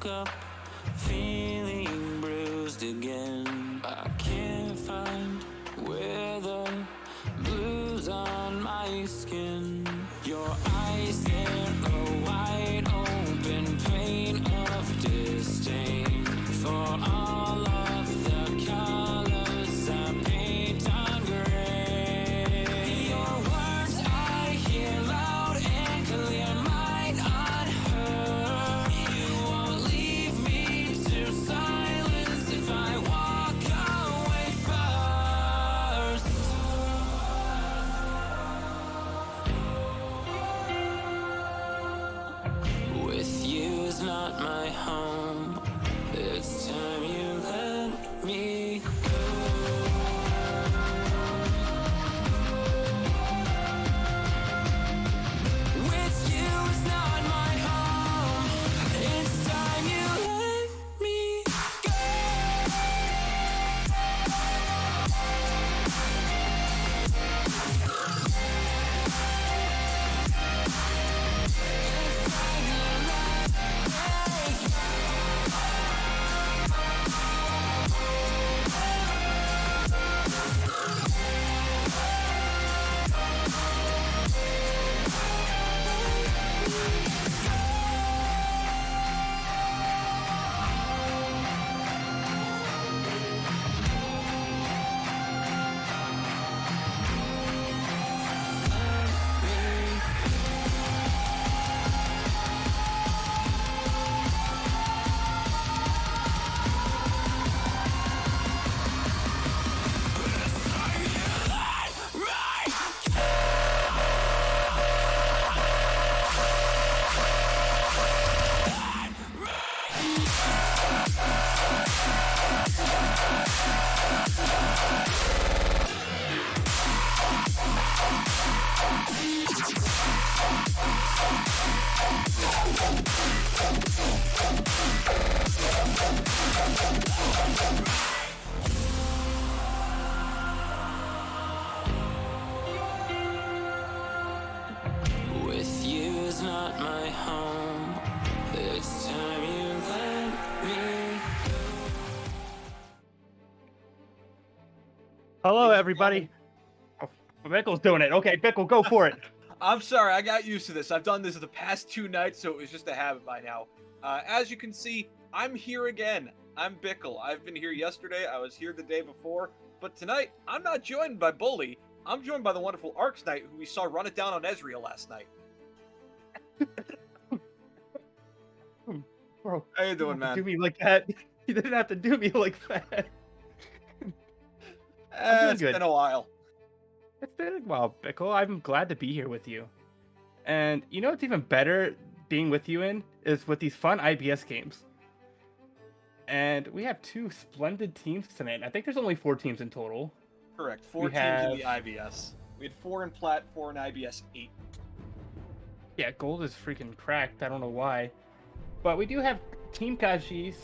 woke up feeling bruised again. I can't find where the blues on my skin. Your eyes, they're a wide open pain of disdain for all of the colors I paint on gray. Your words I hear loud and clear, mine unheard. You won't leave me to silence if I walk away first. With you is not my home. It's time you let me go. With you is not my home. It's time you let me With you is not my home. It's time you let me Hello, everybody. Oh, Bickle's doing it. Okay, Bickle, go for it. I'm sorry, I got used to this. I've done this the past 2 nights, so it was just a habit by now. As you can see, I'm here again. I'm Bickle. I've been here yesterday. I was here the day before. But tonight, I'm not joined by Bully. I'm joined by the wonderful Arcs Knight, who we saw run it down on Ezreal last night. Bro, How you doing, don't man? do me like that. You didn't have to do me like that. doing It's good. been a while. It's been a while, Bickle. I'm glad to be here with you. And you know what's even better being with you in is with these fun IBS games. And we have 2 splendid teams tonight. I think there's only 4 teams in total. Correct. 4 teams in the IBS. We had 4 in Plat, 4 in IBS, 8. Yeah, gold is freaking cracked. I don't know why. But we do have Team Kajis.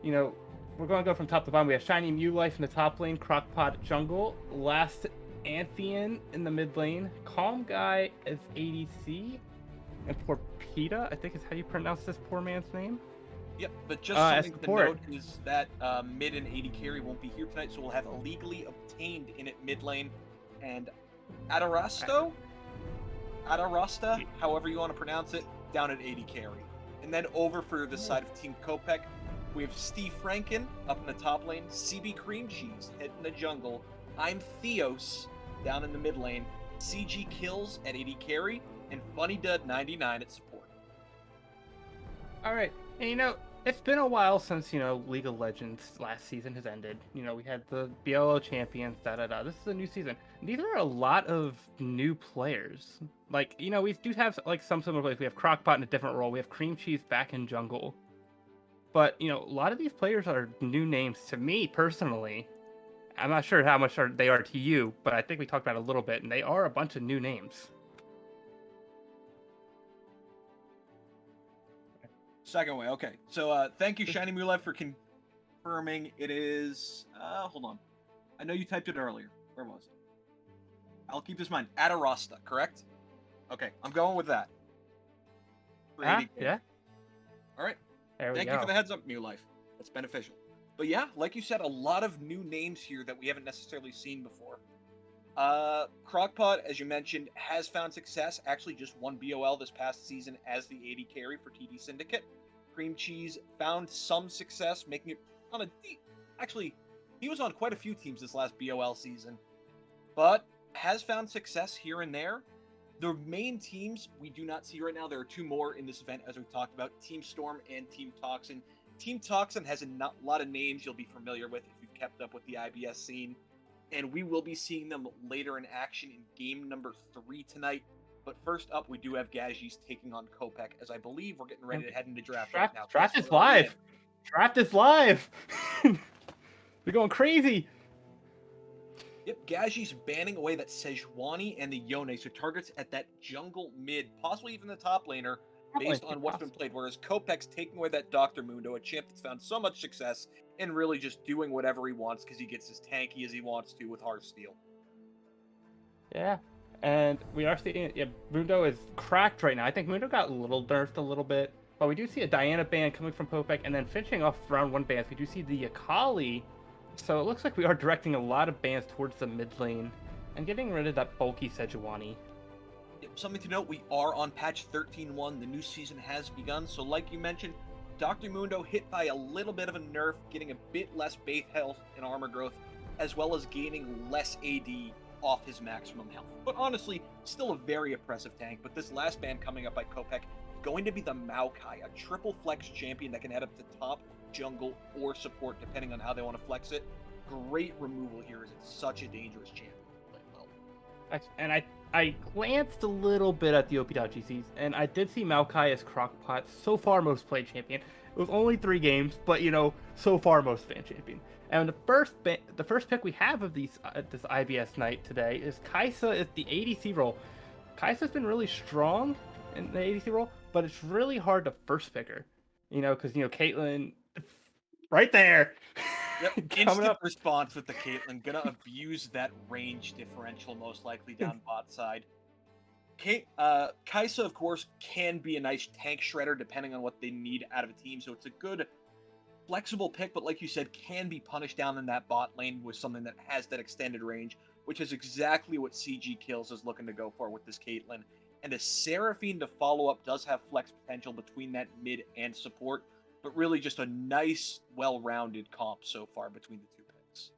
You know, we're going to go from top to bottom. We have Shiny Mew Life in the top lane, Crockpot jungle, Last Anthean in the mid lane, Calm Guy as ADC, and Porpita, I think is how you pronounce this poor man's name. Yep, but just something to note is that mid and AD carry won't be here tonight, so we'll have illegally obtained in at mid lane, and Adarasta, however you want to pronounce it, down at AD carry. And then over for the side of Team Kopek, we have Steve Franken up in the top lane, CB Cream Cheese heading the jungle, I'm Theos down in the mid lane, CG Kills at AD carry, and Funny Dud 99 at support. Alright, and you know, it's been a while since, you know, League of Legends last season has ended. You know, we had the BOL champions, da-da-da. This is a new season. These are a lot of new players. Like, you know, we do have, like, some similar players. We have Crockpot in a different role. We have Cream Cheese back in jungle. But, you know, a lot of these players are new names to me, personally. I'm not sure how much they are to you, but I think we talked about it a little bit, and they are a bunch of new names. Second way, okay. So thank you, Shiny Moonlight, for confirming it is... hold on. I know you typed it earlier. Where was it? I'll keep this in mind. Adarasta, correct? Okay, I'm going with that. Yeah. All right. There we Thank go. you for the heads up, New Life. That's beneficial. But yeah, like you said, a lot of new names here that we haven't necessarily seen before. Crockpot, as you mentioned, has found success. Actually, just won BOL this past season as the 80 carry for TD Syndicate. Cream Cheese found some success, making it on a deep. Actually, he was on quite a few teams this last BOL season, but has found success here and there. The main teams we do not see right now. There are two more in this event, as we talked about: Team Storm and Team Toxin. Team Toxin has a lot of names you'll be familiar with if you've kept up with the IBS scene, and we will be seeing them later in action in game number 3 tonight. But first up, we do have Gajis taking on Kopek, as I believe we're getting ready to head into draft right now. Draft Yes, is we're already in. live. Draft is live. We're going crazy. Yep, Gaji's banning away that Sejuani and the Yone, so targets at that jungle mid, possibly even the top laner, based on what's been played. Whereas Kopek's taking away that Dr. Mundo, a champ that's found so much success, and really just doing whatever he wants because he gets as tanky as he wants to with Hearthsteel. Yeah, and we are seeing Mundo is cracked right now. I think Mundo got a little nerfed a little bit, but we do see a Diana ban coming from Kopek, and then finishing off round 1 bans, we do see the Akali. So it looks like we are directing a lot of bans towards the mid lane and getting rid of that bulky Sejuani. Yep, something to note, we are on patch 13.1. The new season has begun, so like you mentioned, Dr. Mundo hit by a little bit of a nerf, getting a bit less base health and armor growth, as well as gaining less AD off his maximum health. But honestly, still a very oppressive tank. But this last ban coming up by Kopek, going to be the Maokai, a triple flex champion that can head up to top, jungle, or support, depending on how they want to flex it. Great removal here, as it's such a dangerous champion. And I glanced a little bit at the OP.GCs, and I did see Maokai as Crockpot, so far most played champion. It was only 3 games, but so far most fan champion. And the first pick we have of this IBS night today is Kaisa at the ADC role. Kaisa's been really strong in the ADC role, but it's really hard to first pick her. Because Caitlyn, right there. Yep, instant response with the Caitlyn. Gonna abuse that range differential, most likely down bot side. Kaisa, of course, can be a nice tank shredder depending on what they need out of a team. So it's a good, flexible pick, but like you said, can be punished down in that bot lane with something that has that extended range, which is exactly what CG Kills is looking to go for with this Caitlyn. And a Seraphine to follow up does have flex potential between that mid and support, but really just a nice, well-rounded comp so far between the two picks.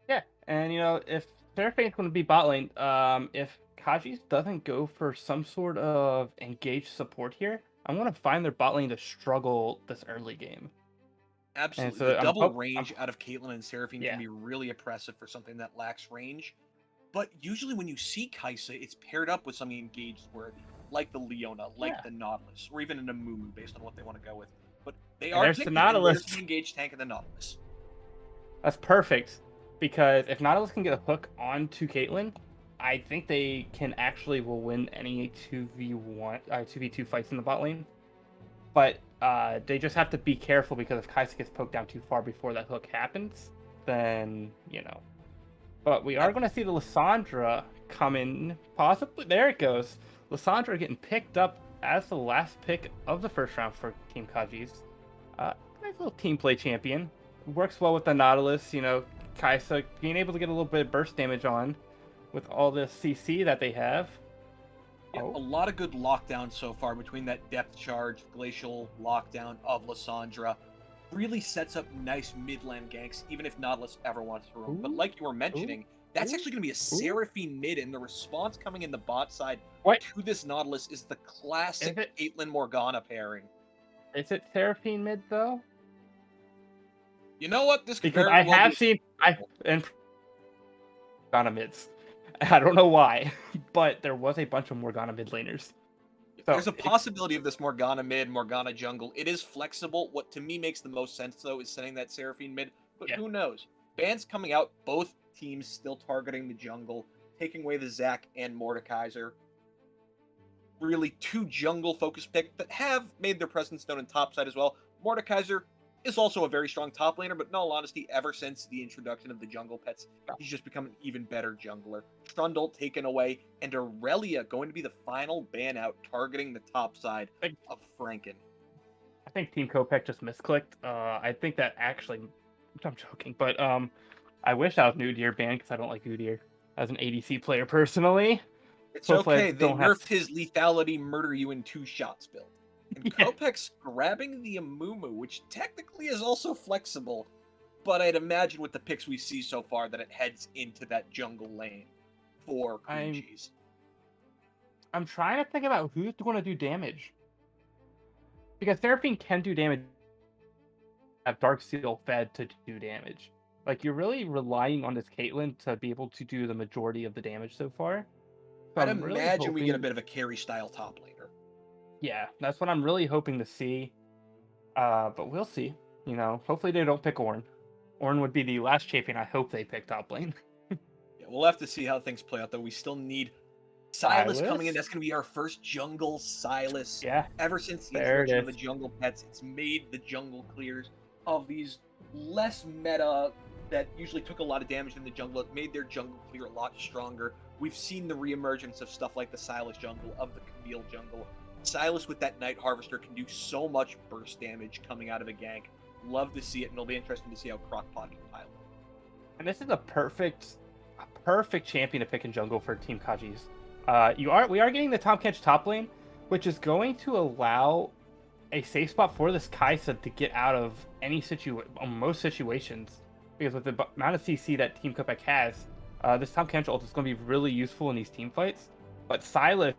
Yeah, and if Seraphine's going to be bot lane, if Kajis doesn't go for some sort of engaged support here, I'm going to find their bot lane to struggle this early game. Absolutely. So the double range out of Caitlyn and Seraphine can be really oppressive for something that lacks range. But usually when you see Kaisa, it's paired up with something engaged worthy, like the Leona, like the Nautilus, or even an Amumu based on what they want to go with. But they are picking, the Nautilus. The engaged tank and the Nautilus. That's perfect, because if Nautilus can get a hook onto Caitlyn, I think they will win any 2v2 fights in the bot lane. But they just have to be careful, because if Kaisa gets poked down too far before that hook happens, then But we are going to see the Lissandra come in, possibly. There it goes. Lissandra getting picked up as the last pick of the first round for Team Kajis. Nice little team play champion. Works well with the Nautilus. Kaisa being able to get a little bit of burst damage on with all the CC that they have. Yeah, a lot of good lockdown so far between that depth charge, glacial lockdown of Lissandra. Really sets up nice mid-lane ganks, even if Nautilus ever wants to roam. But like you were mentioning, that's actually going to be a Seraphine mid, and the response coming in the bot side to this Nautilus is the classic Caitlyn Morgana pairing. Is it Seraphine mid, though? You know what? This because I have seen Morgana mids. I don't know why, but there was a bunch of Morgana mid laners. So there's a possibility of this Morgana mid, Morgana jungle. It is flexible. What to me makes the most sense, though, is sending that Seraphine mid. But who knows? Bans coming out, both teams still targeting the jungle, taking away the Zac and Mordekaiser. Really 2 jungle-focused picks that have made their presence known in topside as well. Mordekaiser is also a very strong top laner, but in all honesty, ever since the introduction of the jungle pets, he's just become an even better jungler. Trundle taken away, and Aurelia going to be the final ban out, targeting the top side of Franken. I think Team Kopech just misclicked. I think that actually, I'm joking, but I wish I was Nudier banned because I don't like Nudier as an ADC player personally. It's Hopefully, I okay. They don't have. nerfed his lethality murder you in 2 shots build. And Yeah, Kopech's grabbing the Amumu, which technically is also flexible, but I'd imagine with the picks we see so far that it heads into that jungle lane for Cream I'm Cheese. I'm trying to think about who's going to do damage because Seraphine can do damage. Have Dark Seal fed to do damage. Like you're really relying on this Caitlyn to be able to do the majority of the damage so far. So I'd I'm really imagine we get a hoping. bit of a carry style top laner. Yeah, that's what I'm really hoping to see. But we'll see. You know, hopefully they don't pick Ornn. Ornn would be the last champion I hope they pick top lane. Yeah, we'll have to see how things play out, though. We still need Silas coming in. That's going to be our first jungle Silas. Yeah, Ever since the there it introduction of the is. jungle pets, it's made the jungle clears of these less meta that usually took a lot of damage in the jungle. It made their jungle clear a lot stronger. We've seen the reemergence of stuff like the Silas jungle, of the Camille jungle. Silas with that Night Harvester can do so much burst damage coming out of a gank. Love to see it, and it'll be interesting to see how Crockpot can pile it. And this is a perfect champion to pick in jungle for Team Kaji's. We are getting the Tahm Kench top lane, which is going to allow a safe spot for this Kai'Sa to get out of most situations. Because with the amount of CC that Team Kopech has, this Tahm Kench ult is going to be really useful in these team fights. But Silas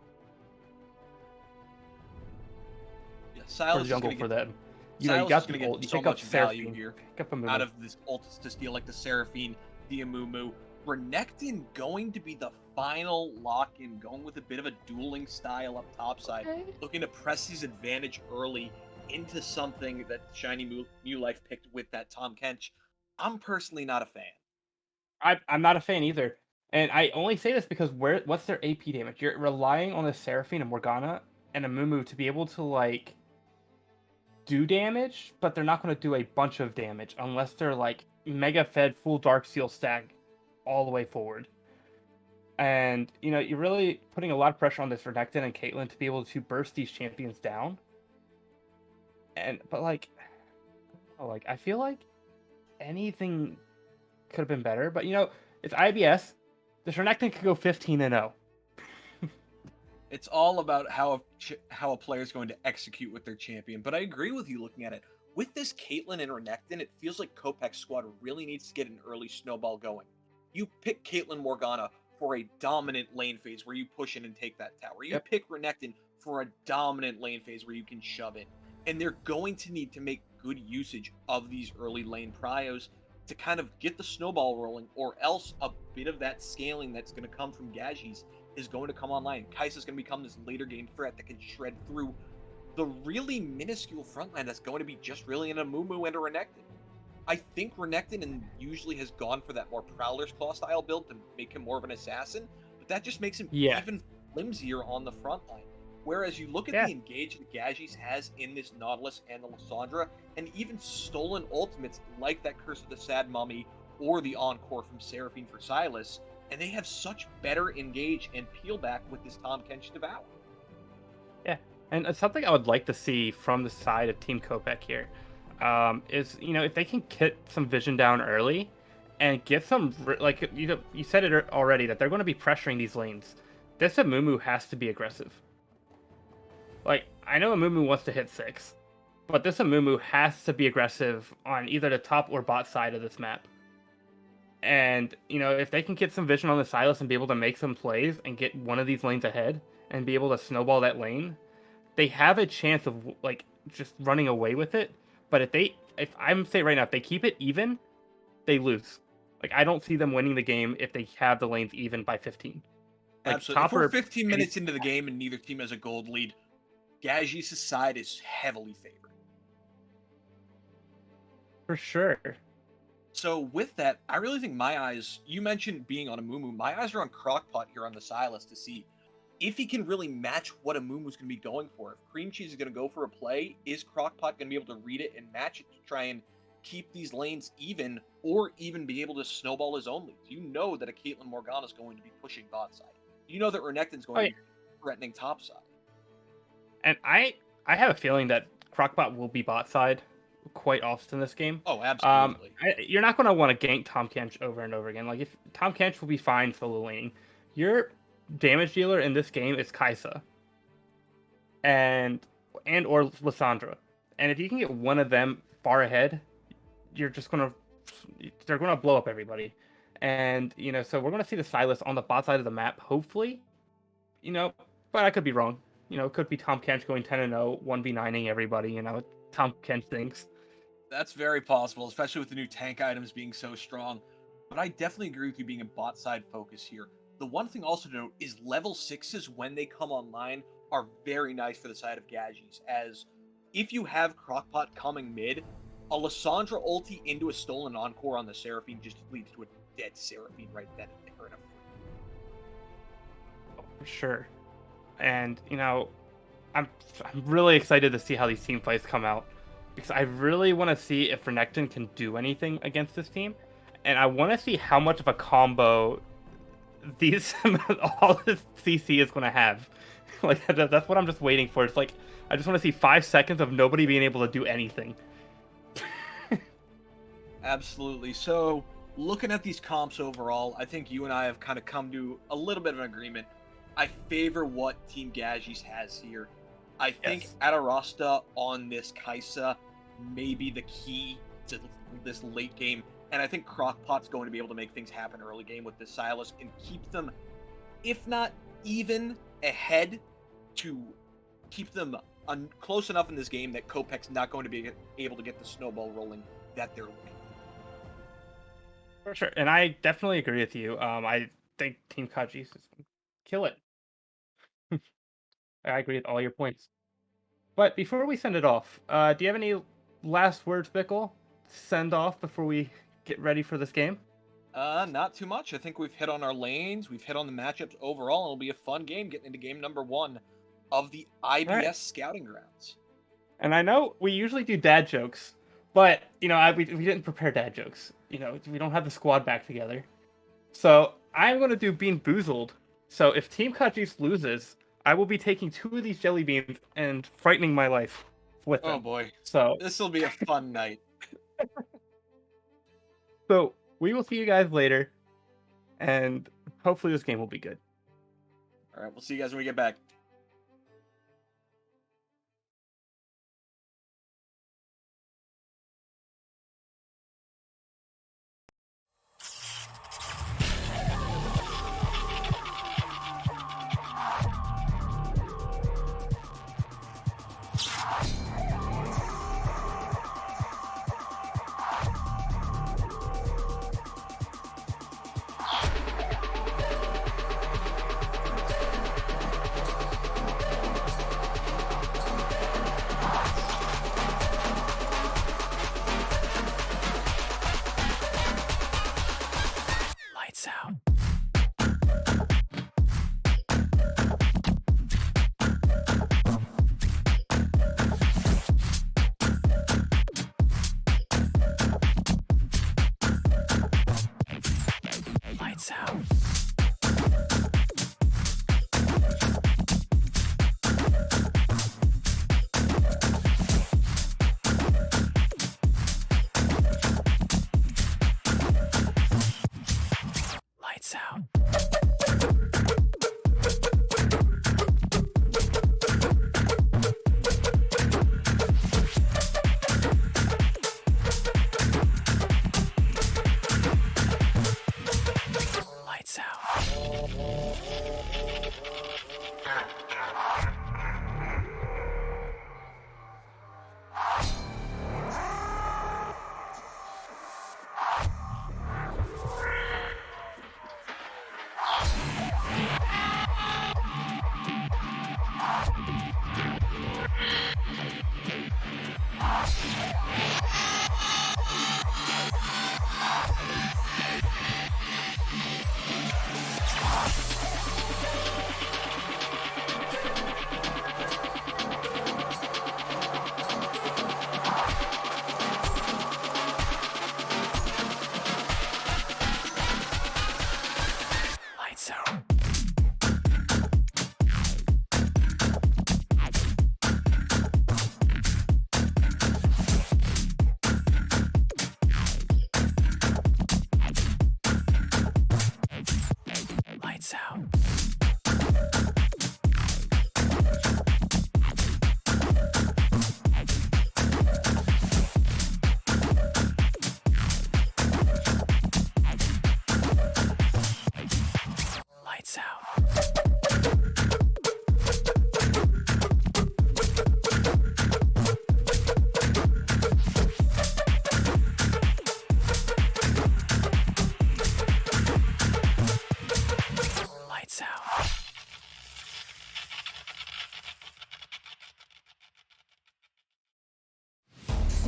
Silas for jungle is for them. You got going the to ult. get You so pick up much value Seraphine, here pick up a out of this ult to steal like the Seraphine, the Amumu. Renekton going to be the final lock-in, going with a bit of a dueling style up topside, looking to press his advantage early into something that Shiny New Life picked with that Tahm Kench. I'm personally not a fan. I'm not a fan either. And I only say this because what's their AP damage? You're relying on the Seraphine and Morgana and a Mumu to be able to like do damage, but they're not going to do a bunch of damage unless they're like mega fed full Dark Seal stack all the way forward. And you know, you're really putting a lot of pressure on this Renekton and Caitlyn to be able to burst these champions down. But I feel like anything could have been better. But you know, it's IBS. This Renekton could go 15-0. It's all about how a player is going to execute with their champion. But I agree with you looking at it. With this Caitlyn and Renekton, it feels like Kopech's squad really needs to get an early snowball going. You pick Caitlyn Morgana for a dominant lane phase where you push in and take that tower. You pick Renekton for a dominant lane phase where you can shove in. And they're going to need to make good usage of these early lane pryos to kind of get the snowball rolling, or else a bit of that scaling that's going to come from Gaji's is going to come online. Kai'Sa's going to become this later game threat that can shred through the really minuscule frontline that's going to be just really an Amumu and a Renekton. I think Renekton usually has gone for that more Prowler's Claw style build to make him more of an assassin, but that just makes him even flimsier on the front line. Whereas you look at the engage that Gaji's has in this Nautilus and the Lissandra, and even stolen ultimates like that Curse of the Sad Mummy or the Encore from Seraphine for Silas, and they have such better engage and peel back with this Tahm Kench Devour. Yeah, and something I would like to see from the side of Team Kopech here is, you know, if they can get some vision down early and get some, like, you said it already, that they're going to be pressuring these lanes. This Amumu has to be aggressive. Like, I know Amumu wants to hit 6, but this Amumu has to be aggressive on either the top or bot side of this map. And, you know, if they can get some vision on the Silas and be able to make some plays and get one of these lanes ahead and be able to snowball that lane, they have a chance of, like, just running away with it. But if I'm saying right now, if they keep it even, they lose. Like, I don't see them winning the game if they have the lanes even by 15. Like, absolutely. If we're 15 minutes into the game and neither team has a gold lead, Gaji's side is heavily favored. For sure. So with that, I really think my eyes, you mentioned being on Amumu, my eyes are on Crockpot here on the Silas to see if he can really match what Amumu's going to be going for. If Cream Cheese is going to go for a play, is Crockpot going to be able to read it and match it to try and keep these lanes even, or even be able to snowball his own leads? You know that a Caitlyn Morgana is going to be pushing bot side. You know that Renekton's going to be threatening top side. And I have a feeling that Crockbot will be bot side quite often this game. Oh, absolutely. You're not going to want to gank Tom Kench over and over again. Like, if Tom Kench will be fine solo laning, your damage dealer in this game is Kaisa and or Lissandra. And if you can get one of them far ahead, they're gonna blow up everybody. And so we're gonna see the Sylas on the bot side of the map, hopefully. But I could be wrong. It could be Tom Kench going 10-0, 1v9ing everybody. Tom Kench things. That's very possible, especially with the new tank items being so strong. But I definitely agree with you being a bot side focus here. The one thing also to note is level 6s, when they come online, are very nice for the side of Gadgies, as if you have Crockpot coming mid, a Lissandra ulti into a stolen encore on the Seraphine just leads to a dead Seraphine right then and there in a For sure. And, I'm really excited to see how these team fights come out, because I really want to see if Renekton can do anything against this team, and I want to see how much of a combo all this CC is going to have. Like, that's what I'm just waiting for. It's like, I just want to see 5 seconds of nobody being able to do anything. Absolutely. So, looking at these comps overall, I think you and I have kind of come to a little bit of an agreement. I favor what Team Gadgies has here. I think Adarasta on this Kaisa may be the key to this late game, and I think Crockpot's going to be able to make things happen early game with this Sylas and keep them, if not even, ahead, to keep them close enough in this game that Kopech's not going to be able to get the snowball rolling that they're looking for. Sure, and I definitely agree with you. I think Team Gadgies is going to kill it. I agree with all your points. But before we send it off, do you have any last words, Bickle? Send off before we get ready for this game? Not too much. I think we've hit on our lanes. We've hit on the matchups overall. It'll be a fun game getting into game number 1 of the IBS Scouting Grounds. And I know we usually do dad jokes, but, we didn't prepare dad jokes. We don't have the squad back together. So I'm going to do Bean Boozled. So if Team Gadgies loses, I will be taking 2 of these jelly beans and frightening my life with them. Oh boy. So this will be a fun night. So we will see you guys later, and hopefully this game will be good. All right, we'll see you guys when we get back. Lights out. Lights out. Lights out. Lights out. Lights out.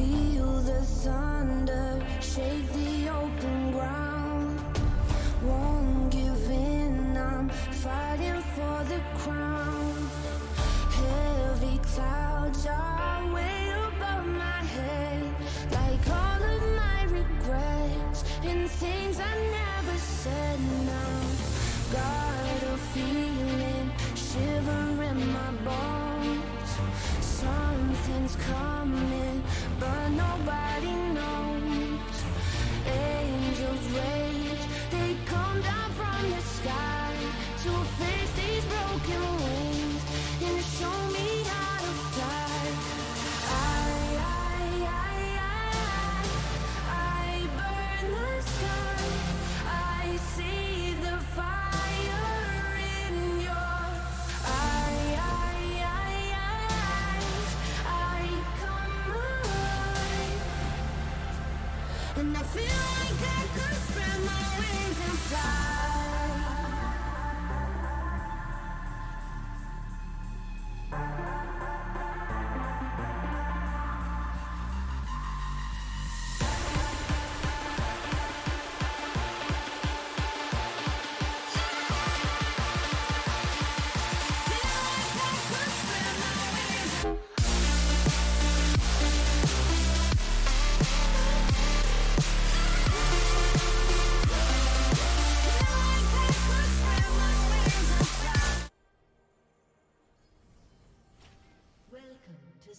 Feel the thunder shake the open ground. Won't give in, I'm fighting for the crown. Heavy clouds are way above my head, like all of my regrets and things I never said. Now got a feeling, shiver in my bones. Something's coming, but nobody knows. Angels rage, they come down from the sky to fix these broken wings and show me how to fly. I burn the sky. I see the fire in your eyes. I come alive, and I feel like I could spread my wings and fly.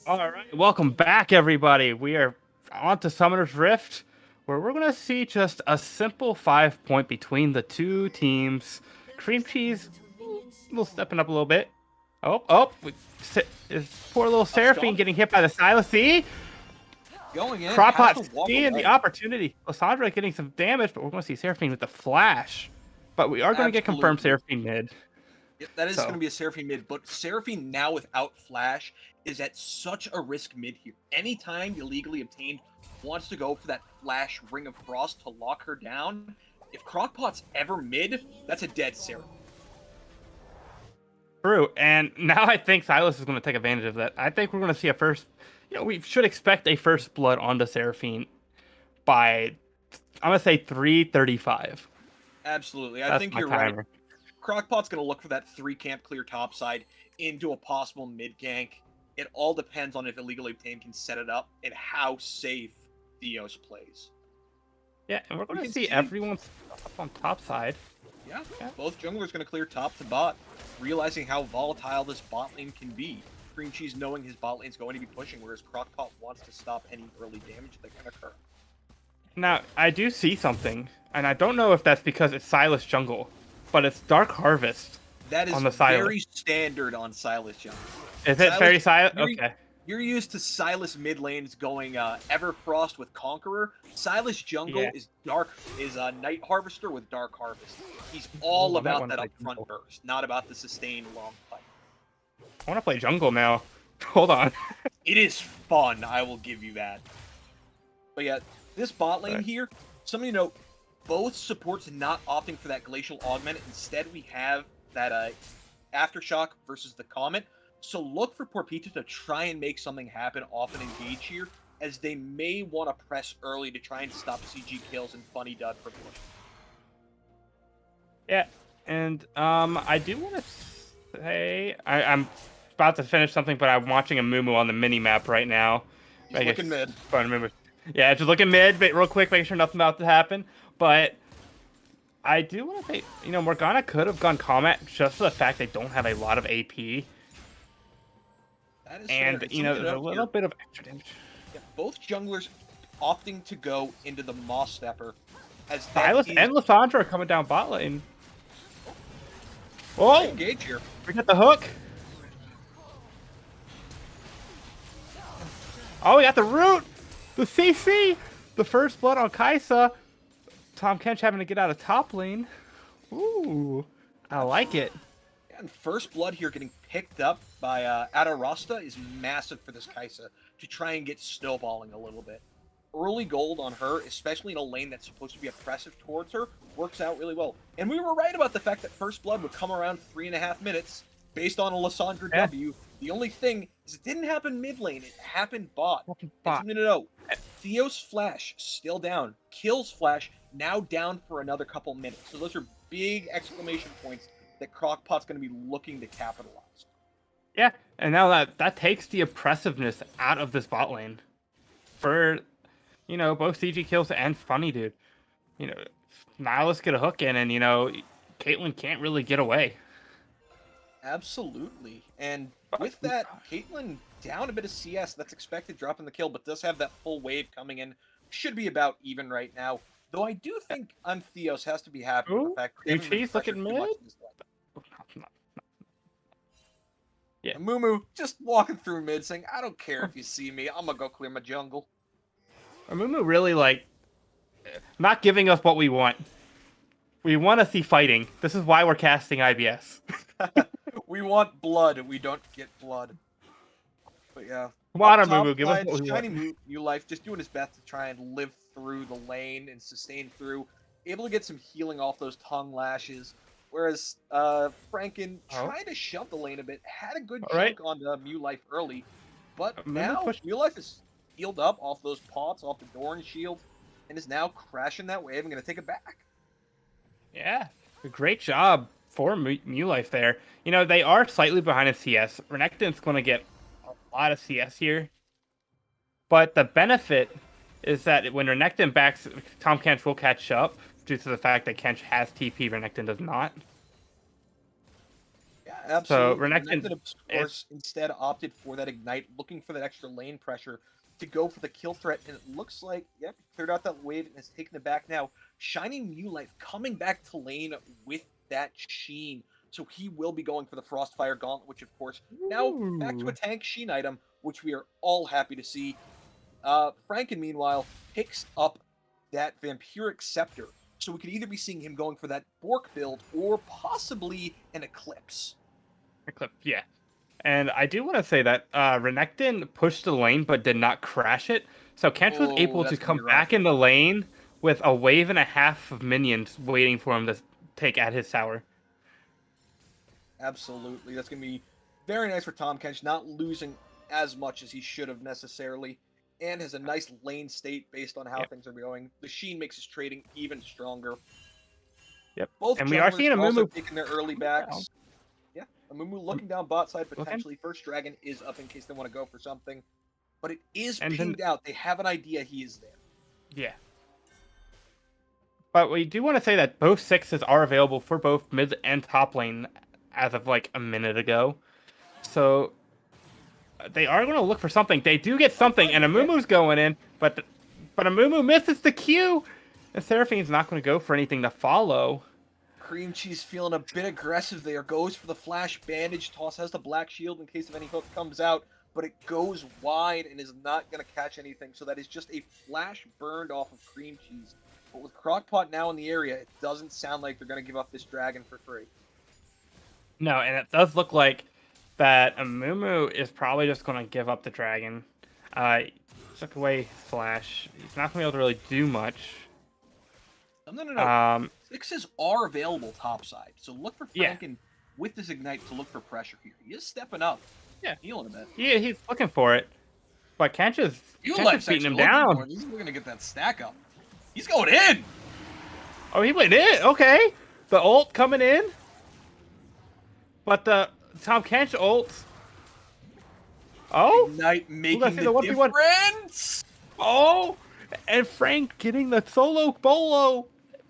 All right, welcome back, everybody. We are on to Summoner's Rift, where we're going to see just a simple 5-point between the two teams. Cream Cheese, a little stepping up a little bit. Is poor little Seraphine getting hit by the Silas C. Going in. Cropot seeing the opportunity. Lysandra getting some damage, but we're going to see Seraphine with the flash. But we are going to get confirmed Seraphine mid. Yep, that is going to be a Seraphine mid, but Seraphine now without flash is at such a risk mid here. Anytime illegally obtained wants to go for that flash Ring of Frost to lock her down, if Crockpot's ever mid, that's a dead Seraphine. True, and now I think Silas is going to take advantage of that. I think we're going to see a first, we should expect a first blood onto Seraphine by, I'm going to say 3:35. Absolutely, I think you're right. Timer. Crockpot's going to look for that 3-camp clear topside into a possible mid gank. It all depends on if illegally obtained can set it up and how safe Theos plays. Yeah, and we're going to see everyone's up on top side. Yeah, both junglers going to clear top to bot, realizing how volatile this bot lane can be. Cream Cheese knowing his bot lane's going to be pushing, whereas Crockpot wants to stop any early damage that can occur. Now, I do see something, and I don't know if that's because it's Silas jungle, but it's Dark Harvest. That is on the very standard on Silas jungle. Is it very Silas? Okay. You're used to Silas mid lanes going Everfrost with Conqueror. Silas jungle is Night Harvester with Dark Harvest. He's all about that upfront burst, not about the sustained long fight. I want to play jungle now. Hold on. It is fun, I will give you that. But yeah, this bot lane here, something to note, both supports not opting for that Glacial Augment. Instead, we have that Aftershock versus the Comet. So look for Porpita to try and make something happen off an engage here, as they may want to press early to try and stop CG kills and Funny Dud from pushing. Yeah, and I do want to say I'm about to finish something, but I'm watching a Moo on the mini map right now. He's looking mid. Yeah, just looking mid, but real quick, make sure nothing about to happen. But I do want to say, Morgana could have gone Comet just for the fact they don't have a lot of AP. And, there's a little bit of extra damage. Yeah, both junglers opting to go into the Moss Stepper. As Silas and Lysandra are coming down bot lane. Oh! Engage here. We got the hook. Oh, we got the root! The CC! The first blood on Kaisa. Tom Kench having to get out of top lane. Ooh, I like it. And first blood here getting picked up by Adarasta is massive for this Kaisa to try and get snowballing a little bit. Early gold on her, especially in a lane that's supposed to be oppressive towards her, works out really well. And we were right about the fact that first blood would come around 3.5 minutes based on a Lysandra W. The only thing is it didn't happen mid lane, it happened bot. Bot. No. Theo's Flash still down. Kill's Flash now down for another couple minutes. So those are big exclamation points that Crockpot's going to be looking to capitalize. Yeah, and now that takes the oppressiveness out of this bot lane for, both CG kills and Funny Dude. Now let's get a hook in, and Caitlyn can't really get away. Absolutely. And with that, Caitlyn down a bit of CS. That's expected, dropping the kill, but does have that full wave coming in. Should be about even right now. Though I do think Theos has to be happy with the fact that Cheese looking mid. Yeah. Mumu just walking through mid saying, I don't care if you see me, I'm gonna go clear my jungle. Mumu really not giving us what we want. We want to see fighting. This is why we're casting IBS. We want blood, we don't get blood. But yeah. Come on, Mumu, give us what we Shiny want. New Life just doing his best to try and live through the lane and sustain through. Able to get some healing off those tongue lashes. Whereas Franken trying to shove the lane a bit, had a good chunk on Mew Life early, but now Mew Life is healed up off those pots, off the Doran shield, and is now crashing that wave and going to take it back. Yeah, great job for Mew Life there. They are slightly behind in CS. Renekton's going to get a lot of CS here, but the benefit is that when Renekton backs, Tahm Kench will catch up due to the fact that Kench has TP, Renekton does not. Yeah, absolutely. So Renekton, of course, instead opted for that Ignite, looking for that extra lane pressure to go for the kill threat, and it looks like, yep, cleared out that wave and has taken it back now. Shining Mew Life coming back to lane with that Sheen, so he will be going for the Frostfire Gauntlet, which of course, now back to a tank Sheen item, which we are all happy to see. Franken, meanwhile, picks up that Vampiric Scepter, so we could either be seeing him going for that Bork build or possibly an Eclipse. Yeah. And I do want to say that Renekton pushed the lane but did not crash it. So Kench was able to come back in the lane with a wave and a half of minions waiting for him to take at his tower. Absolutely. That's going to be very nice for Tahm Kench, not losing as much as he should have necessarily, and has a nice lane state based on how things are going. The Sheen makes his trading even stronger. Yep. Both and we are seeing a Mumu taking their early backs. Yeah, a Mumu looking down bot side potentially. First Dragon is up in case they want to go for something, but it is pinged out. They have an idea he is there. Yeah. But we do want to say that both sixes are available for both mid and top lane as of a minute ago. So they are going to look for something. They do get something, and Amumu's going in, but Amumu misses the Q. And Seraphine's not going to go for anything to follow. Cream Cheese feeling a bit aggressive there. Goes for the flash bandage. Toss has the black shield in case if any hook comes out, but it goes wide and is not going to catch anything. So that is just a flash burned off of Cream Cheese. But with Crockpot now in the area, it doesn't sound like they're going to give up this dragon for free. No, and it does look like that Amumu is probably just going to give up the dragon. Took away Flash. He's not going to be able to really do much. No. Sixes are available topside, so look for Franken with this Ignite to look for pressure here. He is stepping up. Yeah. Healing a bit. Yeah, he's looking for it. But Kench is beating him down. He's going to get that stack up. He's going in! Oh, he went in? Okay. The ult coming in. But the Tahm Kench ult. Oh? Ignite making the difference! Oh! And Frank getting the solo bolo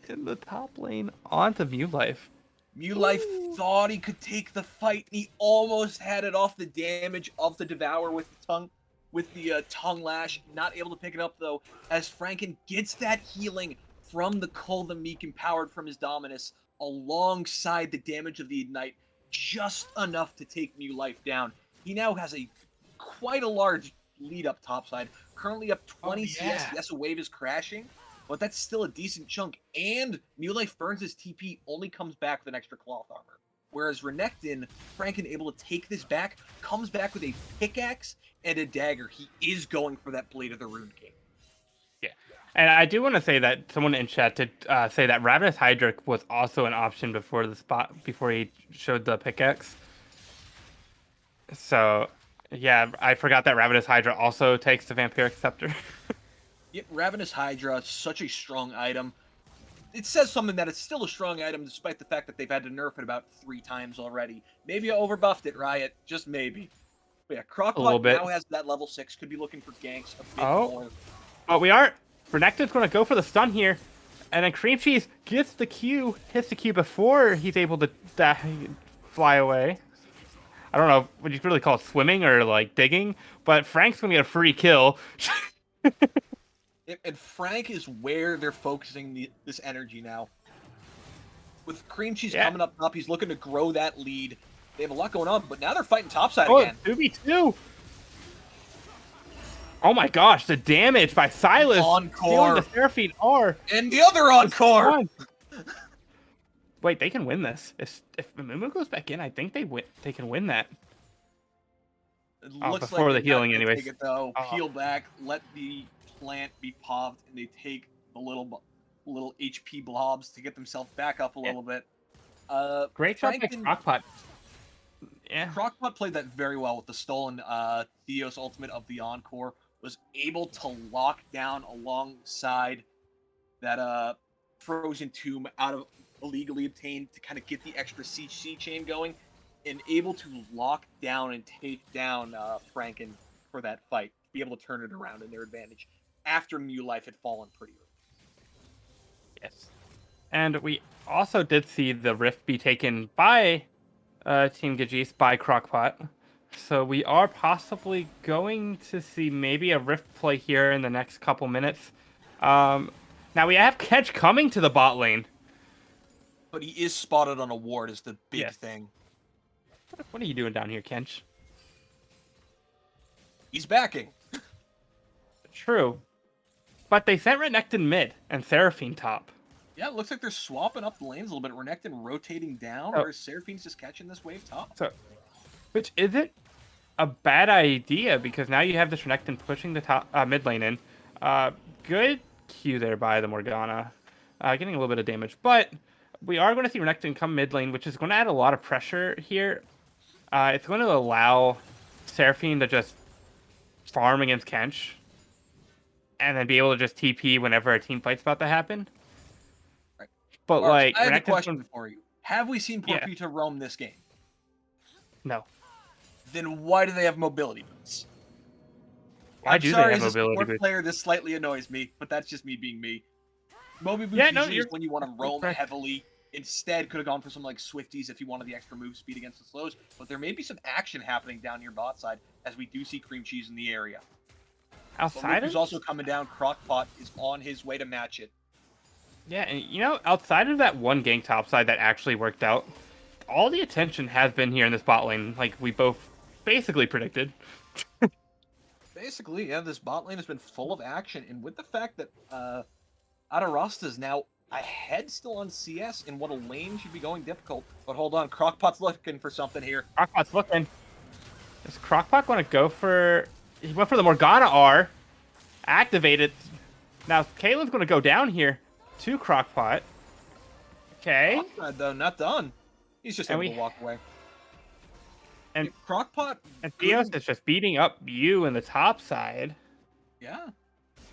in the top lane onto Mew Life. Mew Life thought he could take the fight, and he almost had it off the damage of the Devour with the tongue lash. Not able to pick it up though, as Franken gets that healing from the Kull the Meek empowered from his Dominus, alongside the damage of the Ignite, just enough to take Mew Life down. He now has quite a large lead up topside, currently up 20 CS. Yes, a wave is crashing, but that's still a decent chunk, and Mew Life burns his TP, only comes back with an extra cloth armor. Whereas Renekton, Franken able to take this back, comes back with a pickaxe and a dagger. He is going for that Blade of the Rune King. Yeah, and I do want to say that someone in chat did say that Ravenous Hydra was also an option before he showed the pickaxe. So Yeah, I forgot that Ravenous Hydra also takes the Vampiric Scepter. Yep, Ravenous Hydra is such a strong item. It says something that it's still a strong item despite the fact that they've had to nerf it about 3 times already. Maybe you overbuffed it, Riot. Just maybe. But yeah, A little Crockpot bit. now has that level 6. Could be looking for ganks a bit Oh. more. But we are. Renekton's going to go for the stun here. And then Cream Cheese gets the Q, hits the Q before he's able to fly away. I don't know, would you really call it swimming or like digging? But Frank's going to get a free kill. And Frank is where they're focusing this energy now. With Cream Cheese coming up top, he's looking to grow that lead. They have a lot going on, but now they're fighting topside again. 2v2. Oh my gosh, the damage by Silas stealing the Seraphine R. And the other Encore! Wait, they can win this. If Mumu goes back in, I think they can win that. It looks before like the healing anyways. Take it, though. Peel back, let the plant be popped, and they take the little HP blobs to get themselves back up a little bit. Great shot by Crockpot. Yeah. Crockpot played that very well with the stolen Theos ultimate of the Encore. Was able to lock down alongside that frozen tomb out of illegally obtained to kind of get the extra CC chain going, and able to lock down and take down Franken for that fight, be able to turn it around in their advantage after New Life had fallen pretty early. Yes. And we also did see the Rift be taken by Team Gajis, by Crockpot. So we are possibly going to see maybe a Rift play here in the next couple minutes. Now we have Kench coming to the bot lane. But he is spotted on a ward is the big thing. What are you doing down here, Kench? He's backing. True. But they sent Renekton mid and Seraphine top. Yeah, it looks like they're swapping up the lanes a little bit. Renekton rotating down, or Seraphine's just catching this wave top. So, which isn't a bad idea, because now you have this Renekton pushing the top mid lane in. Good Q there by the Morgana. Getting a little bit of damage. But we are going to see Renekton come mid lane, which is going to add a lot of pressure here. It's going to allow Seraphine to just farm against Kench. And then be able to just TP whenever a team fight's about to happen. Right. But Marks, like, I have a question for you. Have we seen Yeah. Porpita roam this game? No. Then why do they have mobility boots? Why do they have as a mobility support boots? player, this slightly annoys me, but that's just me being me. Mobility boots Yeah, no, usually is you're when you want to roam correct. heavily. Instead, could have gone for some like Swifties if you wanted the extra move speed against the slows. But there may be some action happening down your bot side as we do see Cream Cheese in the area. Outside Who's of also coming down. Crockpot is on his way to match it. Yeah, and you know, outside of that one gank topside that actually worked out, all the attention has been here in this bot lane, like we both basically predicted. Basically, yeah, this bot lane has been full of action, and with the fact that Adarasta is now ahead still on CS in what a lane should be going difficult. But hold on, Crockpot's looking for something here. Crockpot's looking. Does Crockpot want to go for... He went for the Morgana R. Activated. Now, Kalen's going to go down here to Crockpot. Okay. Crockpot, though, not done. He's just able to walk away. And Crockpot... And Theos is just beating up you in the top side. Yeah.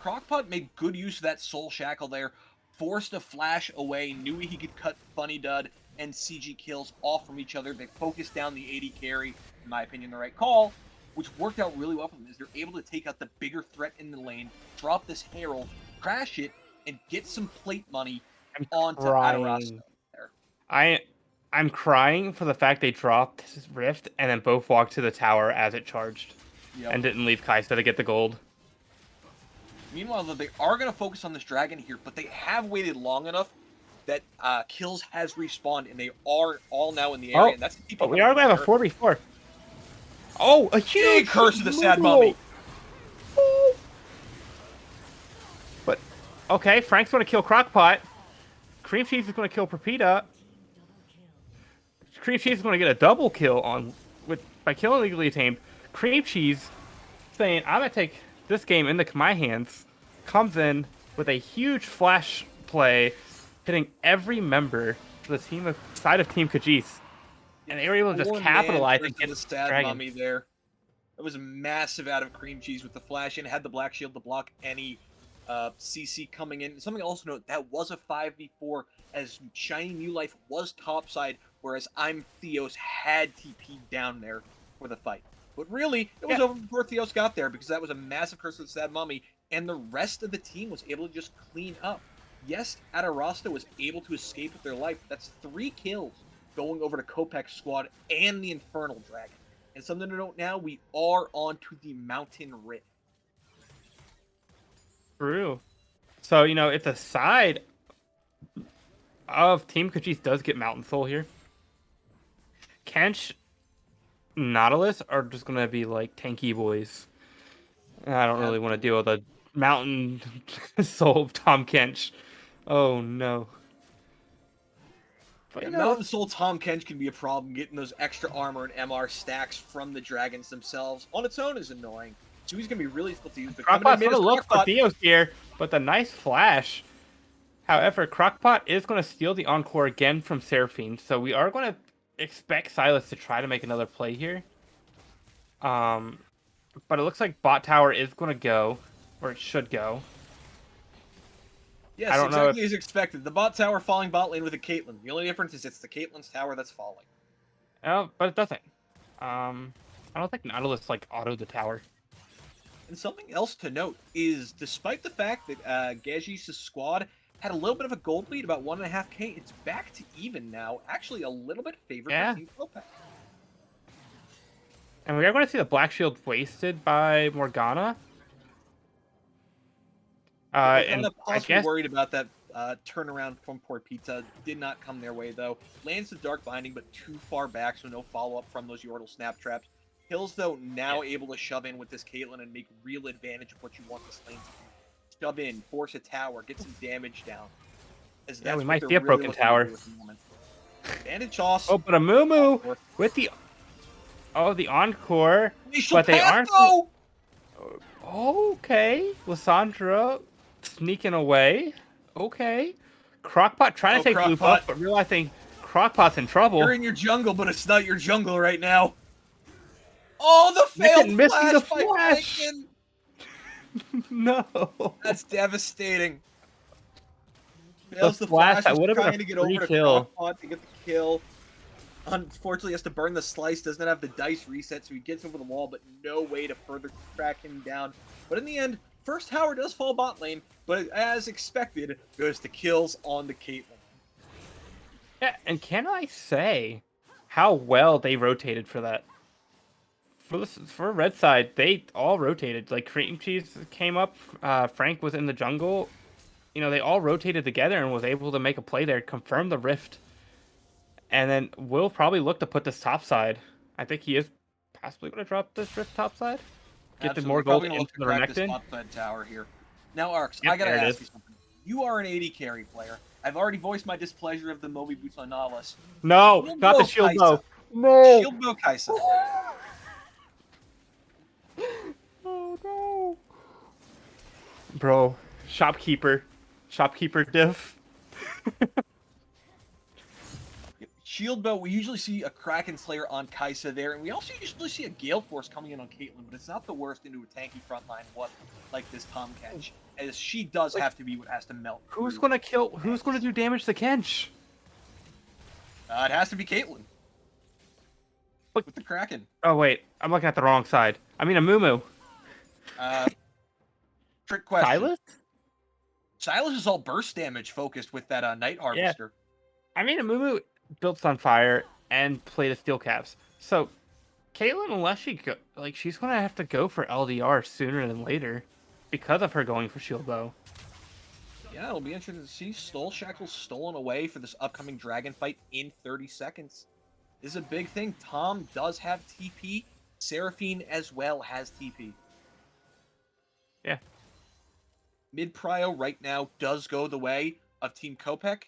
Crockpot made good use of that Soul Shackle there. Forced a flash away. Knew he could cut Funny Dud and CG kills off from each other. They focused down the 80 carry. In my opinion, the right call. Which worked out really well for them. Is they're able to take out the bigger threat in the lane. Drop this Herald. Crash it. And get some plate money onto Adarasta there. I'm crying for the fact they dropped Rift and then both walked to the tower as it charged. Yep. And didn't leave Kaisa to get the gold. Meanwhile, though, they are going to focus on this dragon here, but they have waited long enough that Kills has respawned, and they are all now in the area. And that's but we are going to have a 4v4. Oh, a huge curse of the sad mummy. Oh. But, okay, Frank's going to kill Crockpot. Cream Cheese is going to kill Porpita. Cream Cheese is going to get a double kill by killing Legally Tamed. Cream Cheese saying, I'm going to take this game into my hands. Comes in with a huge flash play, hitting every member for the side of Team Kajis. And they were able to just capitalize and get the sad dragon. mummy there. It was massive out of Cream Cheese with the flash in, had the Black Shield to block any CC coming in. Something else to note, that was a 5v4 as Shiny New Life was topside, whereas I'm Theos had TP down there for the fight. But really, it was over before Theos got there because that was a massive Curse of the Sad Mummy, and the rest of the team was able to just clean up. Yes, Adarasta was able to escape with their life. That's 3 kills going over to Kopek's squad and the Infernal Dragon. And something to note now, we are on to the Mountain Rift. True. So, if the side of Team Kachis does get Mountain Soul here, Kench, Nautilus are just going to be like tanky boys. I don't really want to deal with a Mountain Soul of Tom Kench. Oh, no. But, Mountain Soul Tom Kench can be a problem. Getting those extra armor and MR stacks from the dragons themselves on its own is annoying. So he's going to be really difficult to use. But Crockpot's going to look for Theos here, but the nice flash. However, Crockpot is going to steal the Encore again from Seraphine, so we are going to expect Silas to try to make another play here. But it looks like bot tower is going to go, or it should go. Yes, exactly as expected. The bot tower falling bot lane with a Caitlyn. The only difference is it's the Caitlyn's tower that's falling. Oh, but it doesn't. I don't think Nautilus autoed the tower. And something else to note is, despite the fact that Gajis' squad had a little bit of a gold lead, about 1.5k, it's back to even now. Actually, a little bit favored by Team Kopek. And we are going to see the Black Shield wasted by Morgana. And I guess worried about that turnaround from Poor Pizza. Did not come their way, though. Lands the Dark Binding, but too far back, so no follow-up from those Yordle Snap Traps. Hills, though, now able to shove in with this Caitlyn and make real advantage of what you want this lane to do. Shove in, force a tower, get some damage down. As we might see a broken tower. Bandage toss. Oh, but a Moo with the Encore. But they aren't. Okay, Lissandra sneaking away. Okay, Crockpot trying to take blue buff, but realizing Crockpot's in trouble. You're in your jungle, but it's not your jungle right now. Oh, the failed flash by Franken! No. That's devastating. Fails the flash. That would have trying been to a get over free to kill. Crockpot to get the kill. Unfortunately, has to burn the slice. Doesn't have the dice reset, so he gets over the wall, but no way to further track him down. But in the end, first tower does fall bot lane, but as expected, goes to kills on the Caitlyn. Yeah, and can I say how well they rotated for that? For red side, they all rotated. Like Cream Cheese came up, Frank was in the jungle. They all rotated together and was able to make a play there, confirm the rift. And then we'll probably look to put this top side. I think he is possibly going to drop this rift top side. Get the more gold into the Renekton. Top side tower here. Now, Arx, I gotta ask you something. You are an AD carry player. I've already voiced my displeasure of the Moby Boots on Nautilus. No, not the shield bow. No. Shield bow Kaisa. Oh no. Bro, shopkeeper diff. Shield bow, we usually see a Kraken Slayer on Kaisa there, and we also usually see a Gale Force coming in on Caitlyn, but it's not the worst into a tanky frontline like this Tom Kench, as she does have to be what has to melt. Who's gonna do damage to Kench? It has to be Caitlyn. What? With the Kraken. Oh wait, I'm looking at the wrong side. I mean a Moo. Trick question. Silas is all burst damage focused with that Night Harvester. Yeah. I mean a Moo built on fire and played a steel caps. So Caitlyn, unless she's gonna have to go for LDR sooner than later because of her going for shield bow. Yeah, it'll be interesting to see Soul Shackles stolen away for this upcoming dragon fight in 30 seconds. This is a big thing. Tom does have TP. Seraphine as well has TP. Yeah. Mid-prio right now does go the way of Team Kopek.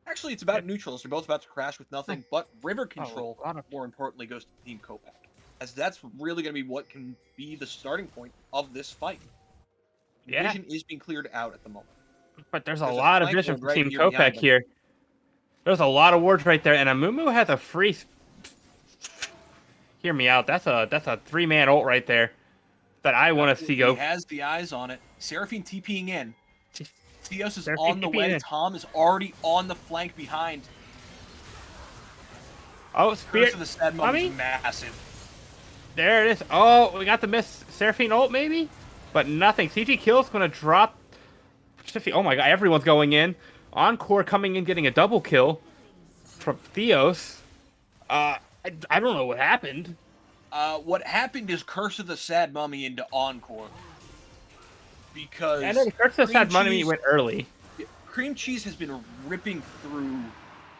Actually, it's about neutrals. They're both about to crash with nothing, but river control, more importantly, goes to Team Kopek. As that's really going to be what can be the starting point of this fight. Vision is being cleared out at the moment. But there's a lot of vision for Team Kopek here. There's a lot of wards right there, and Amumu has a free... Hear me out. That's a 3-man ult right there that I want to see He go. has the eyes on it. Seraphine TPing in. Theos is Seraphine on the TPing way. in. Tom is already on the flank behind. Oh, Curse Spirit. of the Sad Mummy? Mummy's massive. There it is. Oh, we got the miss Seraphine ult maybe? But nothing. CG Kill's going to drop. Oh my god, everyone's going in. Encore coming in getting a double kill from Theos. I don't know what happened. What happened is Curse of the Sad Mummy into Encore. Because I know the Curse of the Sad Mummy went early. Cream Cheese has been ripping through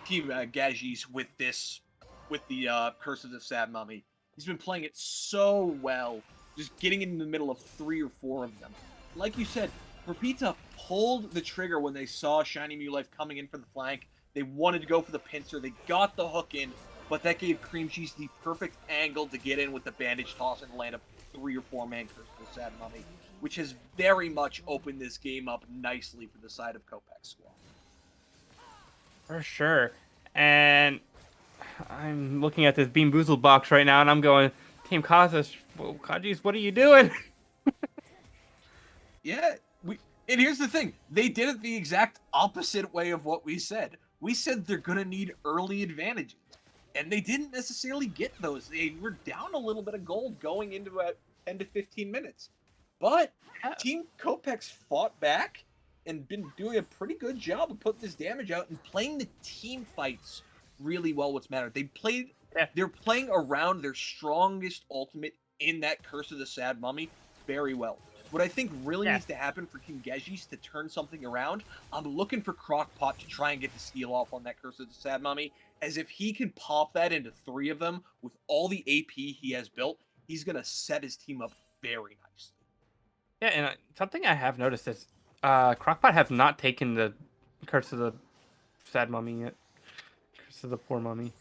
Team Gagis with the Curse of the Sad Mummy. He's been playing it so well, just getting in the middle of 3 or 4 of them. Like you said, Rapita pulled the trigger when they saw Shiny Mew Life coming in for the flank. They wanted to go for the pincer. They got the hook in, but that gave Cream Cheese the perfect angle to get in with the bandage toss and land a 3 or 4 man Curse of the Sad Mummy, which has very much opened this game up nicely for the side of Kopek's squad. For sure. And I'm looking at this Bean Boozled box right now, and I'm going, Team Kazas, Kajis, what are you doing? Yeah, and here's the thing. They did it the exact opposite way of what we said. We said they're going to need early advantages, and they didn't necessarily get those. They were down a little bit of gold going into about 10 to 15 minutes. But Team Kopek's fought back and been doing a pretty good job of putting this damage out and playing the team fights really well. What's mattered. They're playing around their strongest ultimate in that Curse of the Sad Mummy very well. What I think really needs to happen for King Gejis to turn something around, I'm looking for Crockpot to try and get the steal off on that Curse of the Sad Mummy, as if he can pop that into 3 of them with all the AP he has built, he's going to set his team up very nicely. Yeah, and something I have noticed is Crockpot has not taken the Curse of the Sad Mummy yet. Curse of the Poor Mummy.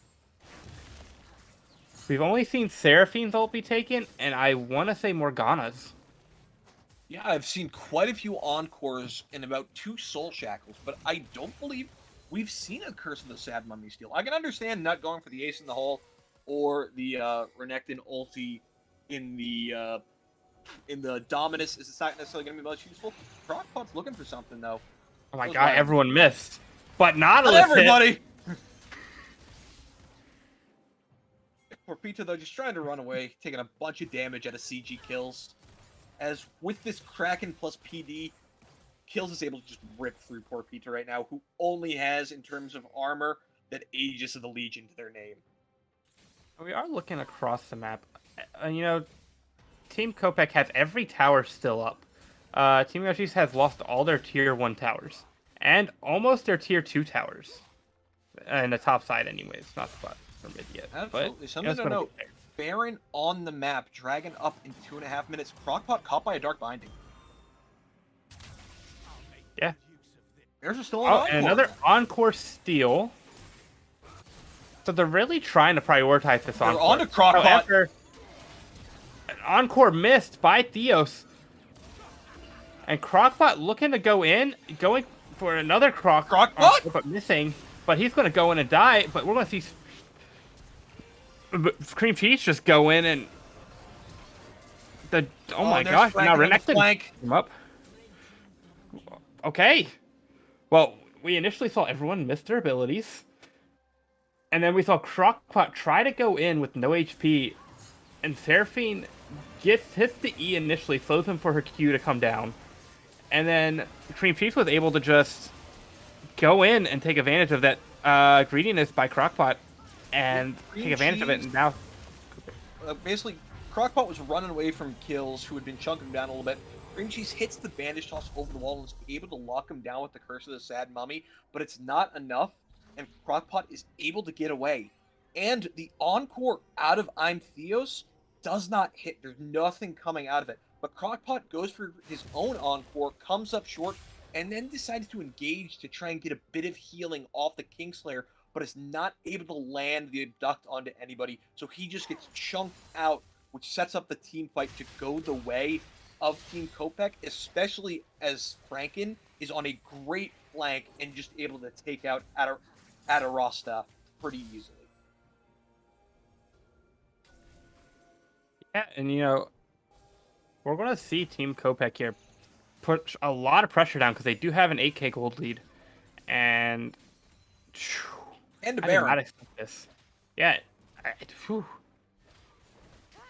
We've only seen Seraphine's ult be taken, and I want to say Morgana's. Yeah, I've seen quite a few Encores and about 2 Soul Shackles, but I don't believe we've seen a Curse of the Sad Mummy steal. I can understand not going for the Ace in the Hole or the Renekton ulti in the Dominus. Is it's not necessarily going to be much useful. Crockpot's looking for something, though. Oh my god, everyone missed. But Nautilus not everybody! Porpita, though, just trying to run away, taking a bunch of damage out of CG kills. As with this Kraken plus PD, Kills is able to just rip through Porpita right now, who only has, in terms of armor, that Aegis of the Legion to their name. We are looking across the map. Team Kopek has every tower still up. Team Yoshis has lost all their tier 1 towers. And almost their tier 2 towers. In the top side anyways, not the bot or mid yet. Absolutely. But, Something to note. Baron on the map, Dragon up in 2.5 minutes. Crockpot caught by a Dark Binding. Yeah. There's a still an Encore. And another Encore steal. So they're really trying to prioritize this Encore. They're on to Crockpot. However, an Encore missed by Theos. And Crockpot looking to go in, going for another Crockpot, but missing. But he's going to go in and die. But we're going to see Cream Cheese just go in and oh my gosh! Now Renekton him up. Okay. Well, we initially saw everyone miss their abilities, and then we saw Crockpot try to go in with no HP, and Seraphine hits the E initially, slows him for her Q to come down, and then Cream Cheese was able to just go in and take advantage of that greediness by Crockpot. And take advantage of it, and now... basically, Crockpot was running away from Kills, who had been chunking him down a little bit. Cream Cheese hits the bandage toss over the wall and is able to lock him down with the Curse of the Sad Mummy, but it's not enough, and Crockpot is able to get away. And the Encore out of I'm Theos does not hit. There's nothing coming out of it. But Crockpot goes for his own Encore, comes up short, and then decides to engage to try and get a bit of healing off the Kingslayer, but is not able to land the abduct onto anybody, so he just gets chunked out, which sets up the team fight to go the way of Team Kopek, especially as Franken is on a great flank and just able to take out Adarasta pretty easily. Yeah, and we're gonna see Team Kopech here put a lot of pressure down because they do have an 8K gold lead, and phew, And a I did not Baron. expect this. Yeah, phew.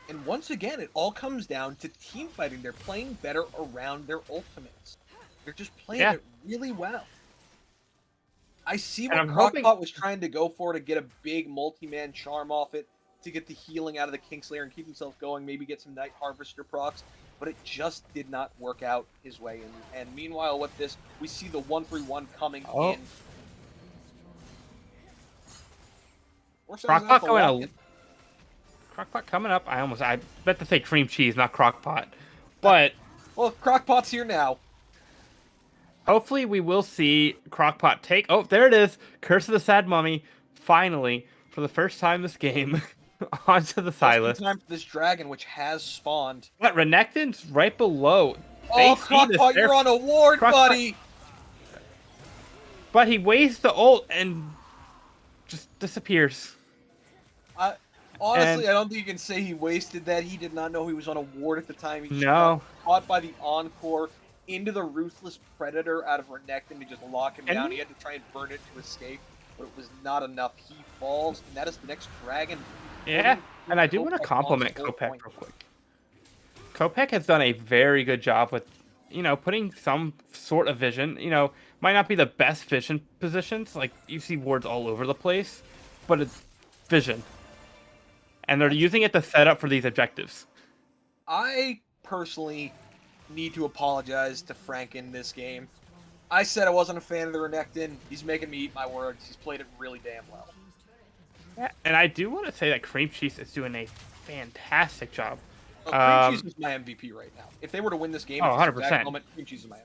And once again, it all comes down to team fighting. They're playing better around their ultimates. They're just playing Yeah. it really well. I see And what I'm hoping. Crockpot was trying to go for to get a big multi-man charm off it, to get the healing out of the Kingslayer and keep himself going, maybe get some Night Harvester procs, but it just did not work out his way. And meanwhile, with this, we see the 1-3-1 coming Oh. in. Crockpot Crockpot coming up. I bet to say cream cheese, not crockpot. But Well, Crockpot's here now. hopefully we will see Crockpot take. Oh, there it is. Curse of the Sad Mummy. Finally, for the first time this game, onto the Just in Silas. time for this dragon, which has spawned. But Renekton's right below. Oh, see this Crockpot, you're on a ward, Crockpot- buddy! But he wastes the ult and just disappears. Honestly, And- I don't think you can say he wasted that. He did not know he was on a ward at the time. He just No. got caught by the Encore into the Ruthless Predator out of Renekton to just lock him And- down. He had to try and burn it to escape, but it was not enough. He falls, and that is the next dragon. Yeah, Putting and I do want to Kopech compliment on full Kopech point. real quick. Kopech has done a very good job with, putting some sort of vision. Might not be the best vision positions. Like, you see wards all over the place, but it's vision. And they're using it to set up for these objectives. I personally need to apologize to Frank in this game. I said I wasn't a fan of the Renekton. He's making me eat my words. He's played it really damn well. Yeah, and I do want to say that Cream Cheese is doing a fantastic job. Cream Cheese is my MVP right now. If they were to win this game, Oh, at this 100%. exact moment, Cream Cheese is my MVP.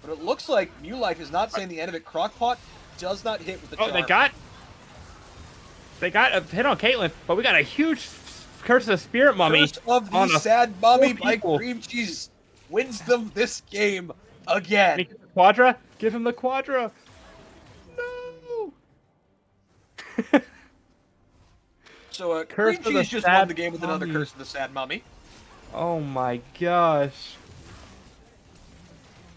But it looks like New Life is not saying the end of it. Crockpot does not hit with the Oh, charm. they got a hit on Caitlyn, but we got a huge Curse of the Spirit Mummy. Curse of the on a Sad Mummy four by people. Cream Cheese wins them this game And again. he gets the Quadra. Give him the Quadra. No. So Curse Cream of the Cheese just Sad won the game with another Mummy. Curse of the Sad Mummy. Oh my gosh.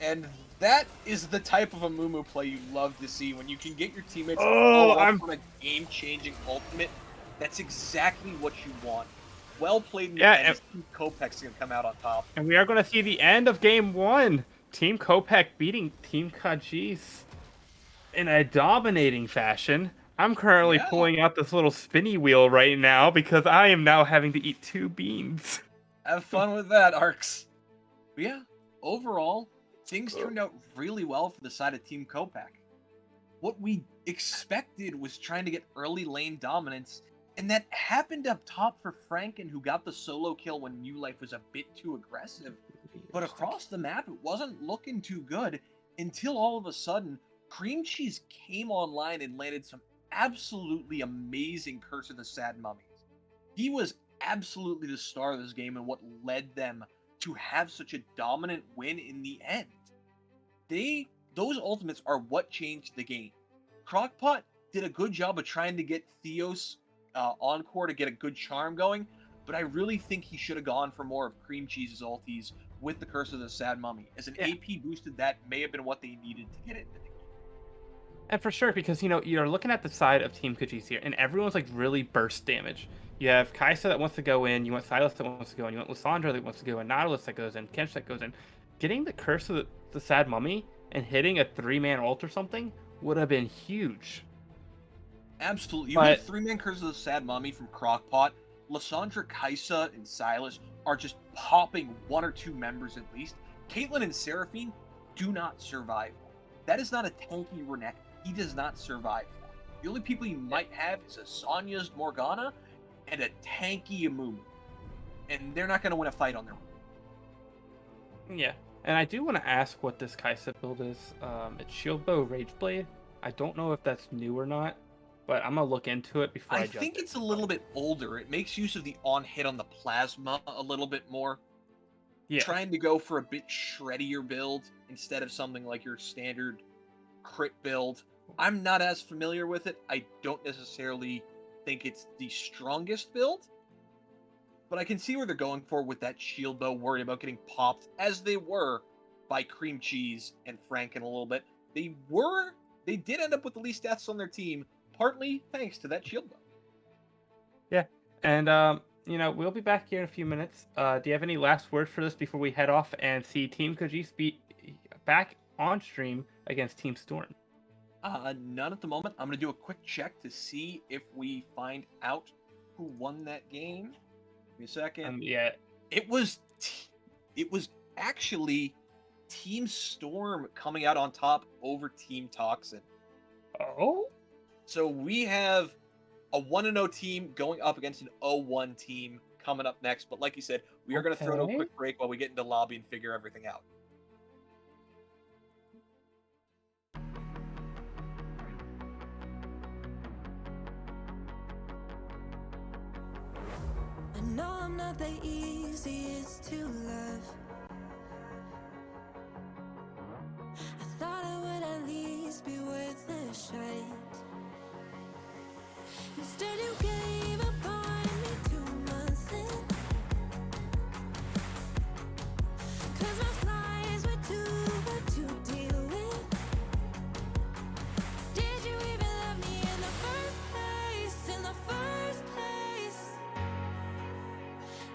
And that is the type of a Mumu play you love to see, when you can get your teammates to Oh, follow up I'm- on a game-changing ultimate. That's exactly what you want. Well played in the Yeah, end. and- This Team Kopech's going to come out on top. And we are going to see the end of game 1. Team Kopech beating Team Kajis in a dominating fashion. I'm currently Yeah. pulling out this little spinny wheel right now because I am now having to eat 2 beans. Have fun with that, Arcs. But yeah, overall, things turned out really well for the side of Team Kopech. What we expected was trying to get early lane dominance, and that happened up top for Franken, who got the solo kill when New Life was a bit too aggressive. But across the map, it wasn't looking too good until all of a sudden, Cream Cheese came online and landed some absolutely amazing Curse of the Sad Mummies. He was absolutely the star of this game and what led them to have such a dominant win in the end. Those ultimates are what changed the game. Crockpot did a good job of trying to get Theos Encore to get a good charm going, but I really think he should have gone for more of Cream Cheese's ultis with the Curse of the Sad Mummy. As an Yeah. AP boosted, that may have been what they needed to get into the game. And for sure, because you're looking at the side of Team Kajis here, and everyone's like really burst damage. You have Kaisa that wants to go in, you want Silas that wants to go in, you want Lissandra that wants to go in, Nautilus that goes in, Kench that goes in. Getting the Curse of the Sad Mummy and hitting a 3-man ult or something would have been huge. Absolutely. You But- get a 3-man Curse of the Sad Mummy from Crockpot. Lissandra, Kaisa, and Silas are just popping 1 or 2 members at least. Caitlyn and Seraphine do not survive. That is not a tanky Renekton. He does not survive that. The only people you might have is a Sonya's Morgana and a tanky Amumu. And they're not going to win a fight on their own. Yeah. And I do want to ask what this Kaisa build is. It's Shield Bow Rageblade. I don't know if that's new or not, but I'm going to look into it before I I judge think it. it's a little bit older. It makes use of the on-hit on the Plasma a little bit more. Yeah. Trying to go for a bit shreddier build instead of something like your standard crit build. I'm not as familiar with it. I don't necessarily think it's the strongest build, But I can see where they're going for with that shield bow, worried about getting popped, as they were by Cream Cheese and Franken a little bit. They did end up with the least deaths on their team, partly thanks to that shield bow. Yeah, and we'll be back here in a few minutes. Do you have any last words for this before we head off and see Team Kajis be back on stream against Team Storm? None at the moment. I'm going to do a quick check to see if we find out who won that game. Give me a second. Yeah. It was actually Team Storm coming out on top over Team Toxin. Oh? So we have a 1-0 team going up against an 0-1 team coming up next. But like you said, we are going to throw to a Okay. quick break while we get into lobby and figure everything out. I know I'm not the easiest to love. I thought I would at least be worth a shot. Instead you gave up on me 2 months in. 'Cause my flies were too hard to deal with. Did you even love me in the first place? In the first place?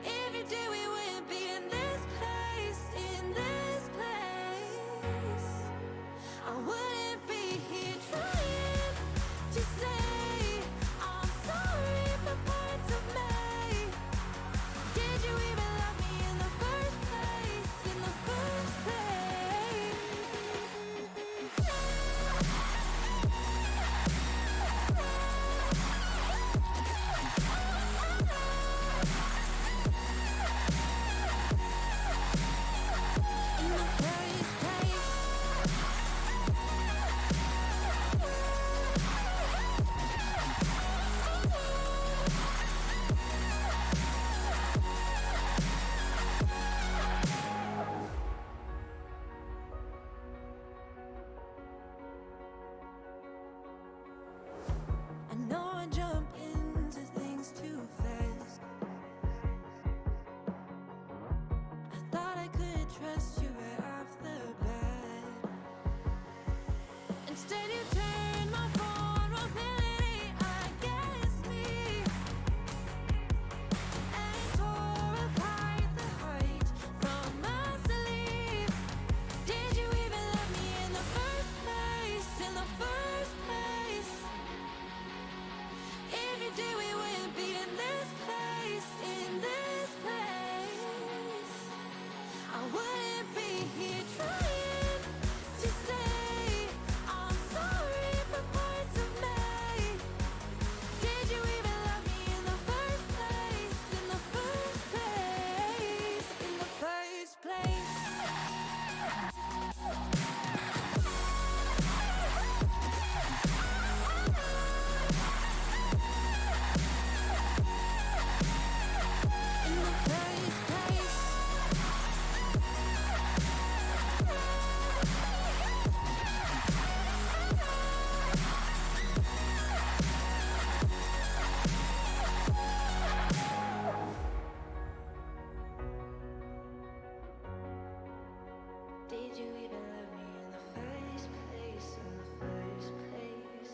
If you did, we wouldn't be in this place. In this place, I wouldn't be here trying to say I'm sorry for parts of me. Did you even love me in the first place? In the first place? In the first place? I know I jump into things too fast. I thought I could trust you right off the bat. Instead you turned my vulnerability against me and tore apart the heart from my sleeve. Did you even love me in the first place? In the first place? If you did, we wouldn't be in this place. In this place, I wouldn't be here trying to say I'm sorry for parts of me. Did you even love me in the first place? In the first place? In the first place? In the first place? Did you even love me in the first place? In the first place?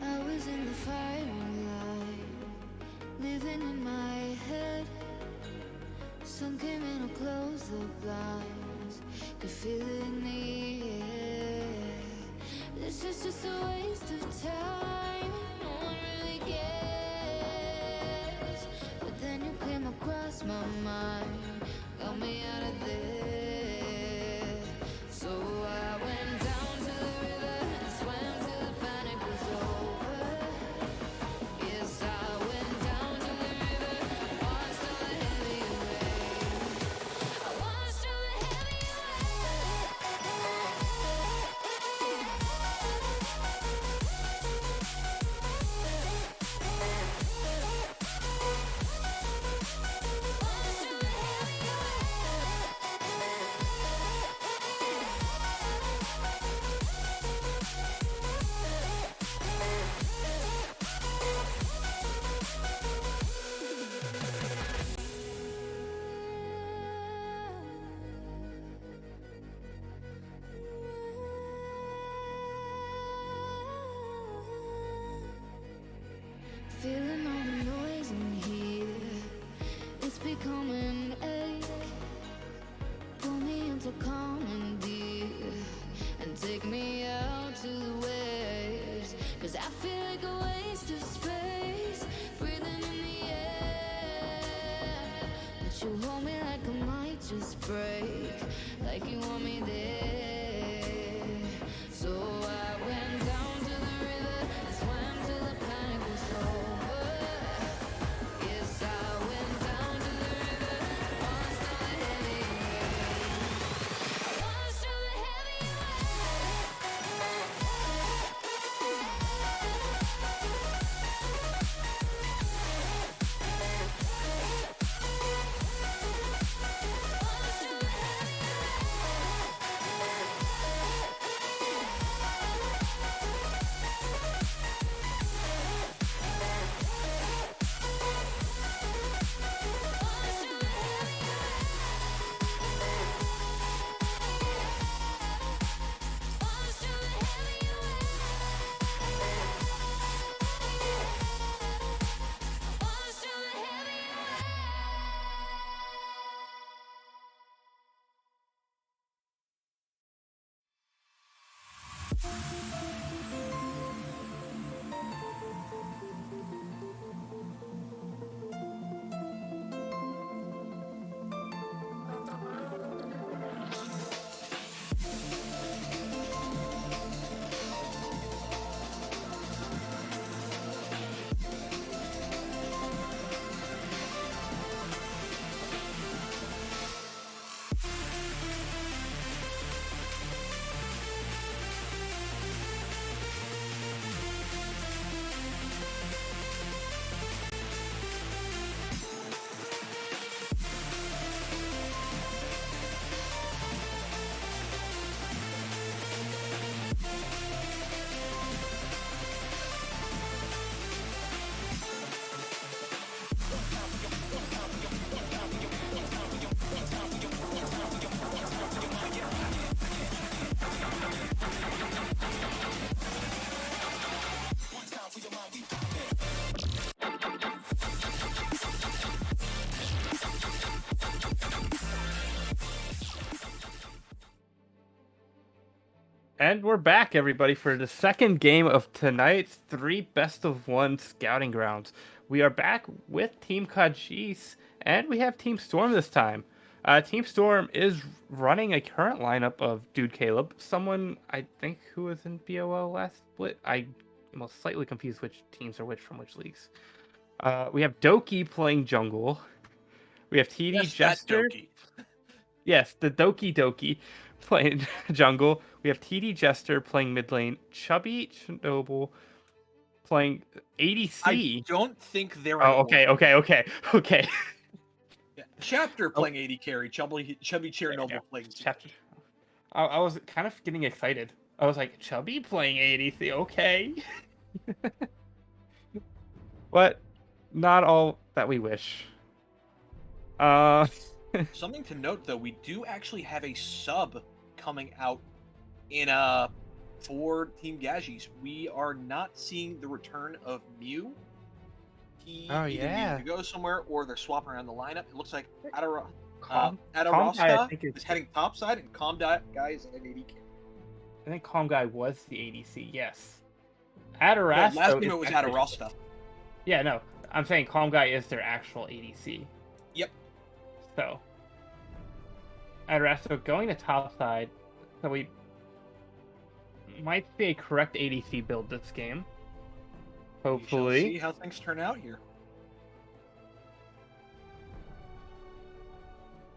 I was in the firing line, living in my head. Sun came in and closed the blinds, could feel it in the air. This is just a waste of time, no one really cares. But then you came across my mind, got me out of there. So I went down to the river and swam till the panic was over. Yes, I went down to the river, watched all the heavy rain. I watched all the heavy rain. come and ache. Pull me into calm and deep, and take me out to the waves. 'Cause I feel like a waste of space, breathing in the air. But you hold me like I might just break, like you want me there. So I went down to the river and swam till the panic was over. Yes, I went down to the river, washed all the heavy away. Washed all the heavy And we're back, everybody, for the second game of tonight's 3 best-of-1 Scouting Grounds. We are back with Team Kajis, and we have Team Storm this time. Team Storm is running a current lineup of Dude Caleb, someone I think who was in BOL last split. I'm slightly confused which teams are which from which leagues. We have Doki playing jungle. We have TD Yes, that Jester. Doki. Yes, the Doki Doki playing jungle. We have TD Jester playing mid lane. Chubby Chernobyl playing ADC. I don't think they're Oh, in okay. Yeah. Chapter playing AD carry, Chubby There we Chernobyl go. playing Chapter. I was kind of getting excited. I was like, Chubby playing ADC, okay. But not all that we wish. Something to note, though, we do actually have a sub coming out in for Team Gajis. We are not seeing the return of Mew. He either needed to go somewhere or they're swapping around the lineup. It looks like Calm Guy, I Adarasta think is heading topside and Calm Guy is at AD carry. I think Calm Guy was the ADC, yes. No, Adarasta. last time it was Adarasta. Yeah, no. I'm saying Calm Guy is their actual ADC. Yep. So, Adarasta going to top side, so we might see a correct ADC build this game. Hopefully. We shall see how things turn out here.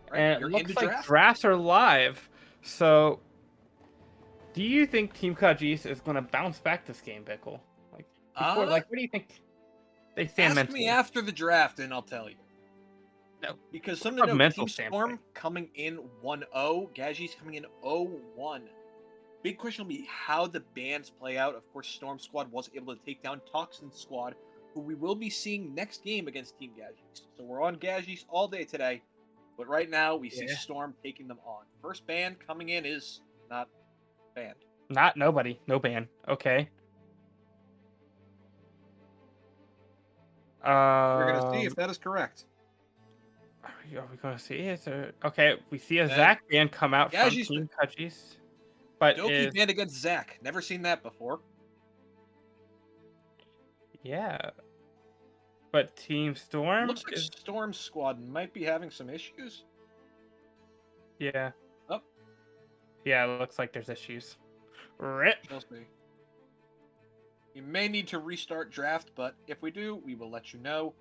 Right, And you're it looks into like draft. drafts are live. So, do you think Team Kajis is going to bounce back this game, Bickle? What do you think they stand Ask mentally? me after the draft and I'll tell you. No. Because something From to a note, mental Team Storm standpoint. coming in 1-0, Gajis coming in 0-1. Big question will be how the bans play out. Of course, Storm Squad was able to take down Toxin Squad, who we will be seeing next game against Team Gajis. So we're on Gajis all day today, but right now we see Storm taking them on. First ban coming in is not banned. Not nobody. No ban. Okay. We're going to see if that is correct. Are we going to see it? Okay, we see a And Zach ban come out from Gaji's Team Kachis. But Doki banned against Zach. Never seen that before. yeah. But Team Storm Looks like is, Storm Squad might be having some issues. yeah. Oh, Yeah, it looks like there's issues. Rip. shall see. We may need to restart draft, but if we do, we will let you know.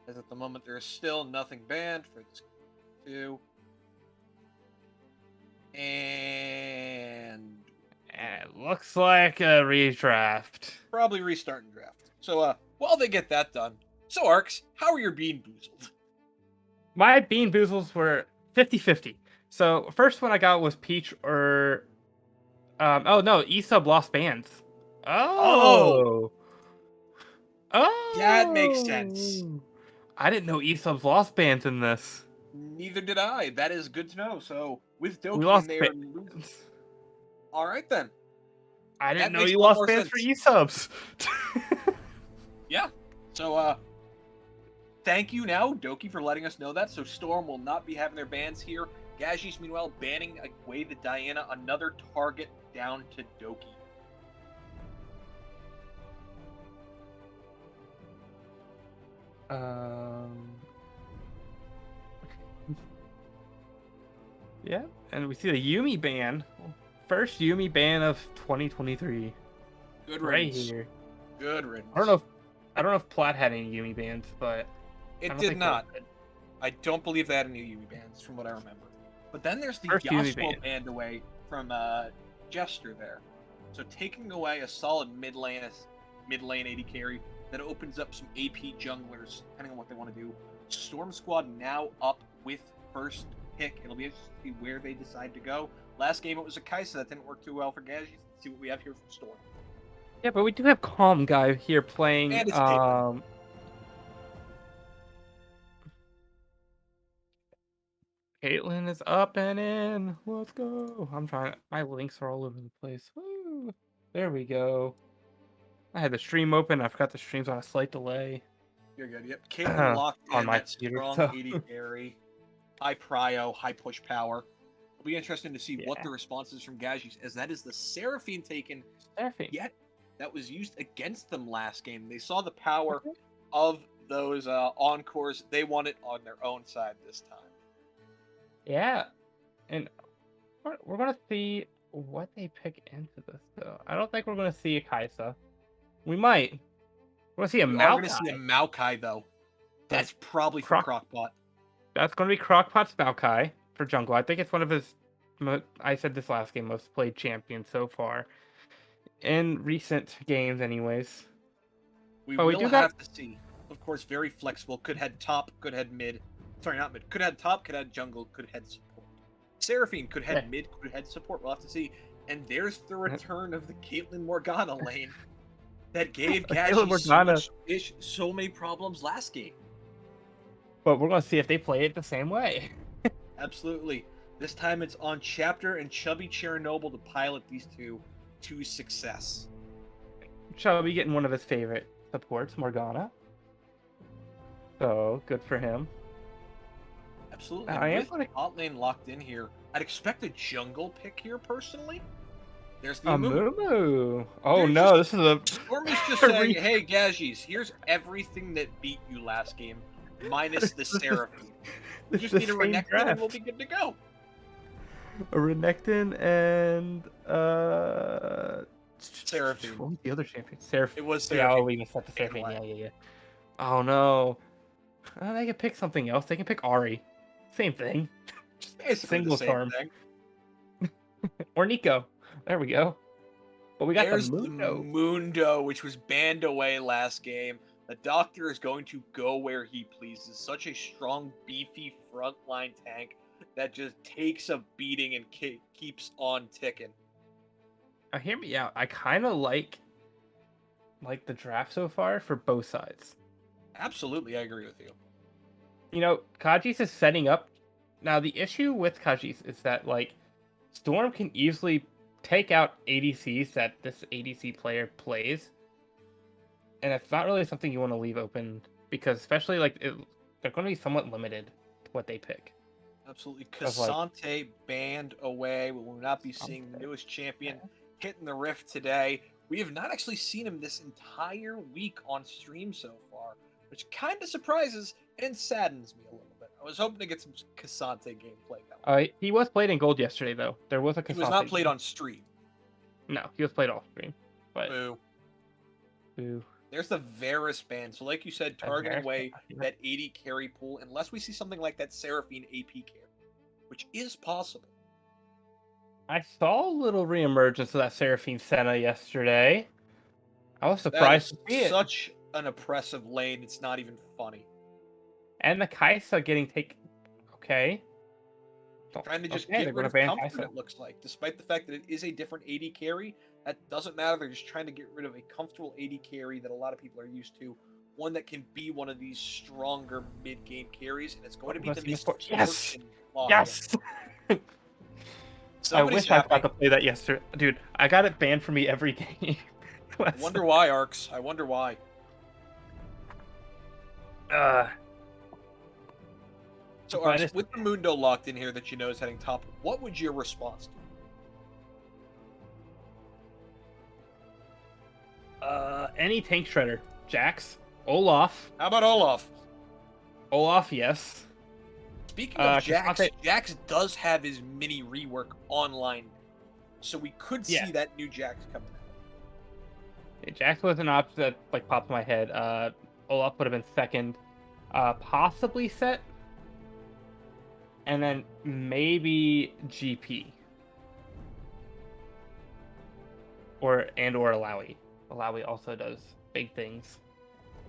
As at the moment, there is still nothing banned for this two. And And it looks like a redraft. probably restarting draft. So while they get that done, so Arcs, how are your bean boozled? My Bean Boozles were 50-50. So first one I got was Peach or oh no, Esub lost bands. Oh, Oh. that makes sense. I didn't know Esub's lost bands in this. Neither did I. That is good to know. So with We Doki lost in there, bands. all right then. I didn't That know makes you a lot lost more bands for sense. Esubs. Yeah. So thank you now, Doki, for letting us know that. So Storm will not be having their bans here. Gajis, meanwhile, banning away the Diana, another target down to Doki. Yeah, and we see the Yumi ban. First Yumi ban of 2023. Good Right riddance. here. Good riddance. I don't know if Plat had any Yumi bans, but I It don't did think they not. did. I don't believe they had any Yumi bans, from what I remember. But then there's the First Yumi Yasuo ban. banned away from Jester there. So taking away a solid mid lane AD carry that opens up some AP junglers, depending on what they want to do. Storm Squad now up with first pick. It'll be interesting to see where they decide to go. Last game it was a Kaisa that didn't work too well for Gajis. Let's see what we have here from Storm. Yeah, but we do have Calm Guy here playing. And it's Caitlyn. Caitlyn is up and in. Let's go. I'm trying. My links are all over the place. Woo. There we go. I had the stream open. I forgot the stream's on a slight delay. You're good. Yep. Caitlyn locked On in my that computer, strong so. 80 carry. High prio, high push power. It'll be interesting to see what Yeah. the response is from Gajis, as that is the Seraphine taken, Seraphine. yet that was used against them last game. They saw the power of those encores. They want it on their own side this time. Yeah, and we're gonna see what they pick into this though. I don't think we're gonna see a Kaisa. We might. We're gonna see a We are going to see a Maokai. Maokai, though. That's probably for Crockpot. That's gonna be Crockpot's Maokai for jungle. I think it's one of his. I said this last game, most played champion so far in recent games, anyways. We But we will do have to see. Of course, very flexible. Could head top, could head mid. Sorry, not mid. Could head top, could head jungle, could head support. Seraphine could head Yeah. mid, could head support. We'll have to see. And there's the return of the Caitlyn Morgana lane that gave Caitlyn Gaji Morgana. so many problems last game. But we're gonna see if they play it the same way. Absolutely. This time it's on Chapter and Chubby Chernobyl to pilot these two to success. Shall be getting one of his favorite supports, Morgana. So good for him. Absolutely. I am With gonna- bot lane locked in here, I'd expect a jungle pick here personally. There's the A Amumu. Moo. Oh They're no, just- this is a. Storm is just saying, hey, Gajis, here's everything that beat you last game, minus the Seraphine. We It's just the need a same Renekton and we'll draft. be good to go. A Renekton and Seraphine. What was the other champion? Seraphine. It was Yeah, Seraphine. oh, we missed out the Taken Seraphine. away. Yeah. Oh no. They can pick something else. They can pick Ari. Same thing. Basically Single the same charm. thing. Or Nico. There we go. But we got There's the the Mundo. Mundo, which was banned away last game. The Doctor is going to go where he pleases. Such a strong, beefy frontline tank that just takes a beating and keeps on ticking. Hear me out. I kind of like the draft so far for both sides. Absolutely, I agree with you. You know, Kajis is setting up. Now, the issue with Kajis is that, like, Storm can easily take out ADCs that this ADC player plays. And it's not really something you want to leave open because, especially, like, they're going to be somewhat limited what they pick. Absolutely. Of, like- Cassante banned away. We will not be seeing the Cassante. newest champion hitting the rift today. We have not actually seen him this entire week on stream so far, which kind of surprises and saddens me a little bit. I was hoping to get some Cassante gameplay now. He was played in gold yesterday, though. There was a He was not Cassante played game. on stream. No, he was played off stream. But Boo. boo. There's the Varus ban. So like you said, targeting Varus away ban. that 80 carry pool, unless we see something like that Seraphine AP carry, which is possible. I saw a little reemergence of that Seraphine Senna yesterday. I was That surprised is to see it. such an oppressive lane. It's not even funny. And the Kaisa getting taken. Okay. Trying to just Okay, they're get rid gonna of ban comfort, Kaisa. it looks like. Despite the fact that it is a different AD carry, that doesn't matter. They're just trying to get rid of a comfortable AD carry that a lot of people are used to. One that can be one of these stronger mid-game carries, and it's going to be the Mist Yes! Fortune Lock. Yes! I Somebody's wish I happy. got to play that yesterday. Dude, I got it banned for me every game. I wonder why, Arcs. I wonder why. So, But Arcs, it's- with the Mundo locked in here that you know is heading top, what would your response do? Any tank shredder. Jax. Olaf. How about Olaf? Olaf, yes. Speaking of Jax, Cassante- Jax does have his mini rework online, so we could see Yeah. that new Jax coming out. Jax was an option that like popped in my head. Olaf would have been second. Possibly Set. And then maybe GP. Or Alawi. Alawi also does big things.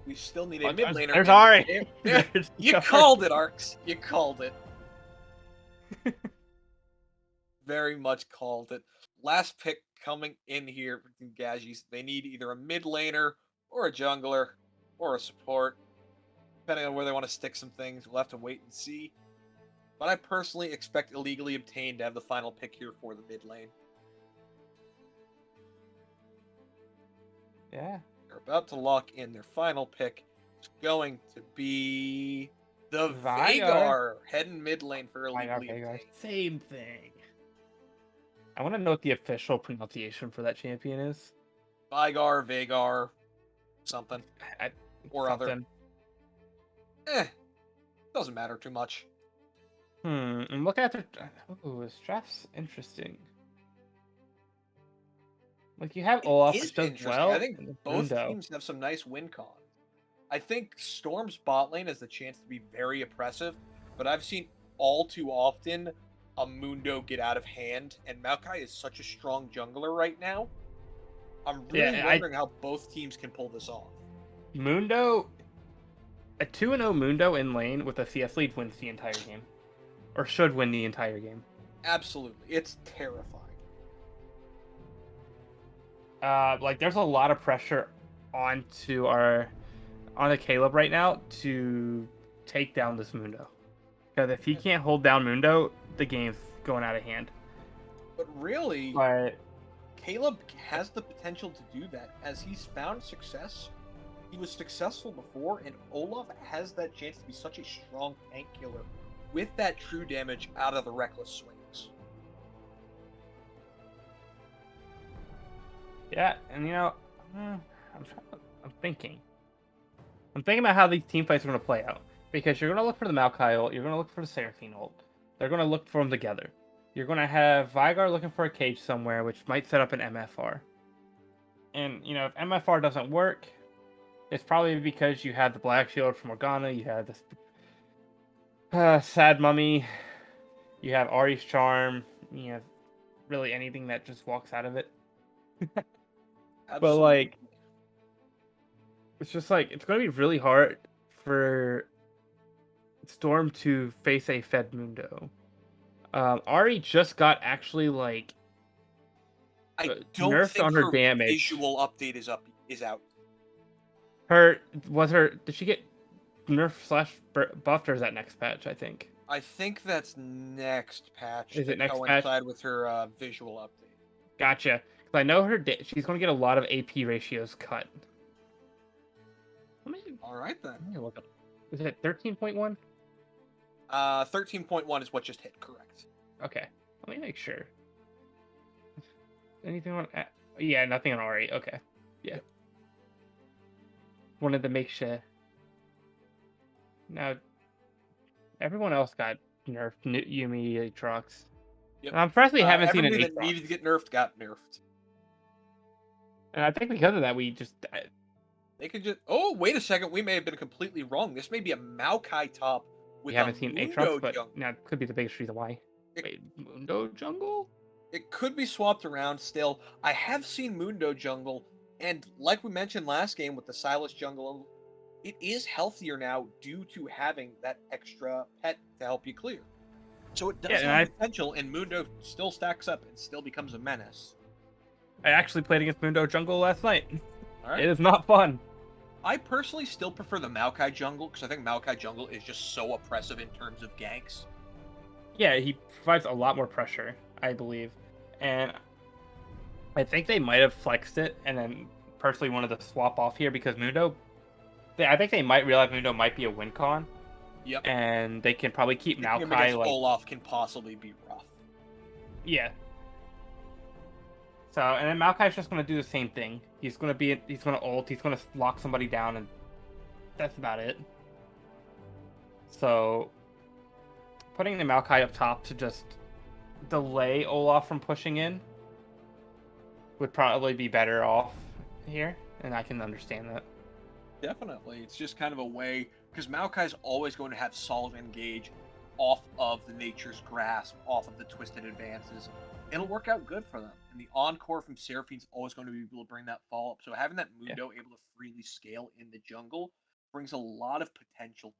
We still need a Oh, mid laner. there's Ari. There- There's You Ari. called it, Arcs. You called it. Very much called it. Last pick coming in here for the Gagis. They need either a mid laner or a jungler or a support. Depending on where they want to stick some things, we'll have to wait and see. But I personally expect Illegally Obtained to have the final pick here for the mid lane. Yeah. They're about to lock in their final pick. It's going to be the Veigar. Veigar heading mid lane for Veigar, Illegally Veigar. Obtained. Same thing. I want to know what the official pronunciation for that champion is. Veigar, something. I- Or other. something. Doesn't matter too much. And look at the. Ooh, his draft's interesting. Like you have Olaf, It is which does interesting. well. I think and both Mundo. teams have some nice win cons. I think Storm's bot lane has the chance to be very oppressive, but I've seen all too often a Mundo get out of hand, and Maokai is such a strong jungler right now. I'm really Yeah, wondering how both teams can pull this off. Mundo, a 2-0 Mundo in lane with a CS lead wins the entire game, or should win the entire game. Absolutely. It's terrifying. Like there's a lot of pressure onto Caleb right now to take down this Mundo. Because if he can't hold down Mundo, the game's going out of hand. But really, But Caleb has the potential to do that as he's found success. He was successful before, and Olaf has that chance to be such a strong tank killer with that true damage out of the reckless swings. yeah, and I'm thinking about how these team fights are going to play out. Because you're going to look for the Maokai ult, you're going to look for the Seraphine ult. They're going to look for them together. You're going to have Veigar looking for a cage somewhere, which might set up an MFR. And, if MFR doesn't work, it's probably because you have the Black Shield from Morgana, you have this Sad Mummy, you have Ari's Charm, you have really anything that just walks out of it. But, like, it's just like, it's going to be really hard for Storm to face a Fed Mundo. Ari just got actually like I uh, don't nerfed think on her her damage. visual update is out. Did she get nerfed / buffed, or is that next patch? I think. I think that's next patch. Is to it next coincide patch? with her visual update? Gotcha. Because I know she's going to get a lot of AP ratios cut. All right then. Let me look up. Is it 13.1? 13.1 is what just hit, correct. Okay, let me make sure. Anything on? Yeah, nothing on Ori. Okay, yeah. Yep. Wanted to make sure. Now, everyone else got nerfed. Yumi, Aatrox. Yep. I'm impressed we haven't seen an Everybody that Aatrox. needed to get nerfed got nerfed. And I think because of that, we just They could just. Oh, wait a second. We may have been completely wrong. This may be a Maokai top with we haven't a seen Mundo Aatrox, but jungle. now it could be the biggest reason why. It- Wait, Mundo Jungle? It could be swapped around still. I have seen Mundo jungle, and like we mentioned last game with the Silas jungle, it is healthier now due to having that extra pet to help you clear. So it does Yeah, and have potential, and Mundo still stacks up and still becomes a menace. I actually played against Mundo Jungle last night. All right. It is not fun. I personally still prefer the Maokai jungle because I think Maokai jungle is just so oppressive in terms of ganks. Yeah, he provides a lot more pressure, I believe. And I think they might have flexed it and then personally wanted to swap off here because Mundo... I think they might realize Mundo might be a win con. Yep. And they can probably keep Him Maokai against like... Olaf can possibly be rough. Yeah. So, and then Maokai's just going to do the same thing. He's going to ult, he's going to lock somebody down, and that's about it. So, putting the Maokai up top to just delay Olaf from pushing in would probably be better off here, and I can understand that. Definitely. It's just kind of a way, because Maokai's always going to have solid engage off of the Nature's Grasp, off of the Twisted Advances. It'll work out good for them. And the Encore from Seraphine's always going to be able to bring that follow-up. So having that Mundo able to freely scale in the jungle brings a lot of potential.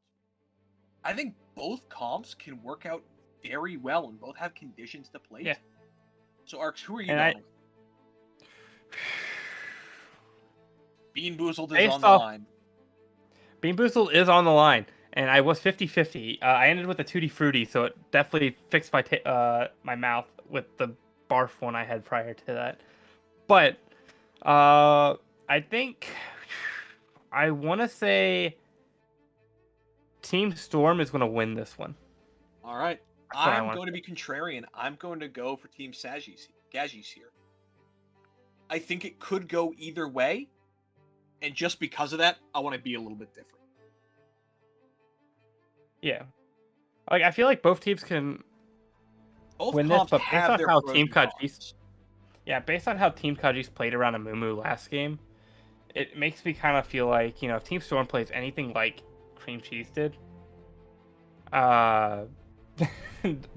I think both comps can work out very well and both have conditions to play. Yeah. To. So, Arx, who are you And going with? Bean Boozled is Based on the off- line. Bean Boozled is on the line, and I was 50-50. I ended with a Tutti Frutti, so it definitely fixed my mouth with the barf one I had prior to that. But I think I want to say Team Storm is going to win this one. All right. That's what I I'm want. going to be contrarian. I'm going to go for Team Gaji's here. I think it could go either way. And just because of that, I want to be a little bit different. Yeah. Like, I feel like both teams can Both win this, comps but based have on their how pros Team and Kaji's cons. based on how Team Kaji's played around Amumu last game, it makes me kind of feel like, if Team Storm plays anything like Cream Cheese did,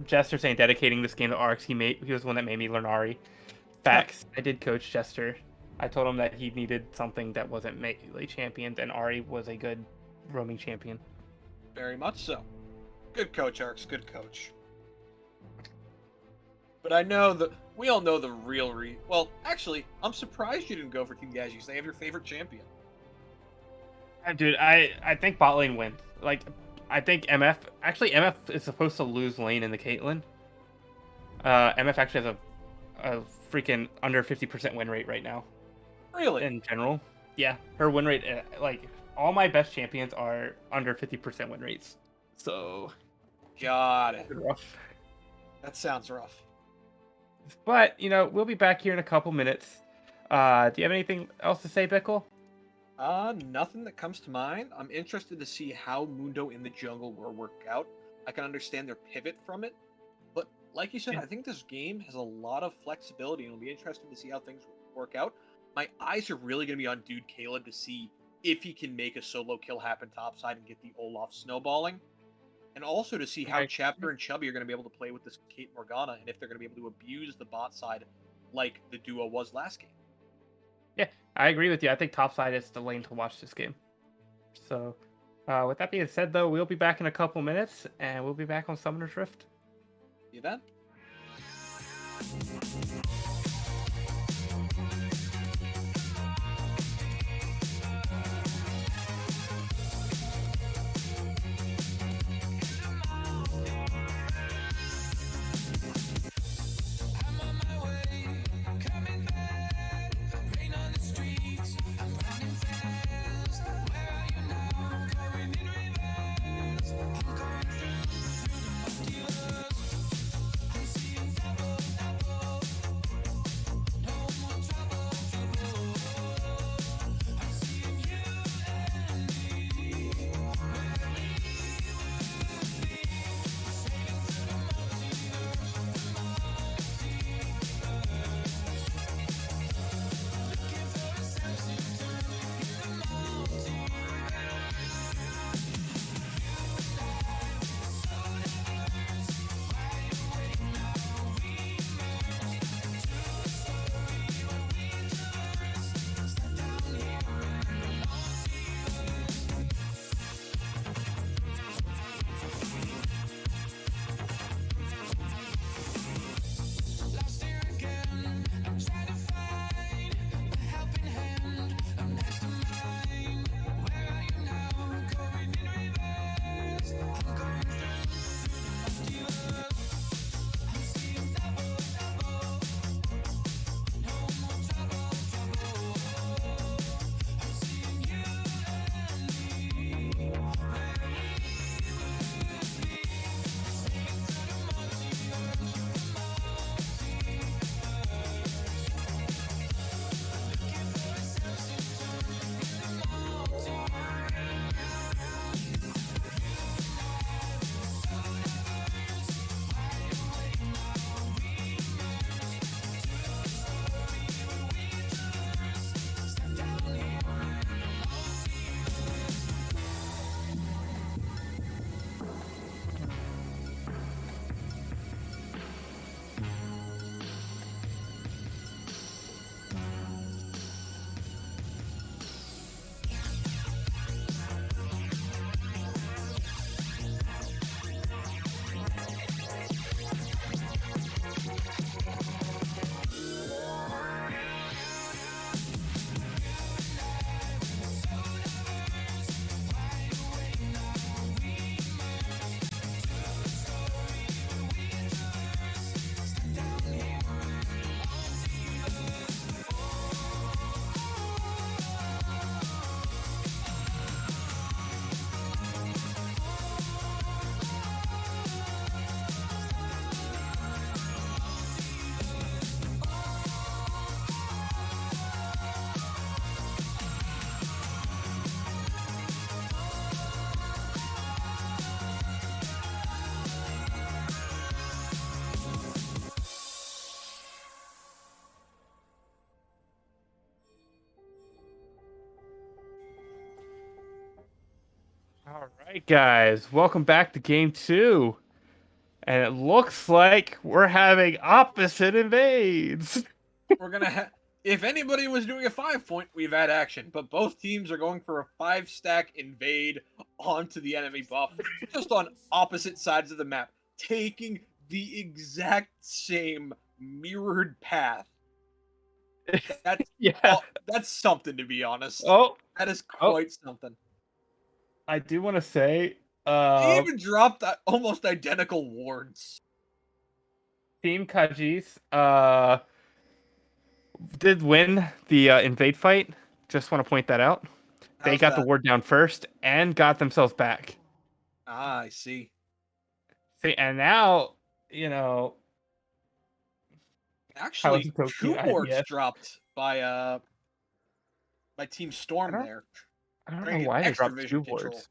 Jester saying dedicating this game to Arx, he was the one that made me learn Ari. Facts. I did coach Jester. I told him that he needed something that wasn't melee championed, and Ari was a good roaming champion. Very much so. Good coach, Arx. Good coach. But I know that we all know the real well, actually, I'm surprised you didn't go for Team Gaji's. They have your favorite champion. Dude, I think bot lane wins. Like, I think MF is supposed to lose lane in the Caitlyn. MF actually has a freaking under 50% win rate right now. Really? In general. Yeah, her win rate, like, all my best champions are under 50% win rates. So, Got it. rough. That sounds rough. But, we'll be back here in a couple minutes. Do you have anything else to say, Bickle? Nothing that comes to mind. I'm interested to see how Mundo in the jungle will work out. I can understand their pivot from it. But like you said, Yeah. I think this game has a lot of flexibility, and it'll be interesting to see how things work out. My eyes are really going to be on Dude Caleb to see if he can make a solo kill happen topside and get the Olaf snowballing. And also to see how Right. Chapter and Chubby are going to be able to play with this Kate Morgana, and if they're going to be able to abuse the bot side like the duo was last game. Yeah, I agree with you. I think topside is the lane to watch this game. So, with that being said, though, we'll be back in a couple minutes, and we'll be back on Summoner's Rift. See you then. All right, guys, welcome back to game 2. And it looks like we're having opposite invades. We're gonna have. If anybody was doing a 5-point, we've had action, but both teams are going for a 5-stack invade onto the enemy buff, just on opposite sides of the map, taking the exact same mirrored path. That's Yeah. that's something, to be honest. Oh, That is oh, quite something. I do want to say, They even dropped almost identical wards. Team Kajis, did win the invade fight. Just want to point that out. They How's got the that? ward down first and got themselves back. Ah, I see. See, and now, you know, how Actually, Toki 2 wards IBS. dropped by Team Storm there. I don't Trying know to get why they extra dropped vision 2 control. wards,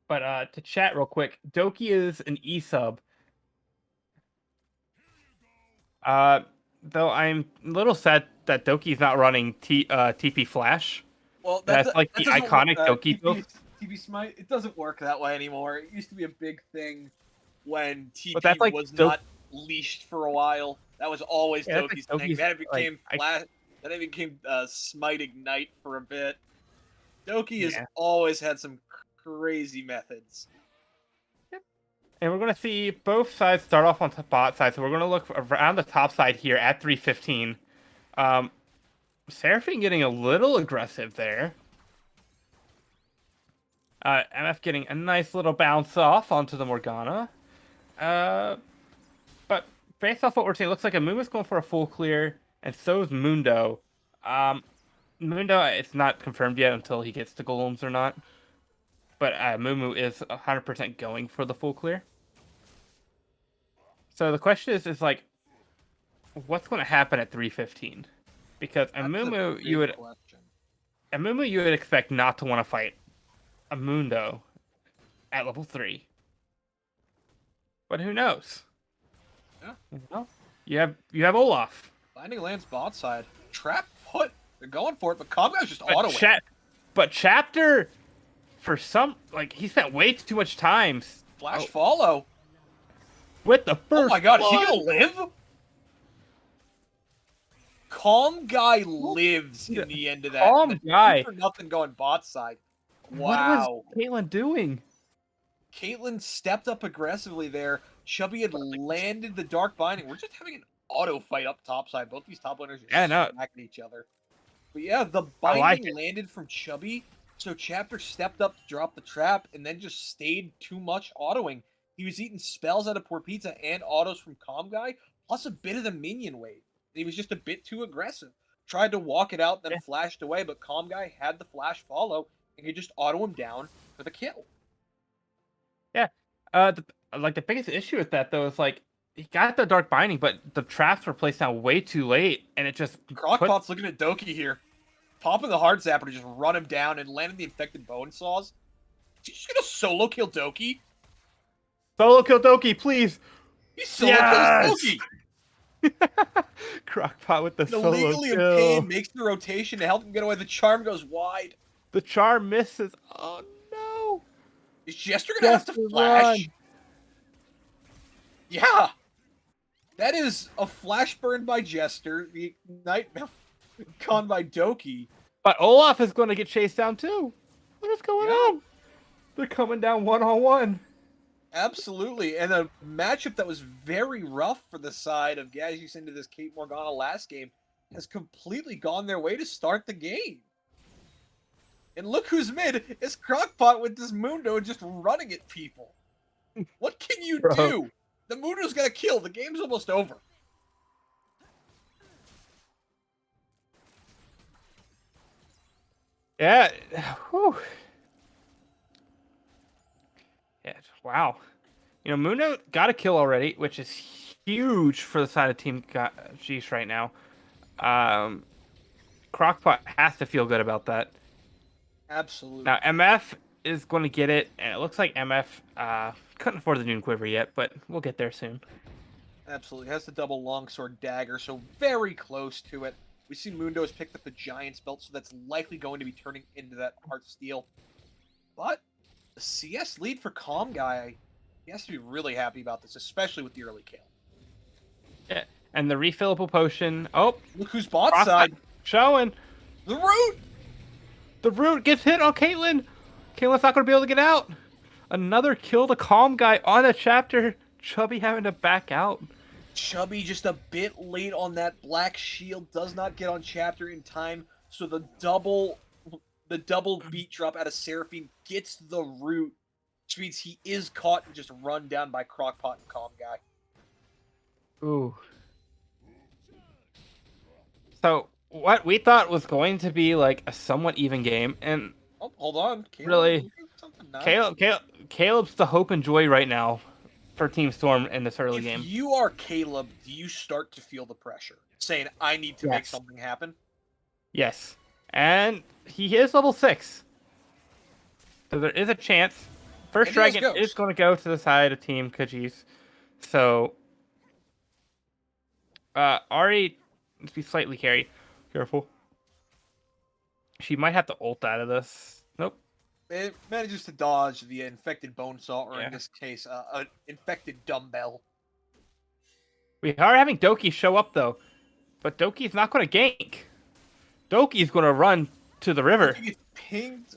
but to chat real quick, Doki is an E sub. Though I'm a little sad that Doki's not running TP Flash. Well, That's like that the doesn't work. iconic Doki build. TP Smite. It doesn't work that way anymore. It used to be a big thing when But TP that's like was Do- not leashed for a while. That was always Yeah, that's like Doki's thing. Doki's, Then it became like, Flash. Then it became Smite Ignite for a bit. Doki has Yeah. always had some crazy methods. And we're going to see both sides start off on the bot side. So we're going to look around the top side here at 315. Seraphine getting a little aggressive there. MF getting a nice little bounce off onto the Morgana. But based off what we're seeing, it looks like Amuma's going for a full clear, and so is Mundo. Mundo, it's not confirmed yet until he gets to golems or not. But Mumu is 100% going for the full clear. So the question is like, what's going to happen at 315? Because Amumu, you would expect not to want to fight a Mundo at level 3. But who knows? Yeah. Well, you have Olaf. Finding lands bot side. Trap put. They're going for it, but Comguy's just autoing. But Chapter, for some, like, he spent way too much time. Flash follow. With the first Oh my god, is he one. gonna live? Calm Guy lives in the end of that. Calm and the Guy. 2 for nothing going bot side. What Wow. was Caitlyn doing? Caitlyn stepped up aggressively there. Chubby had landed the Dark Binding. We're just having an auto fight up top side. Both these top laners are smacking each other. But yeah, the binding landed from Chubby, so Chapter stepped up to drop the trap and then just stayed too much autoing. He was eating spells out of Poor Pizza and autos from Calm Guy, plus a bit of the minion wave. He was just a bit too aggressive. Tried to walk it out, then flashed away, but Calm Guy had the flash follow and could just auto him down for the kill. Yeah. The biggest issue with that, though, is like, he got the Dark Binding, but the traps were placed down way too late, and it just... Crockpot's looking at Doki here. Popping the Heart Zapper to just run him down and landing the Infected Bone Saws. Is he just gonna solo kill Doki? Solo kill Doki, please! He solo kills Doki! Crockpot with the solo Illegally in kill. pain makes the rotation to help him get away. The charm goes wide. The charm misses. Oh no! Is Jester gonna have to flash? Run. Yeah! That is a flash burn by Jester, the Ignite con by Doki. But Olaf is going to get chased down too. What is going on? They're coming down one-on-one. Absolutely, and a matchup that was very rough for the side of Gazius into this Kate Morgana last game has completely gone their way to start the game. And look who's mid, it's Crockpot with this Mundo just running at people. What can you do? The Mundo's gonna kill, the game's almost over. Yeah. Whew. Yeah. Wow. You know, Mundo got a kill already, which is huge for the side of Team Jeesh right now. Crockpot has to feel good about that. Absolutely. Now, MF is going to get it, and it looks like MF couldn't afford the Noon Quiver yet, but we'll get there soon. Absolutely. Has the double longsword dagger, so very close to it. We see Mundo has picked up the Giant's belt, so that's likely going to be turning into that Heart Steel. But The CS lead for Calm Guy. He has to be really happy about this, especially with the early kill. Yeah. And the refillable potion. Oh, Look who's bot Crockpot side. showing. The root! The root gets hit on Caitlyn. Caitlyn's not going to be able to get out. Another kill to Calm Guy on a chapter. Chubby having to back out. Chubby just a bit late on that black shield. Does not get on chapter in time. So the double beat drop out of Seraphine gets the root. Which means he is caught and just run down by Crockpot and Calm Guy. Ooh. So what we thought was going to be like a somewhat even game, and Oh, hold on. Caleb, really, you did something nice. Caleb's the hope and joy right now for Team Storm in this early If game. you are Caleb, do you start to feel the pressure? Saying, I need to make Yes. something happen? Yes, and he is level 6, so there is a chance. First And he has dragon is Ghost. going to go to the side of Team Kajis, so Ari, let's be slightly careful. She might have to ult out of this. Nope. It manages to dodge the infected bone saw, or Yeah. in this case, an infected dumbbell. We are having Doki show up though, but Doki's not going to gank. Doki's going to run to the river. He gets pinged.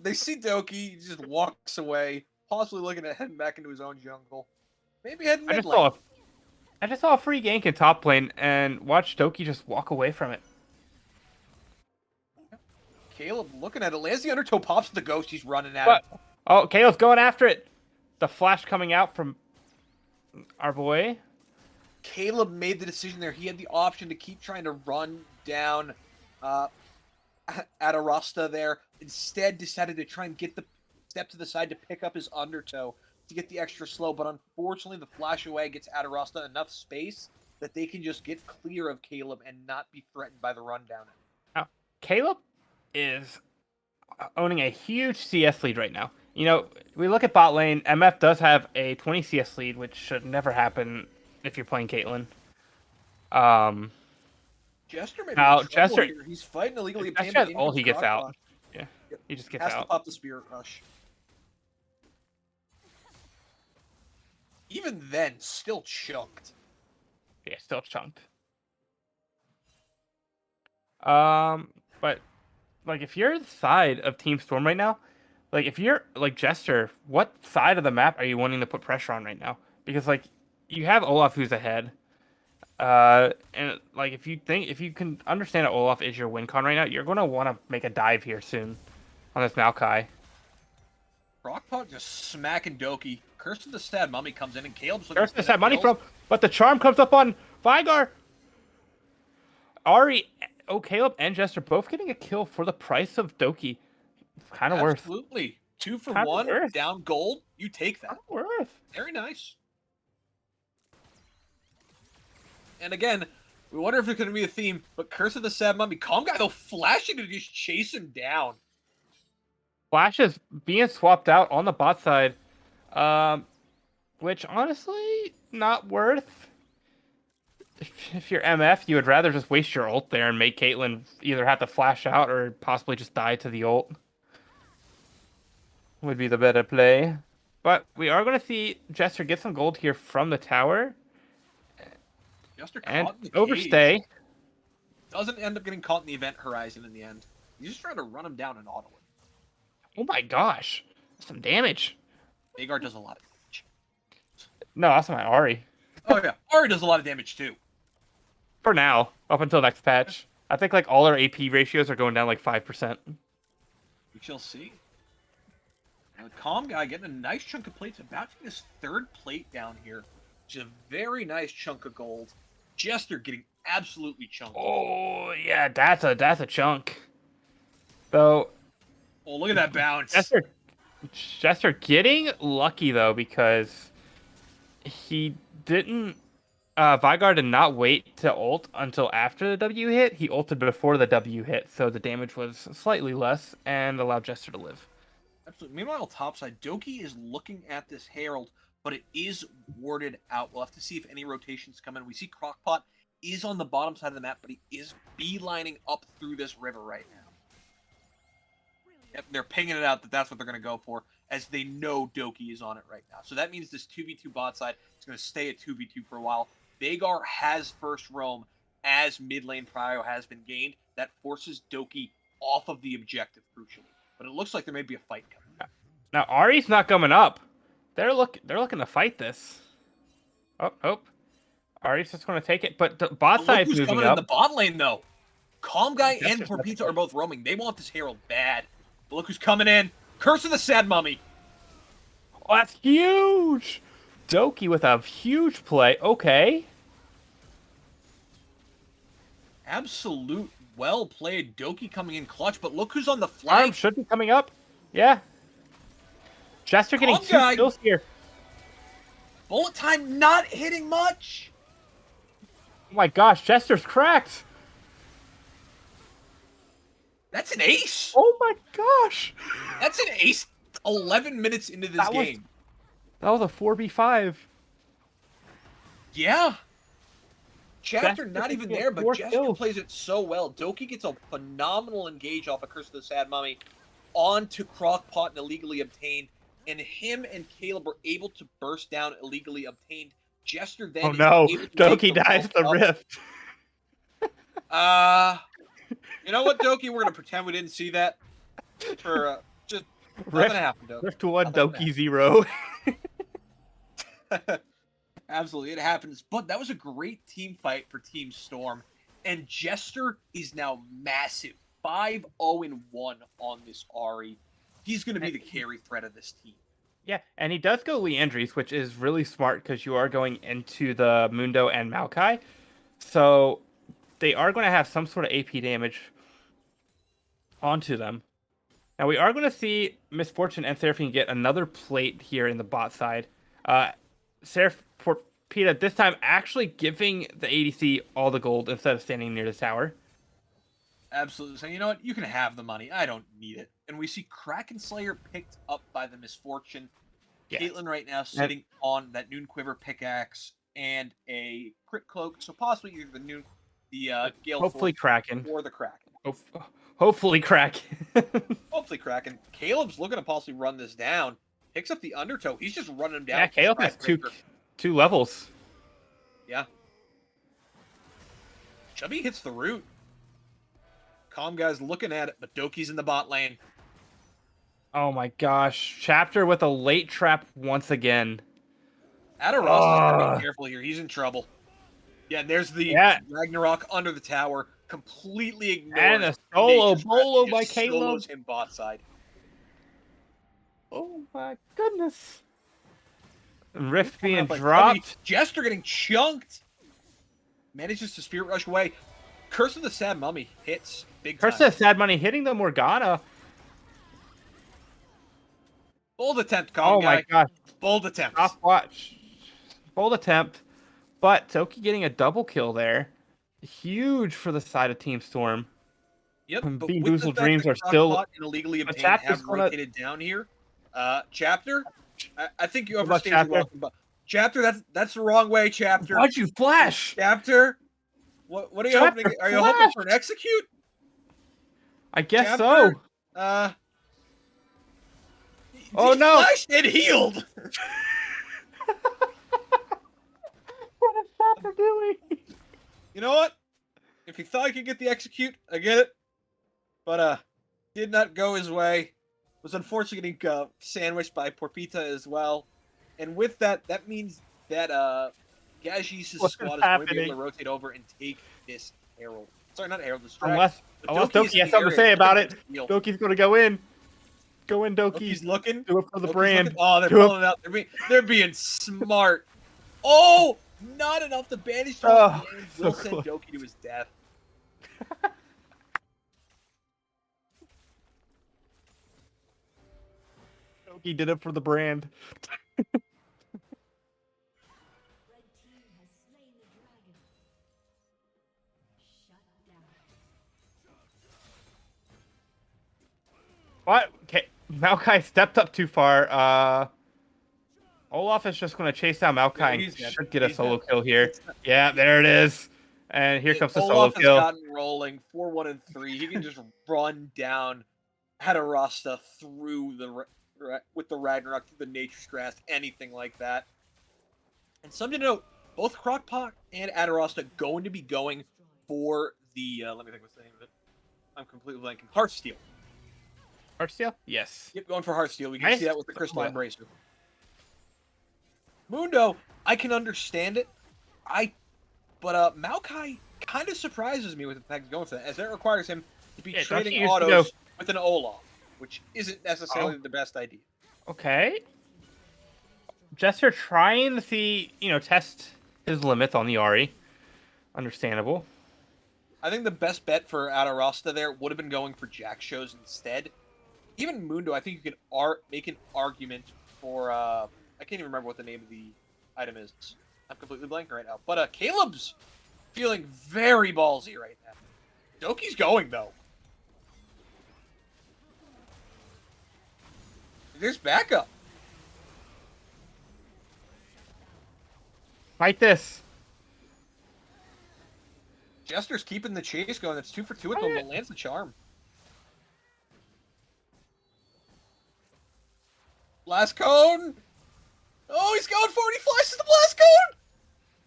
They see Doki, he just walks away, possibly looking at heading back into his own jungle. Maybe heading I mid just saw a free gank in top lane and watched Doki just walk away from it. Caleb looking at it, lands the undertow, pops the ghost, he's running at What? him. Oh, Caleb's going after it. The flash coming out from our boy. Caleb made the decision there. He had the option to keep trying to run down Adarasta there. Instead, decided to try and get the step to the side to pick up his undertow to get the extra slow. But unfortunately, the flash away gets Adarasta enough space that they can just get clear of Caleb and not be threatened by the rundown. Now, Caleb is owning a huge CS lead right now. You know, we look at bot lane. MF does have a 20 CS lead, which should never happen if you're playing Caitlyn. Jester may be Now, in trouble Jester- here. He's fighting illegally Jester obtained. has but all in he comes gets out. Crockpot. Yeah, Yep. he just gets Has to out. pop the Spirit Rush. Even then, still chunked. Yeah, still chunked. But like if you're the side of Team Storm right now, like if you're like Jester, what side of the map are you wanting to put pressure on right now? Because like you have Olaf who's ahead. And like if you can understand that Olaf is your win con right now, you're gonna want to make a dive here soon on this Maokai. Crockpot just smacking Doki. Curse of the Sad Mummy comes in and Caleb's looking There's for this the had money kills. from, but the charm comes up on Vigar. Ari, Caleb and Jester both getting a kill for the price of Doki. Kind of worth. Absolutely. 2 for Kinda 1, worth. down gold. You take that. Worth. Very nice. And again, we wonder if it's going to be a theme, but Curse of the Sad Mummy, Calm Guy, though, flashing to just chase him down. Flash is being swapped out on the bot side, which honestly not worth. If you're MF, you would rather just waste your ult there and make Caitlyn either have to flash out or possibly just die to the ult. Would be the better play. But we are going to see Jester get some gold here from the tower Jester and caught in the cage. overstay. Doesn't end up getting caught in the event horizon in the end. He's just trying to run him down and auto it. Oh my gosh, some damage. Vagar does a lot of damage. No, that's my Ari. Oh yeah, Ari does a lot of damage too. For now, up until next patch. I think like all our AP ratios are going down like 5%. We shall see. Now, the Calm Guy getting a nice chunk of plates, about to get his third plate down here. Which is a very nice chunk of gold. Jester getting absolutely chunked. Oh yeah, that's a chunk. So Oh, look at that bounce. Jester getting lucky though because he didn't. Vigar did not wait to ult until after the W hit. He ulted before the W hit, so the damage was slightly less and allowed Jester to live. Absolutely. Meanwhile, topside, Doki is looking at this Herald, but it is warded out. We'll have to see if any rotations come in. We see Crockpot is on the bottom side of the map, but he is beelining up through this river right now. Yep, they're pinging it out that that's what they're going to go for, as they know Doki is on it right now. So that means this 2v2 bot side is going to stay at 2v2 for a while. Vagar has first roam as mid lane prio has been gained. That forces Doki off of the objective, crucially. But it looks like there may be a fight coming. Now Ari's not coming up. They're looking to fight this. Oh. Ari's just going to take it, but the bot Look side's who's moving coming up. in the bot lane, though. Calm Guy and Jester's not Porpita the are both roaming. They want this Herald bad. But look who's coming in. Curse of the Sad Mummy. Oh, that's huge! Doki with a huge play. Okay. Absolute well played. Doki coming in clutch, but look who's on the Arm flank. should be coming up. Yeah. Jester getting Calm 2 Guy. kills here. Bullet time not hitting much. Oh my gosh, Jester's cracked. That's an ace. Oh my gosh. That's an ace 11 minutes into this game. That was a 4v5. Yeah. Chapter Jester not even gets there, but 4 Jester kills. plays it so well. Doki gets a phenomenal engage off of Curse of the Sad Mummy onto Crockpot and illegally obtained, and him and Caleb were able to burst down illegally obtained. Jester then Oh no, is able to Doki make dies the roll up. rift. You know what, Doki? We're gonna pretend we didn't see that. For just nothing Rift, happened, Doki. rift 1, Nothing Doki 0. Absolutely, it happens. But that was a great team fight for Team Storm. And Jester is now massive. 5-0-1 on this Ari. He's going to be the carry threat of this team. Yeah, and he does go Leandries, which is really smart because you are going into the Mundo and Maokai. So they are going to have some sort of AP damage onto them. Now we are going to see Misfortune and Seraphine get another plate here in the bot side. Porpita this time actually giving the ADC all the gold instead of standing near the tower. Absolutely. So you know what? You can have the money. I don't need it. And we see Kraken Slayer picked up by the Misfortune. Yeah. Caitlyn right now sitting on that Noon Quiver pickaxe and a Crit Cloak. So possibly either the Gale Hopefully Force Kraken. or the Kraken. Hopefully Kraken. Hopefully Kraken. Caleb's looking to possibly run this down. Picks up the Undertow. He's just running him down. Yeah, Caleb has Skybreaker. two levels. Yeah. Chubby hits the root. Calm Guy's looking at it, but Doki's in the bot lane. Oh my gosh. Chapter with a late trap once again. Adaros is going to be careful here. He's in trouble. Yeah, there's the Ragnarok under the tower. Completely ignored. And a solo Nature's bolo Breath. He by just Caleb. solos him bot side. Oh my goodness. Rift being Up like dropped. Chubby. Jester getting chunked. Manages to Spirit Rush away. Curse of the Sad Mummy hits big time. Curse of Sad Money hitting the Morgana. Bold attempt, Calm Oh Guy. my gosh. Bold attempt. Stopwatch. Bold attempt. But Toki getting a double kill there. Huge for the side of Team Storm. Yep, And but Bean with the Boozled fact Dreams that are still- Crockpot and illegally But obtained Chapter's have gonna- rotated down here. Chapter, I think you What about overstayed your Chapter? welcome. But Chapter, that's the wrong way, Chapter. Why'd you flash? Chapter, what are you Chapter hoping? Are you hoping for an execute? I guess Chapter? so. He Oh, no. flashed and healed. What is Chapter doing? You know what? If he thought he could get the execute, I get it. But did not go his way. Was unfortunately getting sandwiched by Porpita as well. And with that, that means that Gajis' What's squad is going to be happening? able to rotate over and take this Herald. Sorry, not Herald, this Dragon. Unless But Doki is in has the something to area, say he's about looking it. for the steal. Doki's gonna go in. Go in, Doki. Doki's looking. Do it for the Doki's brand. looking. Oh, they're Do it. pulling it out. They're being smart. Oh, not enough to banish. Oh, Will so send close. Doki to his death. Doki did it for the brand. What? Okay, Maokai stepped up too far. Olaf is just going to chase down Maokai and he's dead. should get a He's solo dead. kill here. Yeah, there it is. And here comes the solo Olaf has kill. gotten rolling 4-1 and 3. He can just run down Hadarasta through with the Ragnarok through the Nature's Grasp, anything like that. And something to note, both Crockpot and Adarasta going to be going for the, let me think what's the name of it. I'm completely blanking. Heartsteel. Heartsteel? Yes. Yep, going for Heartsteel. We can Nice. see that with the Crystal Embracer. Mundo, I can understand it. But Maokai kind of surprises me with the fact he's going for that, as that requires him to be trading autos with an Olaf, which isn't necessarily the best idea. Okay. Jester trying to see, test his limits on the Ari. Understandable. I think the best bet for Adarasta there would have been going for Jack shows instead. Even Mundo, I think you can make an argument for, I can't even remember what the name of the item is. I'm completely blanking right now. But Caleb's feeling very ballsy right now. Doki's going, though. There's backup. Fight this. Jester's keeping the chase going. That's 2 for 2 with him, but lands the charm. Blast cone! Oh, he's going for it. He flashes the blast cone!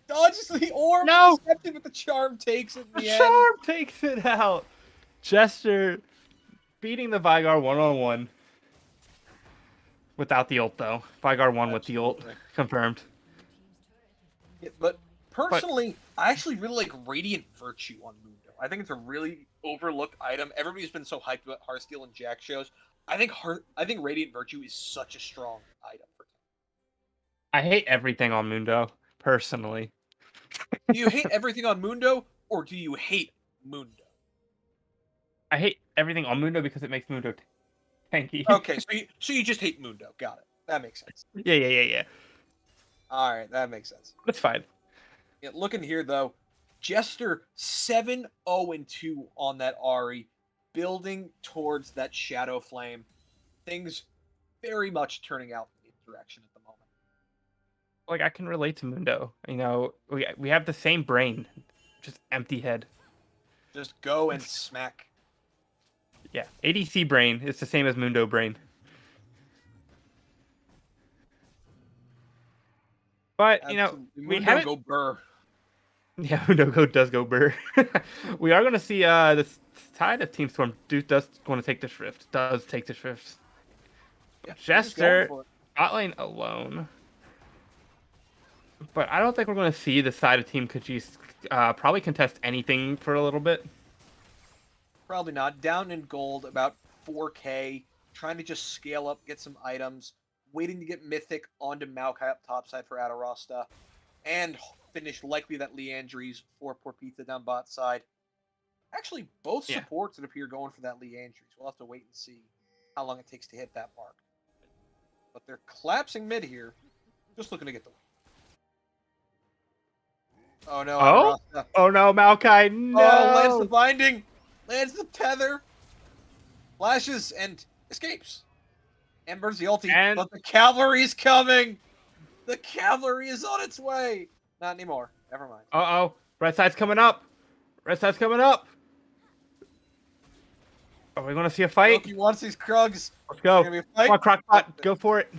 Dodges the orb. No! Accepted, but the charm takes it in the end. Charm takes it out. Jester beating the Vygar one-on-one. Without the ult, though. Vygar won with the ult. Confirmed. Yeah, but personally, I actually really like Radiant Virtue on Mundo. I think it's a really overlooked item. Everybody's been so hyped about Heartsteel and Jack shows. I think Radiant Virtue is such a strong item for him. I hate everything on Mundo, personally. Do you hate everything on Mundo, or do you hate Mundo? I hate everything on Mundo because it makes Mundo tanky. Okay, so you just hate Mundo. Got it. That makes sense. Yeah. All right, that makes sense. That's fine. Yeah, looking here though, Jester 7-0-2 on that Ari, building towards that Shadow Flame. Things very much turning out in the direction at the moment. Like, I can relate to Mundo. We have the same brain, just empty head. Just go and smack. Yeah, ADC brain is the same as Mundo brain. But, we haven't... go burr. Yeah, Mundo does go burr. We are going to see the side of Team Storm does want to take the Shrift. Does take the Shrift. Yeah, Jester, bot lane alone. But I don't think we're going to see the side of Team Khajiit probably contest anything for a little bit. Probably not. Down in gold, about 4K. Trying to just scale up, get some items. Waiting to get Mythic onto Maokai up topside for Adarasta. And finish likely that Leandries for Porpita down bot side. Actually, both supports, it appear, going for that Leandries. We'll have to wait and see how long it takes to hit that mark. But they're collapsing mid here. Just looking to get the win. Oh no, Adarasta. Oh no, Maokai, no! Oh, lands the binding! Lands the tether! Flashes and escapes. And burns the ulti, but the cavalry's coming! The cavalry is on its way! Not anymore. Never mind. Uh-oh. Red side's coming up. Red side's coming up. Are we going to see a fight? Loki wants these Krugs. Let's go. Come on, Crockpot. Go for it.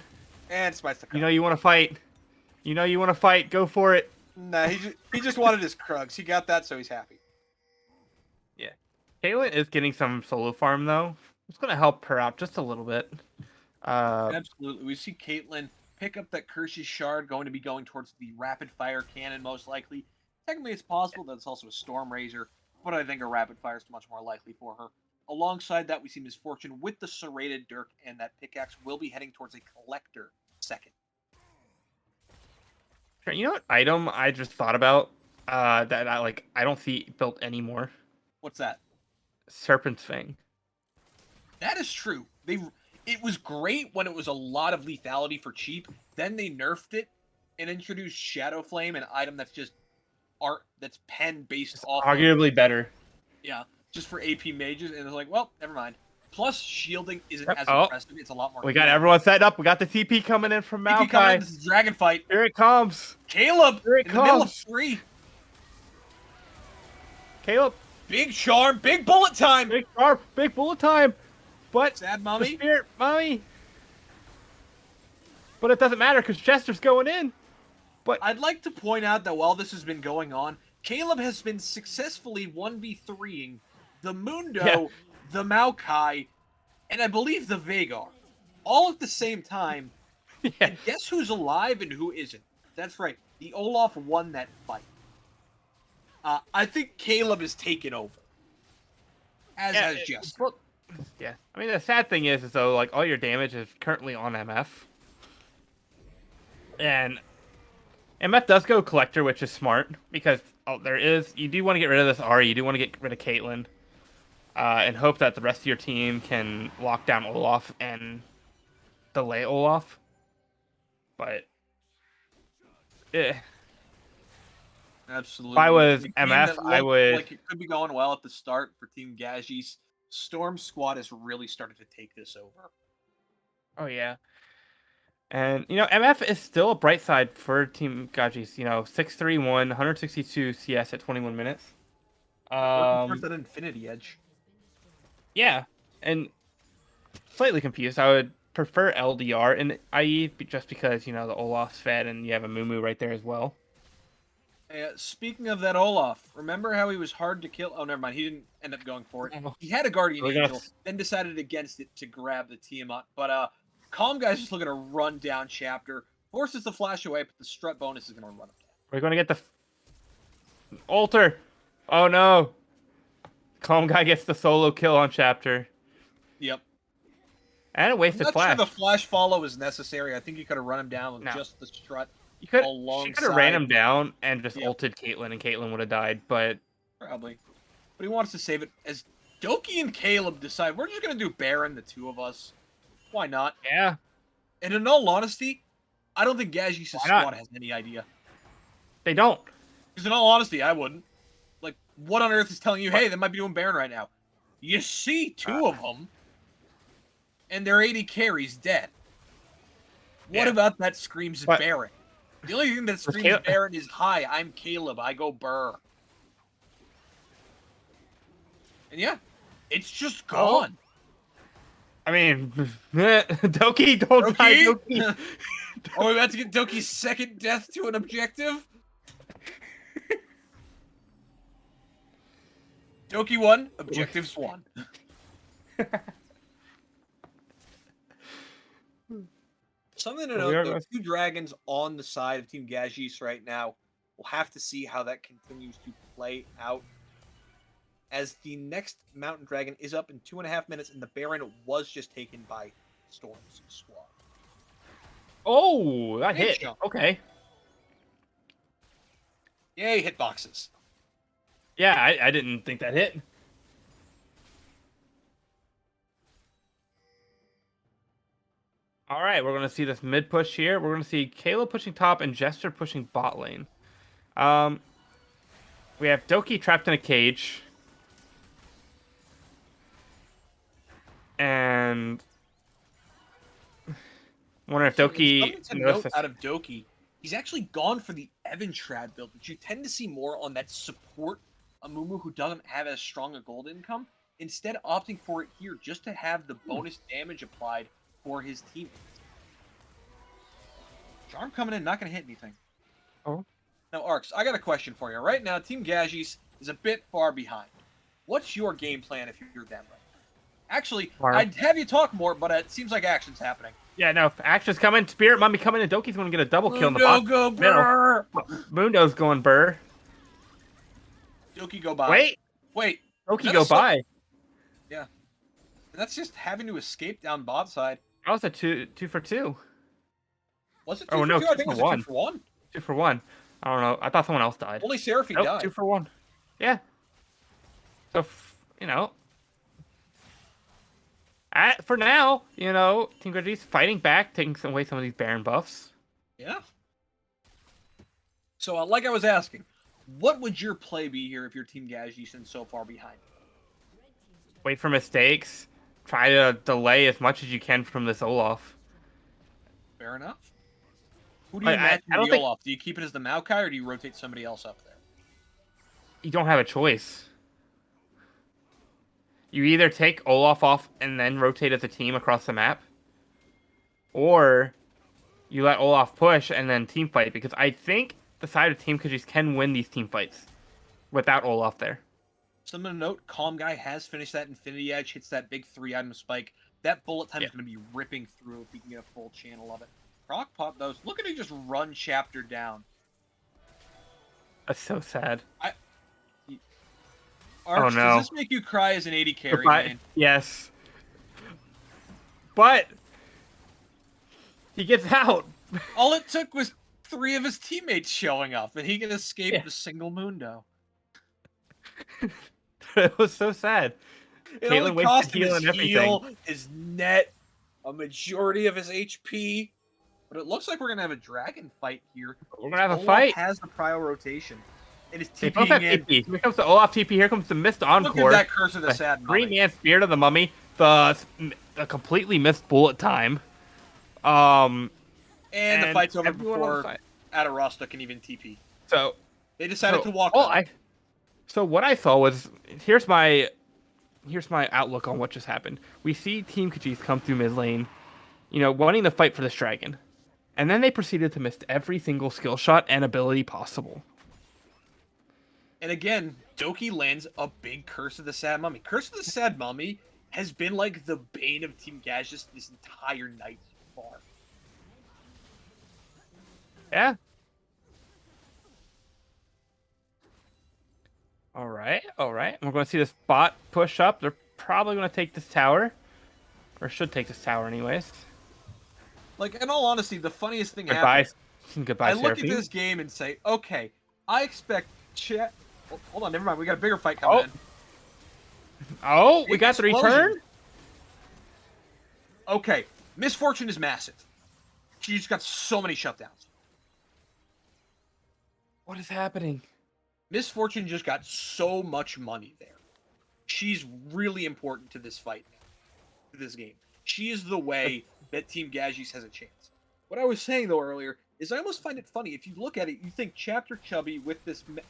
And smites the Krug. You want to fight. You want to fight. Go for it. Nah, he just wanted his Krugs. He got that, so he's happy. Yeah. Caitlyn is getting some solo farm, though. It's going to help her out just a little bit. Absolutely. We see Caitlyn pick up that Kersh's Shard, going to be going towards the Rapid Fire Cannon, most likely. Technically, it's possible that it's also a Storm Razor, but I think a Rapid Fire is much more likely for her. Alongside that, we see Miss Fortune with the Serrated Dirk, and that pickaxe will be heading towards a Collector second. You know what item I just thought about that I don't see built anymore? What's that? Serpent's Fang. That is true. It was great when it was a lot of lethality for cheap. Then they nerfed it and introduced Shadow Flame, an item that's just art that's pen based off. Arguably better. Yeah, just for AP mages, and it's like, well, never mind. Plus, shielding isn't as impressive. It's a lot more. We got everyone set up. We got the TP coming in from Maokai. TP coming in. This is Dragon Fight. Here it comes. Caleb Here it in comes. the middle of 3. Caleb. Big charm. Big bullet time. Big charm. Big bullet time. But Sad the mommy? spirit mommy. But it doesn't matter because Chester's going in. But I'd like to point out that while this has been going on, Caleb has been successfully 1v3ing the Mundo, Yeah. the Maokai, and I believe the Vagar, all at the same time. yeah, And guess who's alive and who isn't? That's right. The Olaf won that fight. I think Caleb is taken over. As yeah, has Jester. well, yeah. I mean, the sad thing is though, like all your damage is currently on MF, and MF does go collector, which is smart because you do want to get rid of this Ari, you do want to get rid of Caitlyn, and hope that the rest of your team can lock down Olaf and delay Olaf. But Absolutely. if I was The game MF, that I looked would. like it could be going well at the start for Team Gazis. Storm Squad has really started to take this over. Oh yeah. And MF is still a bright side for Team Gajis. 631, 162 CS at 21 minutes. Working towards that Infinity Edge. Yeah, and slightly confused. I would prefer LDR in IE just because the Olaf's fed and you have a Mumu right there as well. Speaking of that Olaf, remember how he was hard to kill? Oh, never mind. He didn't end up going for it. He had a Guardian We're gonna- Angel, then decided against it to grab the Tiamat. But Calm Guy's just looking to run down Chapter. Forces the flash away, but the strut bonus is going to run him down. We're gonna get the altar. Oh no! Calm Guy gets the solo kill on Chapter. Yep. And a I'm wasted not flash. sure the flash follow is necessary. I think you could have run him down with No. just the strut. She could alongside- have ran him down and just Yep. ulted Caitlyn, and Caitlyn would have died. But Probably. But he wants to save it. As Doki and Caleb decide, we're just going to do Baron, the two of us. Why not? yeah, And in all honesty, I don't think Gazis' Why not? squad has any idea. they don't. Because in all honesty, I wouldn't. Like, what on earth is telling you, hey, they might be doing Baron right now? You see two of them, and their 80 carries dead. What Yeah. about that screams But- Baron? The only thing that screams Caleb- Baron is, hi, I'm Caleb, I go Burr. And yeah, it's just Oh. gone. I mean, Doki, don't die, Doki? Doki. Are we about to get Doki's second death to an objective? Doki won, objectives won. Something to We note, are though, gonna- two dragons on the side of Team Gajis right now. We'll have to see how that continues to play out. As the next Mountain Dragon is up in 2.5 minutes, and the Baron was just taken by Storm's squad. Oh, that Big hit. jump. Okay. Yay, hitboxes. Yeah, I didn't think that hit. All right, we're gonna see this mid push here. We're gonna see Caleb pushing top and Jester pushing bot lane. We have Doki trapped in a cage, and wonder if Doki Something to noticed note this. out of Doki, he's actually gone for the Evan Trad build, which you tend to see more on that support Amumu who doesn't have as strong a gold income, instead opting for it here just to have the bonus damage applied for his teammates. Charm coming in, not going to hit anything. Oh. Now, Arcs, I got a question for you. Right now, Team Gajis is a bit far behind. What's your game plan if you're them right now? Actually, Far. I'd have you talk more, but it seems like action's happening. Yeah, no, action's coming. Spirit Mummy coming, and Doki's gonna get a double kill in the Mundo bot. go middle. burr! Mundo's going burr. Doki go by. Wait, Wait. Doki That's go so- by. That's just having to escape down bot side. That was a two for two. Was it 2 Oh, for no, 2? I 2 think it for was a 1. 2 for 1. 2 for 1. I don't know. I thought someone else died. Only Seraphine Nope, died. 2 for 1. Yeah. So, for now, Team Griddy's fighting back, taking away some of these Baron buffs. Yeah. So, like I was asking, what would your play be here if your Team Gajis so far behind? Wait for mistakes. Try to delay as much as you can from this Olaf. Fair enough. Who do you I match don't with the think- Olaf? Do you keep it as the Maokai, or do you rotate somebody else up there? You don't have a choice. You either take Olaf off and then rotate as a team across the map, or you let Olaf push and then team fight, because I think the side of Team Khajiit can win these team fights without Olaf there. Something to note, Calm Guy has finished that Infinity Edge, hits that big 3-item spike. That bullet time is going to be ripping through if he can get a full channel of it. Crockpot, though, look at him just run Chapter down. That's so sad. Arch, no. does this make you cry as an 80 carry, Goodbye. man? Yes. But he gets out. All it took was 3 of his teammates showing up, and he can escape the single Mundo. It was so sad. It Caitlyn only wasted cost him heal his and everything. heal, his net, a majority of his HP. But it looks like we're going to have a dragon fight here. We're gonna have a Olaf fight. has the prior rotation. It is They both have TPing in. TP. Here comes the Olaf TP. Here comes the missed Look encore. at that curse of the sad mummy. Three-man Spirit of the Mummy. The completely missed bullet time. And the fight's over everyone on the before side. Atarosta can even TP. So They decided to walk Oh, out. So what I saw was here's my outlook on what just happened. We see Team Khajiit come through mid lane, wanting to fight for this dragon, and then they proceeded to miss every single skill shot and ability possible. And again, Doki lands a big Curse of the Sad Mummy. Curse of the Sad Mummy has been like the bane of Team Gaseous this entire night so far. Yeah. All right. We're going to see this bot push up. They're probably going to take this tower, or should take this tower anyways. Like, in all honesty, the funniest thing Goodbye. happened. Goodbye, I look at Seraphine. this game and say, okay, I expect Chet. Oh, hold on, never mind. We got a bigger fight coming in. Oh, we got the Explosion. return. Okay, Misfortune is massive. She just got so many shutdowns. What is happening? Misfortune just got so much money there. She's really important to this fight, to this game. She is the way that Team Gaseous has a chance. What I was saying, though, earlier, is I almost find it funny. If you look at it, you think Chapter Chubby with this with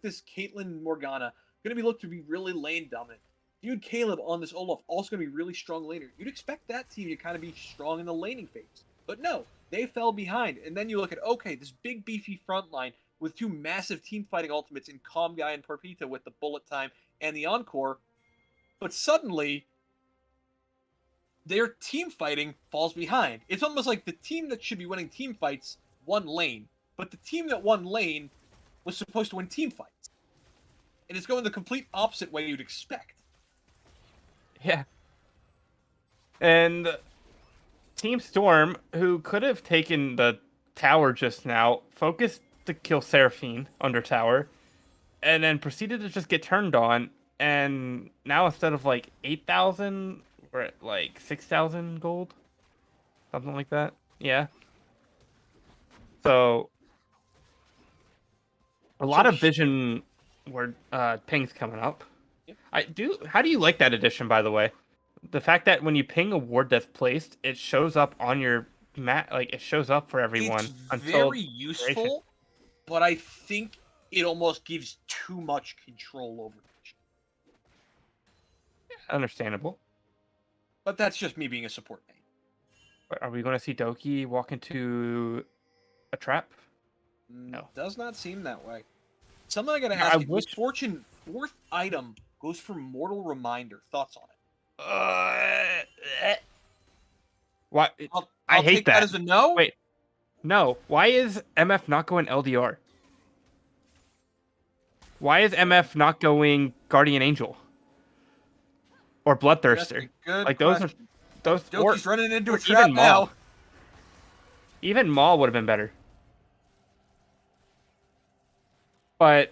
this Caitlyn Morgana, going to be looked to be really lane dominant. Dude, Caleb on this Olaf, also going to be really strong laner. You'd expect that team to kind of be strong in the laning phase. But no, they fell behind. And then you look at, okay, this big beefy front line with 2 massive team fighting ultimates in Calm Guy and Porpita with the bullet time and the encore. But suddenly, their team fighting falls behind. It's almost like the team that should be winning team fights won lane, but the team that won lane was supposed to win team fights. And it's going the complete opposite way you'd expect. Yeah. And Team Storm, who could have taken the tower just now, focused to kill Seraphine under tower, and then proceeded to just get turned on. And now instead of like 8,000, we're at like 6,000 gold, something like that. Yeah. So a lot of vision word pings coming up. Yep. How do you like that addition, by the way? The fact that when you ping a ward that's placed, it shows up on your map, like it shows up for everyone. It's until very useful, but I think it almost gives too much control over it. Understandable. But that's just me being a support main. But are we going to see Doki walk into a trap? No. Does not seem that way. Something I gotta Yeah, ask I you. wish- Misfortune, 4th item goes for Mortal Reminder. Thoughts on it? Why? I'll I hate take that as a no. Wait. No. Why is MF not going LDR? Why is MF not going Guardian Angel? Or Bloodthirster? That's a good Like question. those Doki's running into or a trap even Maul. now. Even Maul would have been better. But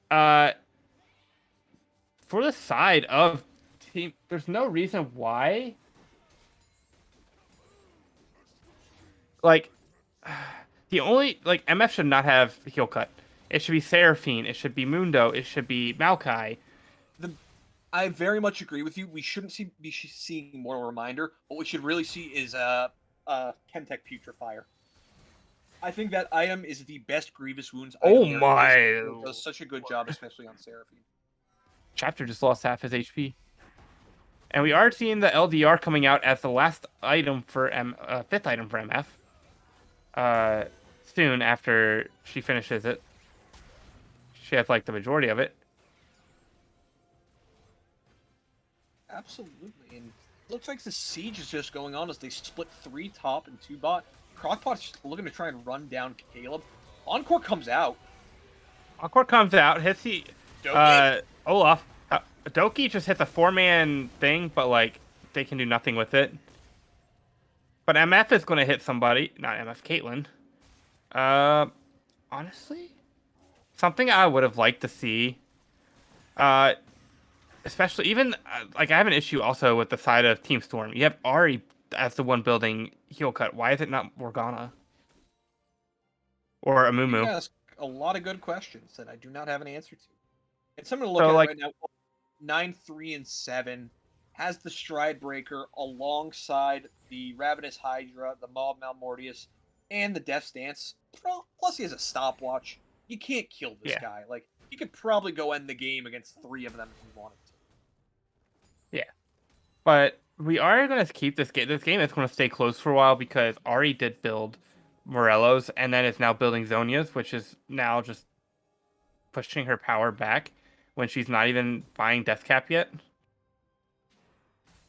for the side of team, there's no reason why. Like the only MF should not have heal cut. It should be Seraphine. It should be Mundo. It should be Maokai. I very much agree with you. We shouldn't be seeing Mortal Reminder. What we should really see is Chemtech Putrefier. I think that item is the best Grievous Wounds item. Oh there my. is. It does such a good job, especially on Seraphine. Chapter just lost half his HP. And we are seeing the LDR coming out as the last item for fifth item for MF. Soon after she finishes it. She has like the majority of it. Absolutely. And looks like the siege is just going on as they split 3 top and 2 bot. Crockpot's just looking to try and run down Caleb. Encore comes out. Encore comes out, hits the Doki. Olaf. Doki just hits a 4-man thing, but like they can do nothing with it. But MF is going to hit somebody, not MF, Caitlyn. Honestly, something I would have liked to see. Especially even like I have an issue also with the side of Team Storm. You have Ari as the one building heel cut. Why is it not Morgana or You Amumu? ask a lot of good questions that I do not have an answer to. And someone to look So at like right now, 9, 3, and 7 has the Stride Breaker alongside the Ravenous Hydra, the Mob Malmortius, and the Death Stance. Plus he has a stopwatch. You can't kill this Yeah. guy. Like, you could probably go end the game against 3 of them if you wanted to. yeah, but we are going to keep this game. This game is going to stay close for a while because Ari did build Morello's and then is now building Zonia's, which is now just pushing her power back when she's not even buying Death Cap yet.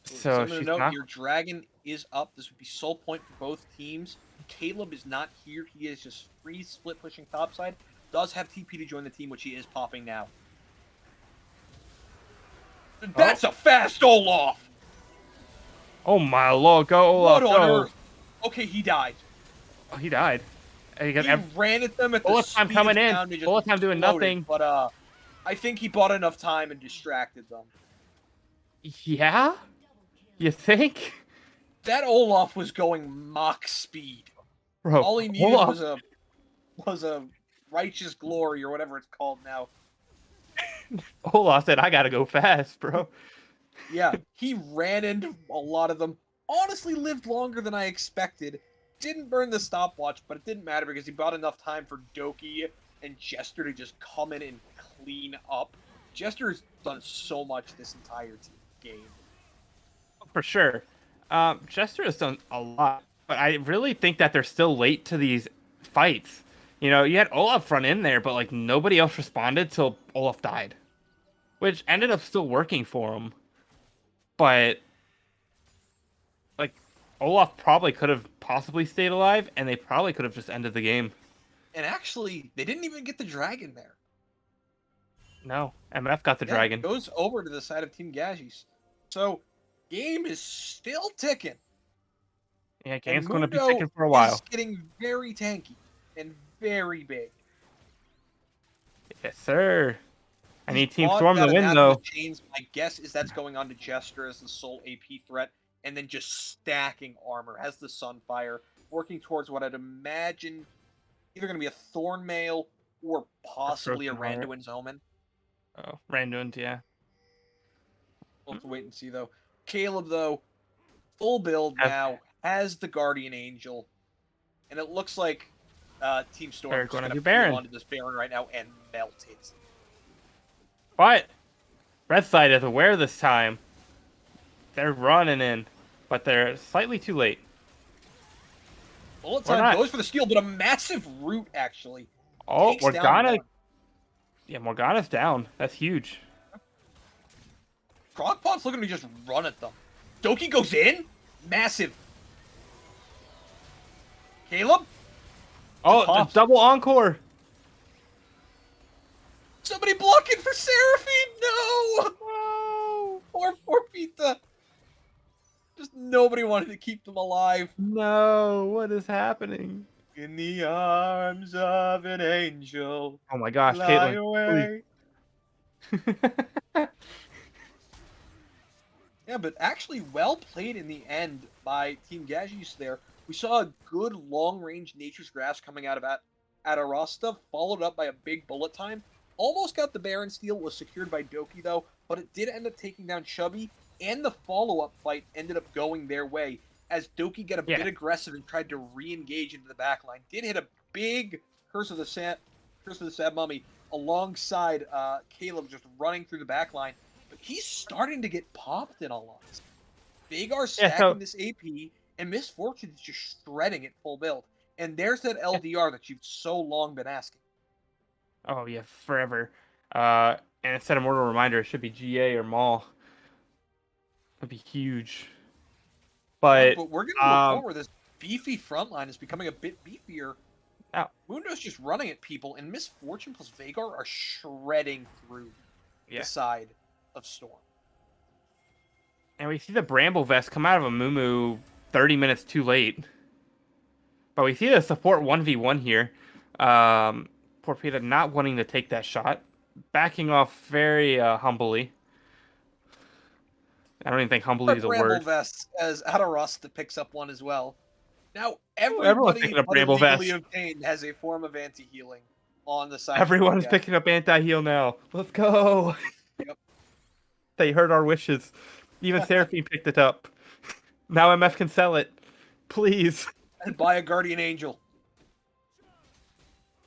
So Something to she's note, not. your dragon is up. This would be soul point for both teams. Caleb is not here. He is just free split pushing topside. Does have TP to join the team, which he is popping now. That's a fast Olaf! Oh my lord, go Olaf, What on go. earth? Okay, he died. Oh, he died. He ran at them at the Bullet speed time coming of in. sound and just Bullet time doing exploded, nothing. But I think he bought enough time and distracted them. Yeah? You think? That Olaf was going Mach speed. Bro, All he needed Olaf, was a righteous glory or whatever it's called now. Olaf said, I gotta go fast, bro. Yeah, he ran into a lot of them. Honestly, lived longer than I expected. Didn't burn the stopwatch, but it didn't matter because he bought enough time for Doki and Jester to just come in and clean up. Jester's done so much this entire game. For sure. Jester has done a lot, but I really think that they're still late to these fights. You know, you had Olaf run in there, but like nobody else responded till Olaf died, which ended up still working for him. But like Olaf probably could have possibly stayed alive, and they probably could have just ended the game. And actually, they didn't even get the dragon there. No, MF got the Yeah, dragon. it goes over to the side of Team Gazis. So, game is still ticking. Yeah, And game's going to be Mundo ticking for a while. is getting very tanky and very big. Yes, sir. I need Team Bought Storm to that win, Anathema though. Chains. My guess is that's going on to Jester as the sole AP threat, and then just stacking armor. Has the Sunfire, working towards what I'd imagine either going to be a Thorn Mail or possibly a Broken Heart. Randuin's Omen. Oh, Randuin, yeah. We'll have to wait and see, though. Caleb, though, full build now, has the Guardian Angel, and it looks like Team Storm They're is gonna going do to Baron. peel onto this Baron right now and melt it. But Red side is aware this time. They're running in, but they're slightly too late. Bullet Or time not. goes for the steal, but a massive root, actually. Oh, Takes down Morgana. one. Yeah, Morgana's down. That's huge. Crockpot's looking to just run at them. Doki goes in? Massive. Caleb? Oh, the Pops. double encore. Somebody blocking for Seraphine? No! No. Poor Pita. Just nobody wanted to keep them alive. No, what is happening? In the arms of an angel. Oh my gosh, Fly Caitlyn. away. Please. Yeah, but actually well played in the end by Team Gazis there. We saw a good long-range Nature's Grasp coming out of Adarasta, followed up by a big bullet time. Almost got the Baron steal, was secured by Doki though, but it did end up taking down Chubby, and the follow-up fight ended up going their way, as Doki got a bit aggressive and tried to re-engage into the backline. Did hit a big Curse of the Sad Mummy, alongside Caleb just running through the back line. But he's starting to get popped in all honesty. Vagar stacking this AP, and Misfortune is just shredding it full build. And there's that LDR that you've so long been asking. Oh yeah, forever. And instead of Mortal Reminder, it should be GA or Maul. That'd be huge. But We're going to look forward. This beefy front line is becoming a bit beefier. Mundo's just running at people, and Misfortune plus Vagar are shredding through the side of Storm. And we see the Bramble Vest come out of a Mumu 30 minutes too late. But we see the support 1v1 here. Porpita not wanting to take that shot. Backing off very humbly. I don't even think humbly is a Bramble word. Vest as Adarasta picks up one as well. Now, Everyone's everybody picking up but Bramble illegally Vest. obtained has a form of anti-healing on the side. Everyone's picking up anti-heal now. Let's go. Yep. They heard our wishes. Even Seraphine picked it up. Now MF can sell it. Please. And buy a Guardian Angel.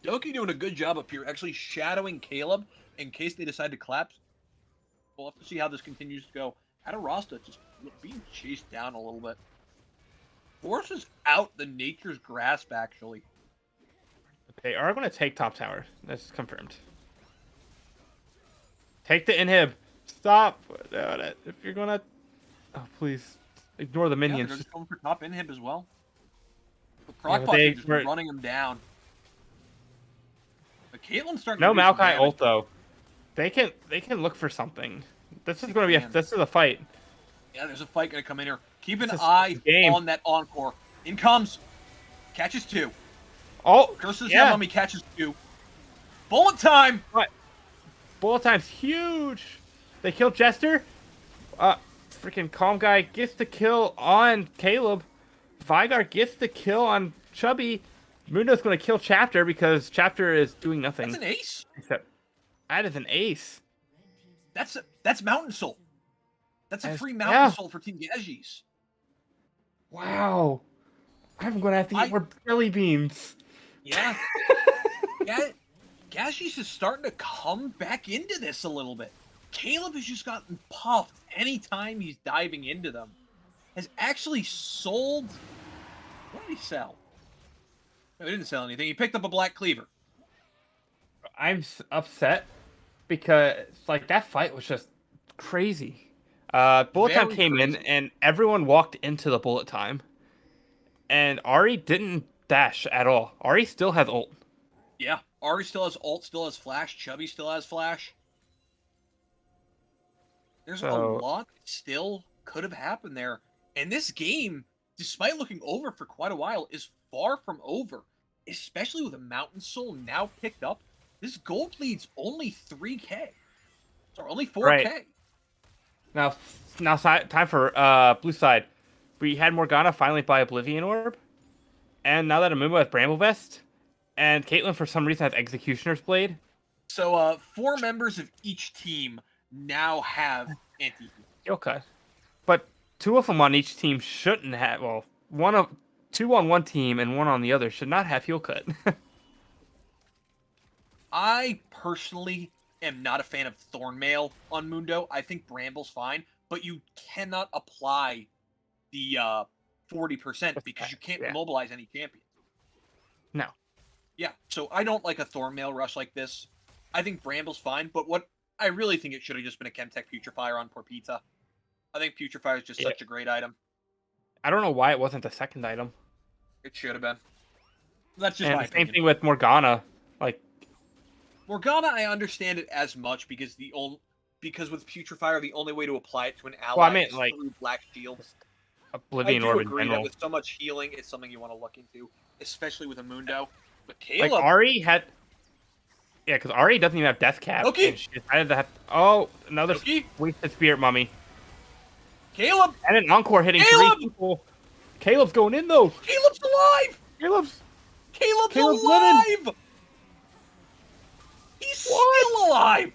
Doki doing a good job up here, actually shadowing Caleb in case they decide to collapse. We'll have to see how this continues to go. Adarasta just being chased down a little bit. Forces out the Nature's Grasp, actually. They are going to take top tower. That's confirmed. Take the inhib. Stop. If you're going to... Oh, please. Ignore the minions. They're just going for top inhib as well. The Procbot is just running them down. But Caitlyn's starting to do some Maokai damage. ult, though. They can look for something. This is going to be this is a fight. Yeah, there's a fight going to come in here. Keep an eye on that Encore. In comes. Catches 2. Oh, Curses yeah. Mummy catches 2. Bullet time! What? Bullet time's huge. They kill Jester. Freaking Calm Guy gets the kill on Caleb. Vygar gets the kill on Chubby. Mundo's going to kill Chapter because Chapter is doing nothing. That's an ace. Except that is an ace. That's Mountain Soul. That's a free Mountain Soul for Team Gagis. Wow. I'm going to have to eat more jelly beans. Yeah. Gagis is starting to come back into this a little bit. Caleb has just gotten puffed anytime he's diving into them. Has actually sold... What did he sell? No, he didn't sell anything. He picked up a Black Cleaver. I'm upset because like that fight was just crazy. Bullet time came in and everyone walked into the bullet time. And Ari didn't dash at all. Ari still has ult. Yeah, Ari still has ult, still has flash. Chubby still has flash. There's a lot that still could have happened there. And this game, despite looking over for quite a while, is far from over. Especially with a Mountain Soul now picked up. This gold lead's only 3k. Or only 4k. Right. Now time for blue side. We had Morgana finally buy Oblivion Orb. And now that Amumu has Bramble Vest. And Caitlyn, for some reason, has Executioner's Blade. So, 4 members of each team now have anti-heal. Okay. But 2 of them on each team shouldn't have... Well, 2 on one team and 1 on the other should not have heal cut. I personally am not a fan of Thornmail on Mundo. I think Bramble's fine, but you cannot apply the 40% because you can't immobilize any champion. No. Yeah, so I don't like a Thornmail rush like this. I think Bramble's fine, but what I really think it should have just been a Chemtech Putrefier on Porpita. I think Putrefier is just such a great item. I don't know why it wasn't the second item. It should have been. That's just my opinion. Same thing with Morgana. Like Morgana, I understand it as much because with Putrefier, the only way to apply it to an ally is through Black Shield. Oblivion Orb in agree general. that with so much healing, it's something you want to look into, especially with a Mundo. But Caleb, like Ari had, because Ari doesn't even have Death Cap. Okay. And she decided to have. Another wasted Spirit Mummy. Caleb, and an Encore hitting 3 people. Caleb's going in though. Caleb's alive. Caleb's alive. Living. He's still alive.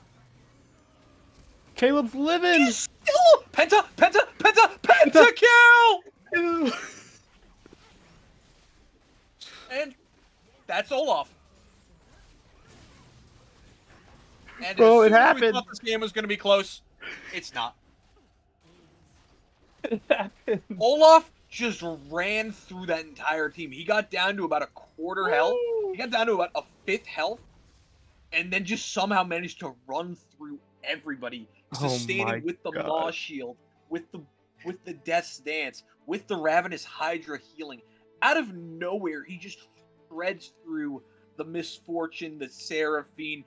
Caleb's living. He's still Penta kill. And that's Olaf. And Bro, as it soon as we happened. thought this game was going to be close, it's not. It happened. Olaf just ran through that entire team. He got down to about a quarter health. He got down to about a fifth health, and then just somehow managed to run through everybody, sustaining with the Maw Shield, with the Death's Dance, with the Ravenous Hydra healing. Out of nowhere, he just threads through the Misfortune, the Seraphine,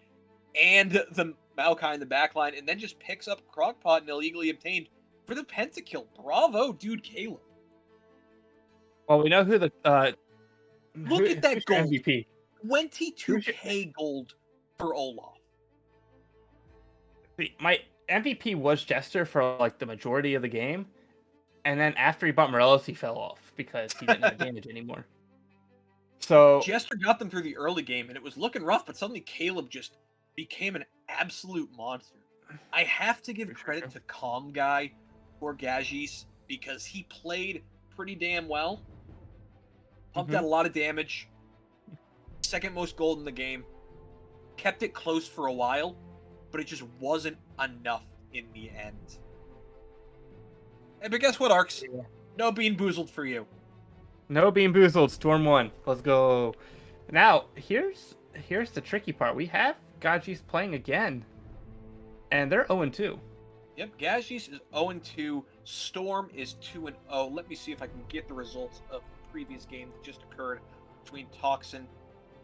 and the Maokai in the backline, and then just picks up Crockpot and illegally obtained for the pentakill. Bravo, dude, Caleb. Well, we know who the Look at that who's your gold. MVP. 22k gold for Olaf. See, my MVP was Jester for like the majority of the game, and then after he bought Morelos, he fell off because he didn't have damage anymore. So Jester got them through the early game, and it was looking rough, but suddenly Caleb just became an absolute monster. I have to give credit to Calm Guy for Gagis because he played pretty damn well. Pumped out a lot of damage. Second most gold in the game. Kept it close for a while, but it just wasn't enough in the end. But guess what, Arcs? Yeah. No Bean Boozled for you. No Bean Boozled, Storm 1. Let's go. Now, here's the tricky part. We have Gagis playing again, and they're 0-2. Yep, Gagis is 0-2. Storm is 2-0. Let me see if I can get the results of the previous game that just occurred between Toxin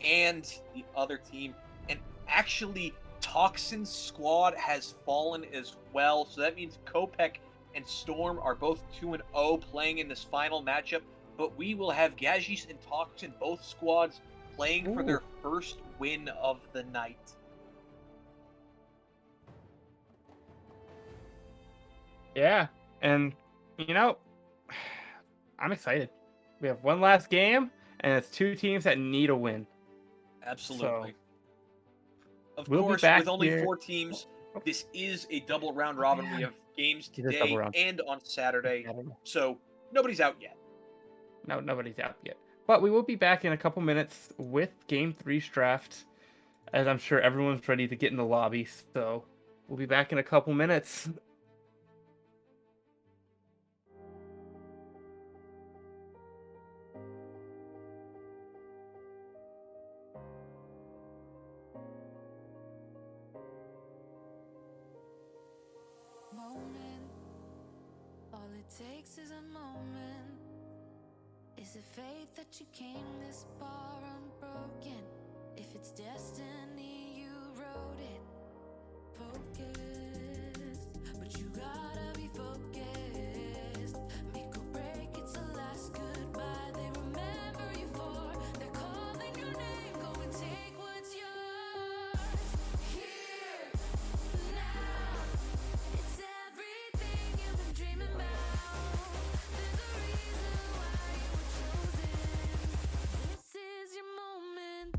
and the other team. And actually, Toxin's squad has fallen as well. So that means Kopek and Storm are both 2-0 playing in this final matchup. But we will have Gagis and Toxin, both squads, playing for their first win of the night. Yeah, and you know, I'm excited. We have one last game, and it's two teams that need a win. Absolutely. So, of we'll be course, back with only here. 4 teams, this is a double round robin. We have games today and on Saturday, so nobody's out yet. No, nobody's out yet. But we will be back in a couple minutes with Game 3's draft, as I'm sure everyone's ready to get in the lobby. So, we'll be back in a couple minutes. Moment, all it takes is a moment. Is it fate that you came this far unbroken? If it's destiny, you wrote it. Focused, but you gotta be focused. Make or break, it's the last goodbye they remember you for. They're calling your name, go and take what's yours. Here, now, it's everything you've been dreaming about. There's a reason why you were chosen. This is your moment.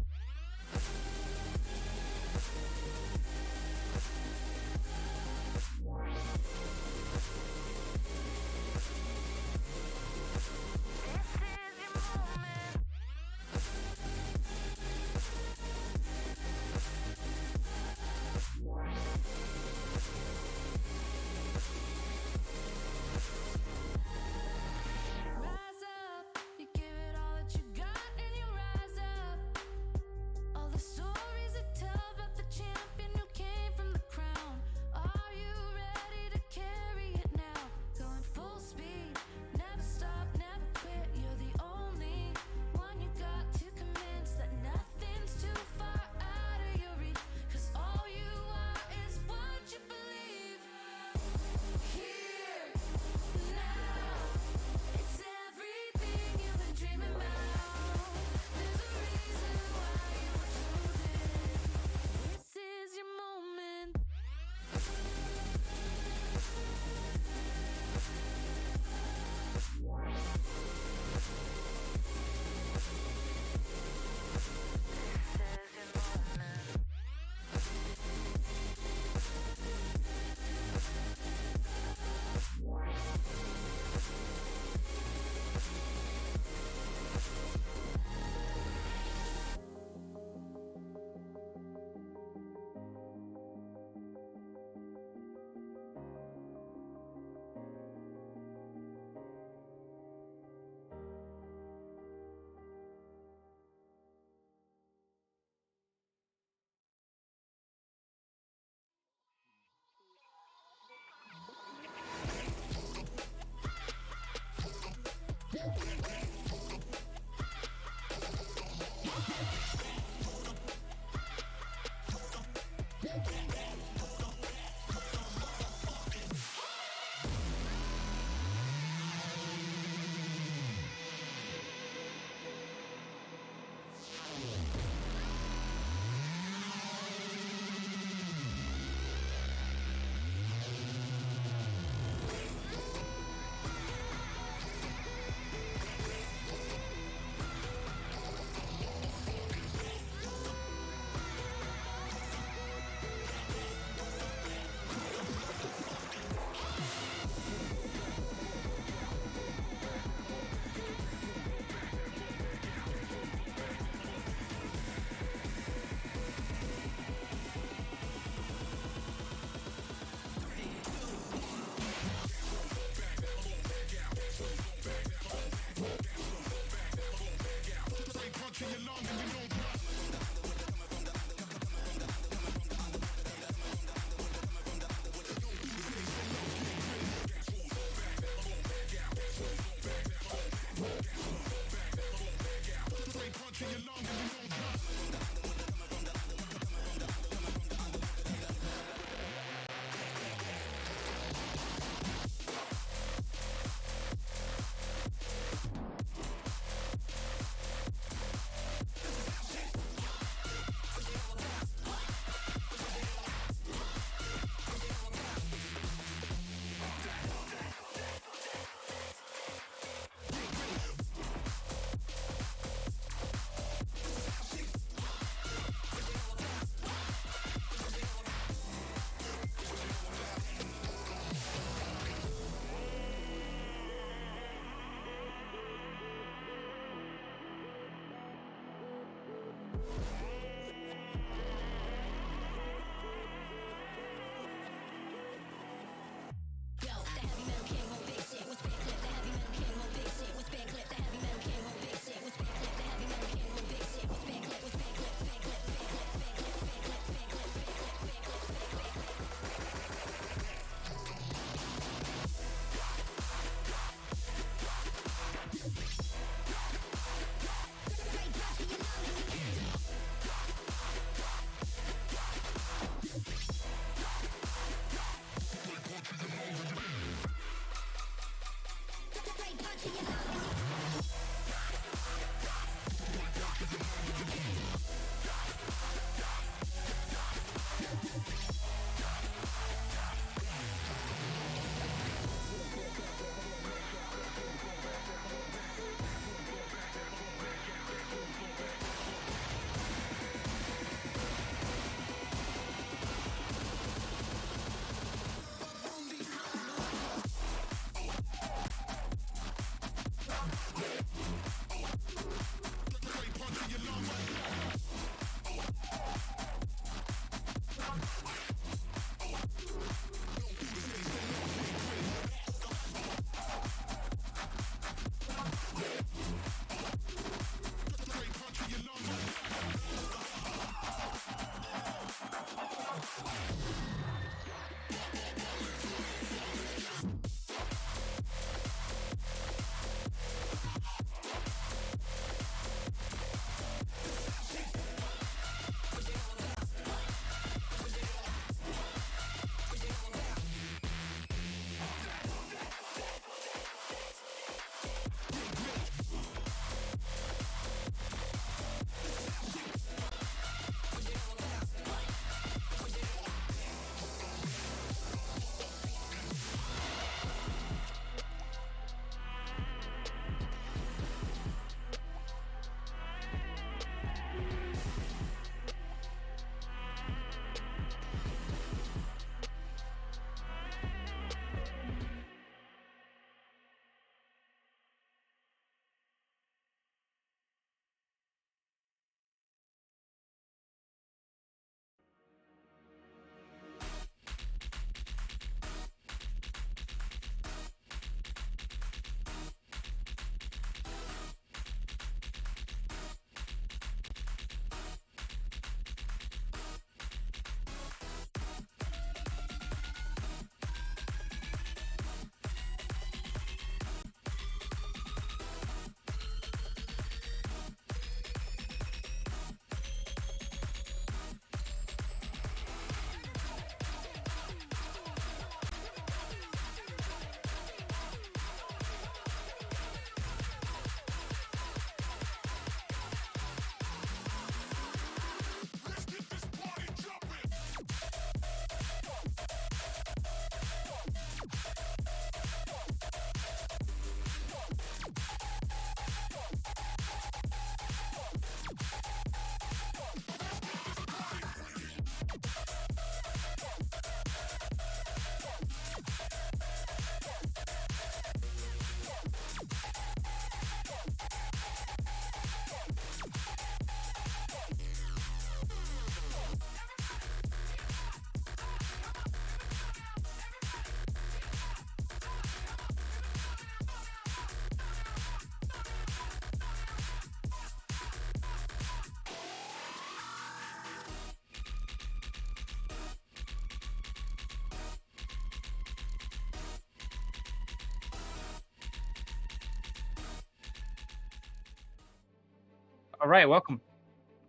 All right, welcome.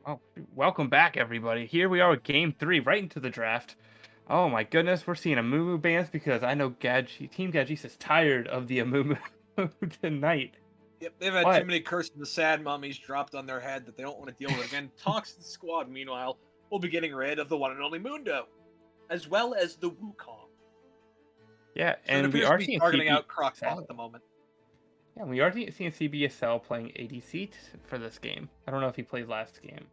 Oh, welcome back, everybody. Here we are with Game 3, right into the draft. Oh my goodness, we're seeing Amumu bans because I know Team Gadgis is tired of the Amumu tonight. Yep, they've had too But many Curse of the Sad Mummies dropped on their head that they don't want to deal with again. Toxin Squad, meanwhile, will be getting rid of the one and only Mundo, as well as the Wukong. yeah, So it and we appears to are be seeing targeting out CBSL. Crockpot at the moment. Yeah, we are seeing CBSL playing ADC for this game. I don't know if he played last game.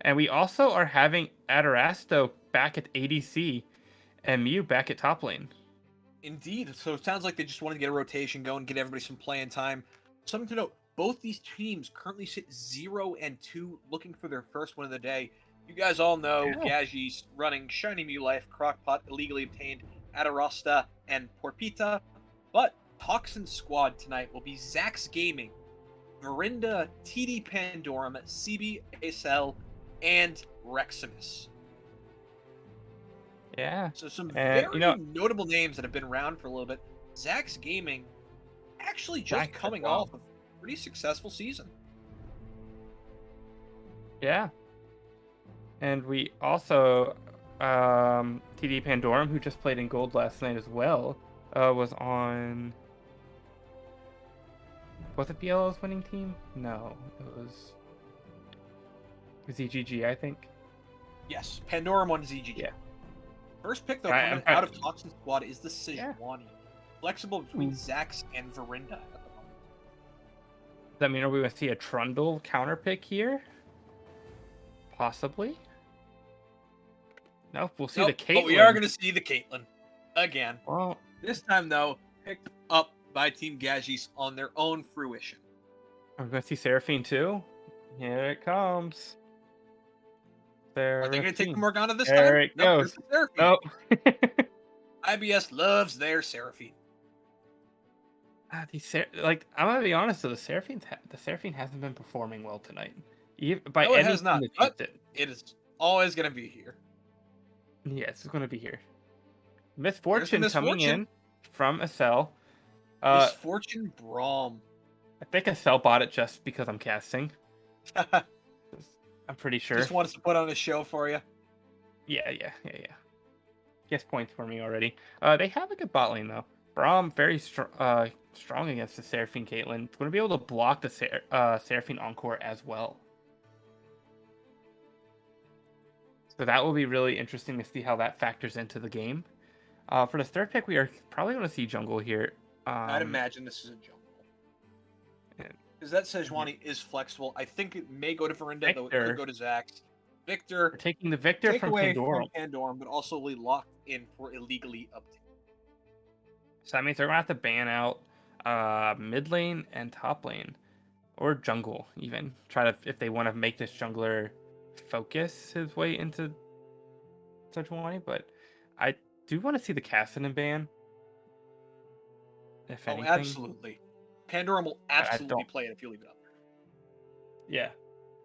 And we also are having Adarasto back at ADC and Mew back at top lane. Indeed. So it sounds like they just want to get a rotation going, get everybody some playing time. Something to note, both these teams currently sit 0-2, looking for their first win of the day. You guys all know Yeah. Gaji's running Shiny Mew Life, Crockpot illegally obtained Adarasta, and Porpita. But Toxin Squad tonight will be Zax Gaming, Verinda, TD Pandorum, CB ASL, and Reximus. Yeah. So some And very notable names that have been around for a little bit. Zax Gaming actually just Zax as coming well. off a pretty successful season. Yeah. And we also TD Pandorum, who just played in gold last night as well, was on. Was it BLO's winning team? No, it was ZGG, I think. Yes, Pandorum won ZGG. Yeah. First pick, though, I'm coming trying- out of Toxin Squad is the Yeah. Sejuani. Flexible between Ooh. Zax and Verinda at the moment. Does that mean are we going to see a Trundle counter pick here? Possibly. No, we'll see the Caitlyn. But we are going to see the Caitlyn again. Well, This time, though, picked up by Team Gajis on their own fruition. I'm going to see Seraphine too. Here it comes. Are they going to take the Morgana this There time? it Nope, goes. it's the Seraphine. Nope. IBS loves their Seraphine. Like I'm gonna be honest, though, the Seraphine hasn't been performing well tonight. By No, it any has not, team that but used it. it is always going to be here. Yes, it's gonna be here. Misfortune coming Misfortune. in from Acel. Misfortune Braum. I think Acel bought it just because I'm casting. I'm pretty sure. Just wants to put on a show for you. Yeah. He has points for me already. They have a good bot lane though. Braum very strong against the Seraphine Caitlyn. It's going to be able to block the Seraphine Encore as well. So that will be really interesting to see how that factors into the game. For the third pick, we are probably going to see jungle here. I'd imagine this is a jungle. Yeah. Because that Sejuani is flexible. I think it may go to Verinda, though it Victor. could go to Zax. Victor, We're taking the Victor take from away Pandorum. from Pandorum, but also locked in for illegally obtained. So that means they're going to have to ban out mid lane and top lane. Or jungle, even. Try to, if they want to make this jungler focus his way into Sejuani, but I do want to see the Kassadin ban. If anything. Absolutely. Pandorum will absolutely don't- play it if you leave it up there. Yeah.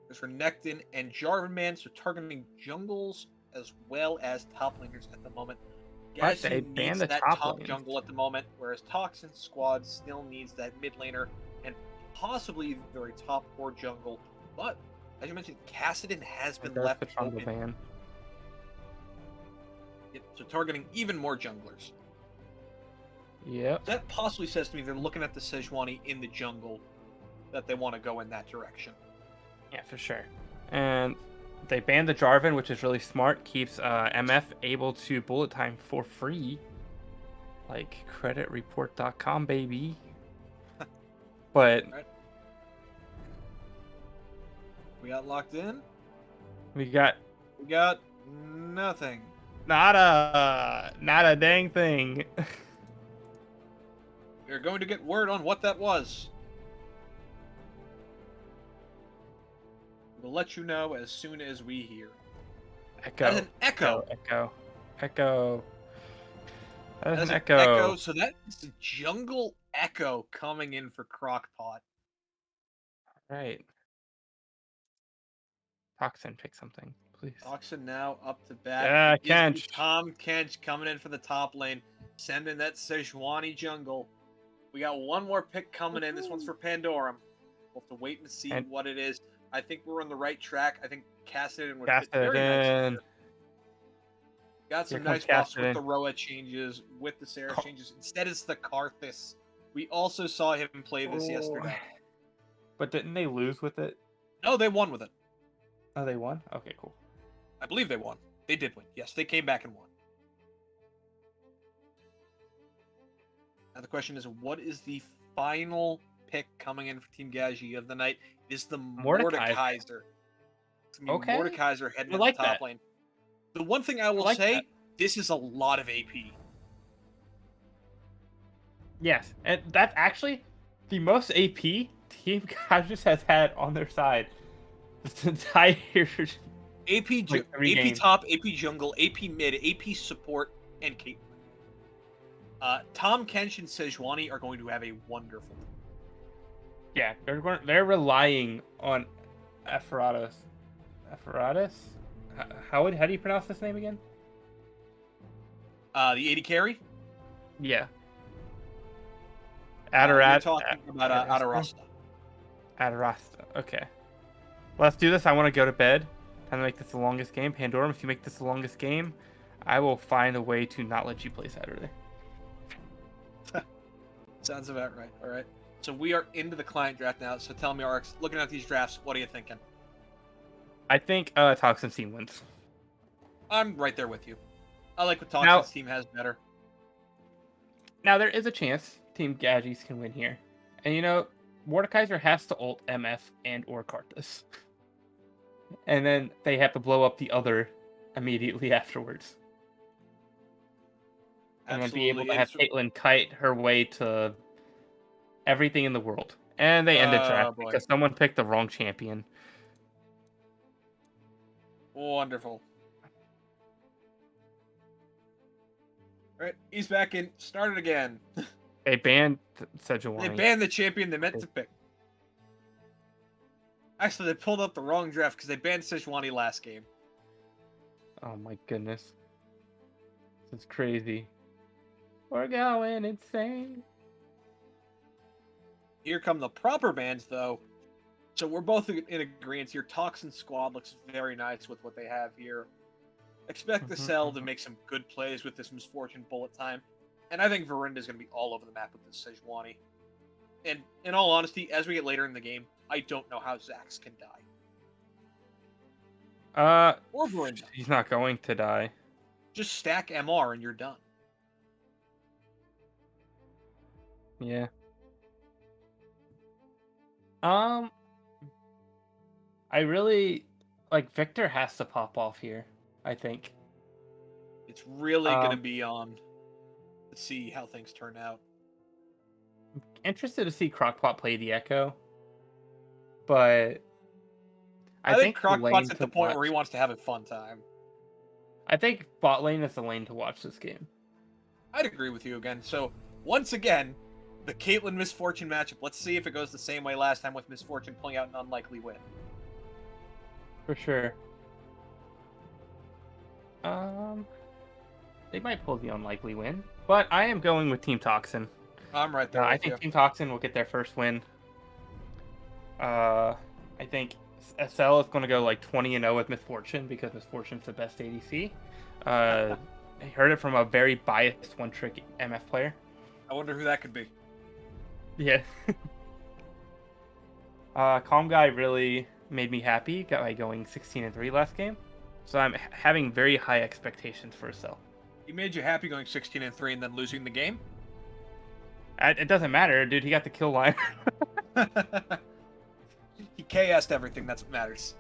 There's Renekton and Jarvan Man, so targeting jungles as well as top laners at the moment. But Gazi they banned needs the that top top lane. jungle at the moment, whereas Toxin Squad still needs that mid laner and possibly the very top or jungle. But as you mentioned, Kassadin has been There's left the Trundle open. ban. So targeting even more junglers. Yep. That possibly says to me they're looking at the Sejuani in the jungle, that they want to go in that direction. Yeah, for sure. And they banned the Jarvan, which is really smart. Keeps MF able to bullet time for free. Like creditreport.com, baby. But Right. We got locked in. we got We got nothing. not a dang thing. We're going to get word on what that was. We'll let you know as soon as we hear. Echo. That is an echo. Echo. That is That is an echo. So that is the jungle echo coming in for Crockpot. Right. Toxin, pick something, please. Oxen now up to bat. Yeah, It is Kench. Tom Kench coming in for the top lane, sending that Sejuani jungle. We got one more pick coming in. This one's for Pandorum. We'll have to wait and see And- what it is. I think we're on the right track. I think Cassidy would Cast fit very it nicely in. here. Got some Here comes nice buffs with Cassidy. the Roa changes, with the Sarah Ca- changes. Instead, it's the Karthus. We also saw him play this Oh. yesterday. But didn't they lose with it? No, they won with it. Oh, they won? Okay, cool. I believe they won. They did win. Yes, they came back and won. Now the question is, what is the final pick coming in for Team Gaji of the night? It is the Mordekaiser. Mordekaiser. It's gonna be Okay. Mordekaiser heading I in like the top that. lane. The one thing I will like say, that. this is a lot of AP. Yes, and that's actually the most AP Team Gaijus has had on their side this entire AP, like, 3 AP games. top, AP jungle, AP mid, AP support, and Caitlyn. Tom Kench and Sejuani are going to have a wonderful time. Yeah, they're relying on Aphrodis. Aphrodis? How do you pronounce this name again? The 80 carry? Yeah. You're Adorat. talking about Adarasta. Adarasta. Okay. Let's do this. I want to go to bed. Time to make this the longest game. Pandorum, if you make this the longest game, I will find a way to not let you play Saturday. Sounds about right. All right. So we are into the client draft now. So tell me, RX, looking at these drafts, what are you thinking? I think Toxin team wins. I'm right there with you. I like what Now- Toxin's team has better. Now, there is a chance Team Gadgies can win here. And you know, Mordekaiser has to ult MF and or Karthus. And then they have to blow up the other immediately afterwards. And then be able to have Caitlyn kite her way to everything in the world. And they ended draft boy. because someone picked the wrong champion. Wonderful. All right, he's back in. Started again. They banned They Sejuani. banned the champion they meant to pick. Actually, they pulled up the wrong draft because they banned Sejuani last game. Oh my goodness. This is crazy. We're going insane. Here come the proper bans, though. So we're both in agreement here. Toxin squad looks very nice with what they have here. Expect the Cell to make some good plays with this Misfortune bullet time. And I think Verinda's going to be all over the map with this Sejuani. And in all honesty, as we get later in the game, I don't know how Zax can die. Or Verinda. He's not going to die. Just stack MR and you're done. Yeah. I really like Victor has to pop off here, I think. It's really going to be on to see how things turn out. Interested to see Crockpot play the Echo. But I think the lane Crockpot's at to the point where he watch- wants to have a fun time. I think bot lane is the lane to watch this game. I'd agree with you again. So, once again, the Caitlyn Misfortune matchup. Let's see if it goes the same way last time with Misfortune pulling out an unlikely win. For sure. They might pull the unlikely win, but I am going with Team Toxin. I'm right there I with think you. Team Toxin will get their first win. I think SL is going to go like 20-0 with Misfortune because Misfortune's the best ADC. I heard it from a very biased one-trick MF player. I wonder who that could be. Yeah. Calm Guy really made me happy by going 16-3 last game. So I'm having very high expectations for SL. He made you happy going 16-3 and then losing the game? It doesn't matter, dude. He got the kill line. He KS'd everything. That's what matters.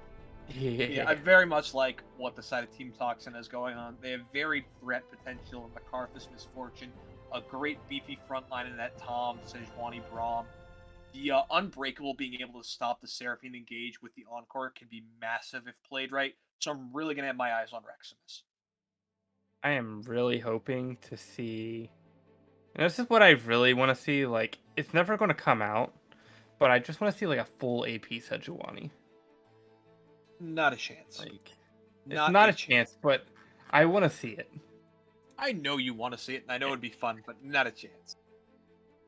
Yeah, I very much like what the side of Team Toxin has going on. They have varied threat potential in the Karthus Misfortune, a great beefy front line in that Tom, Sejuani, Braum. The Unbreakable being able to stop the Seraphine engage with the Encore can be massive if played right. So I'm really going to have my eyes on Rex in this. I am really hoping to see. And this is what I really want to see. Like, it's never going to come out, but I just want to see like a full AP Sejuani. Not a chance. Like, it's not a chance, but I want to see it. I know you want to see it, and I know it'd be fun, but not a chance.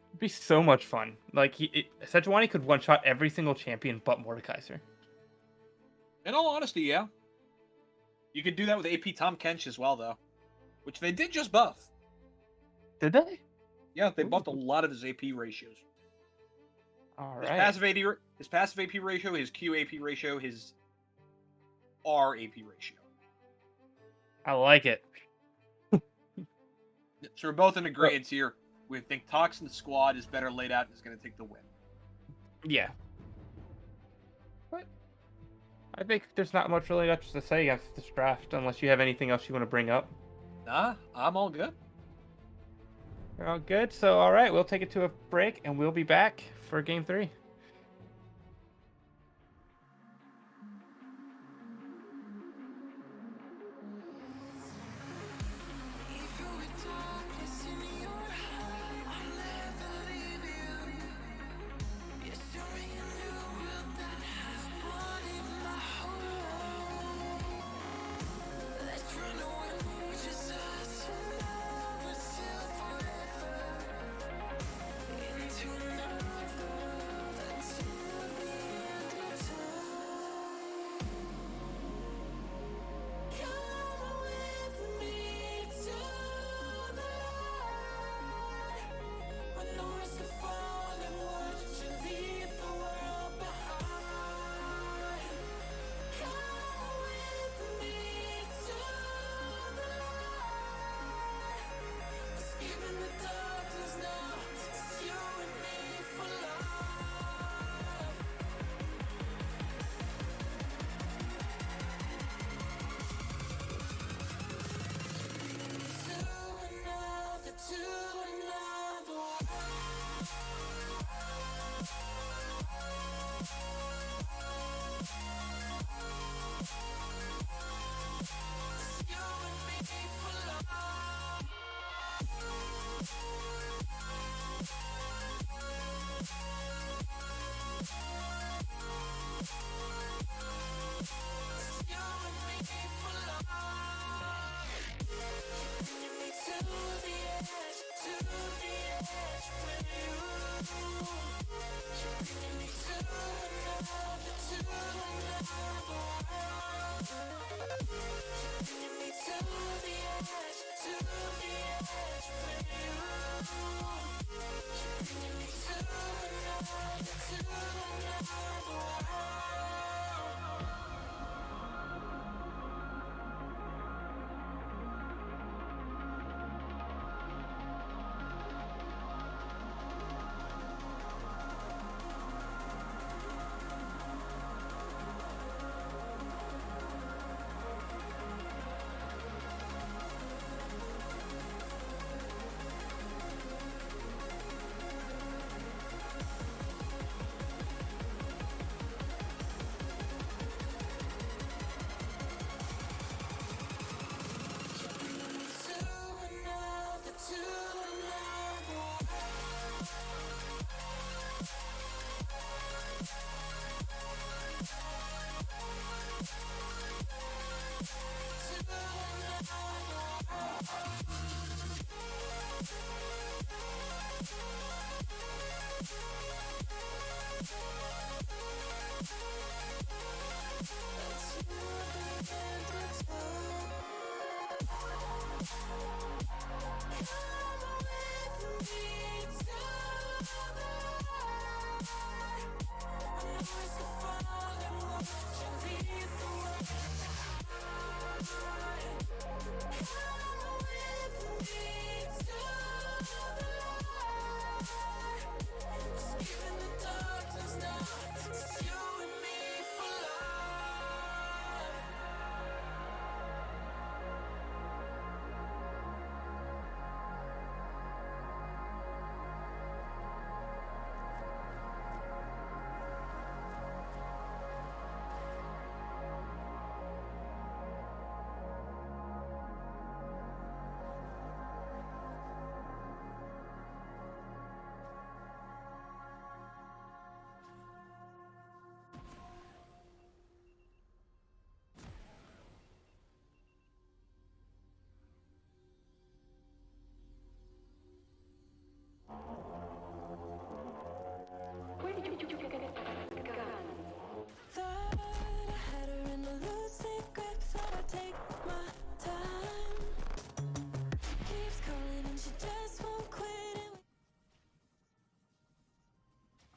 It'd be so much fun. Like, Sejuani could one-shot every single champion but Mordekaiser. In all honesty, yeah. You could do that with AP Tom Kench as well, though, which they did just buff. Did they? Yeah, they buffed a lot of his AP ratios. All His right. passive AP ratio, his Q AP ratio, his R AP ratio. I like it. So we're both in agreement here. We think Toxin Squad is better laid out and is going to take the win. Yeah. But I think there's not much really much to say against this draft unless you have anything else you want to bring up. Nah, I'm all good. You're all good. So, all right, we'll take it to a break and we'll be back for game 3.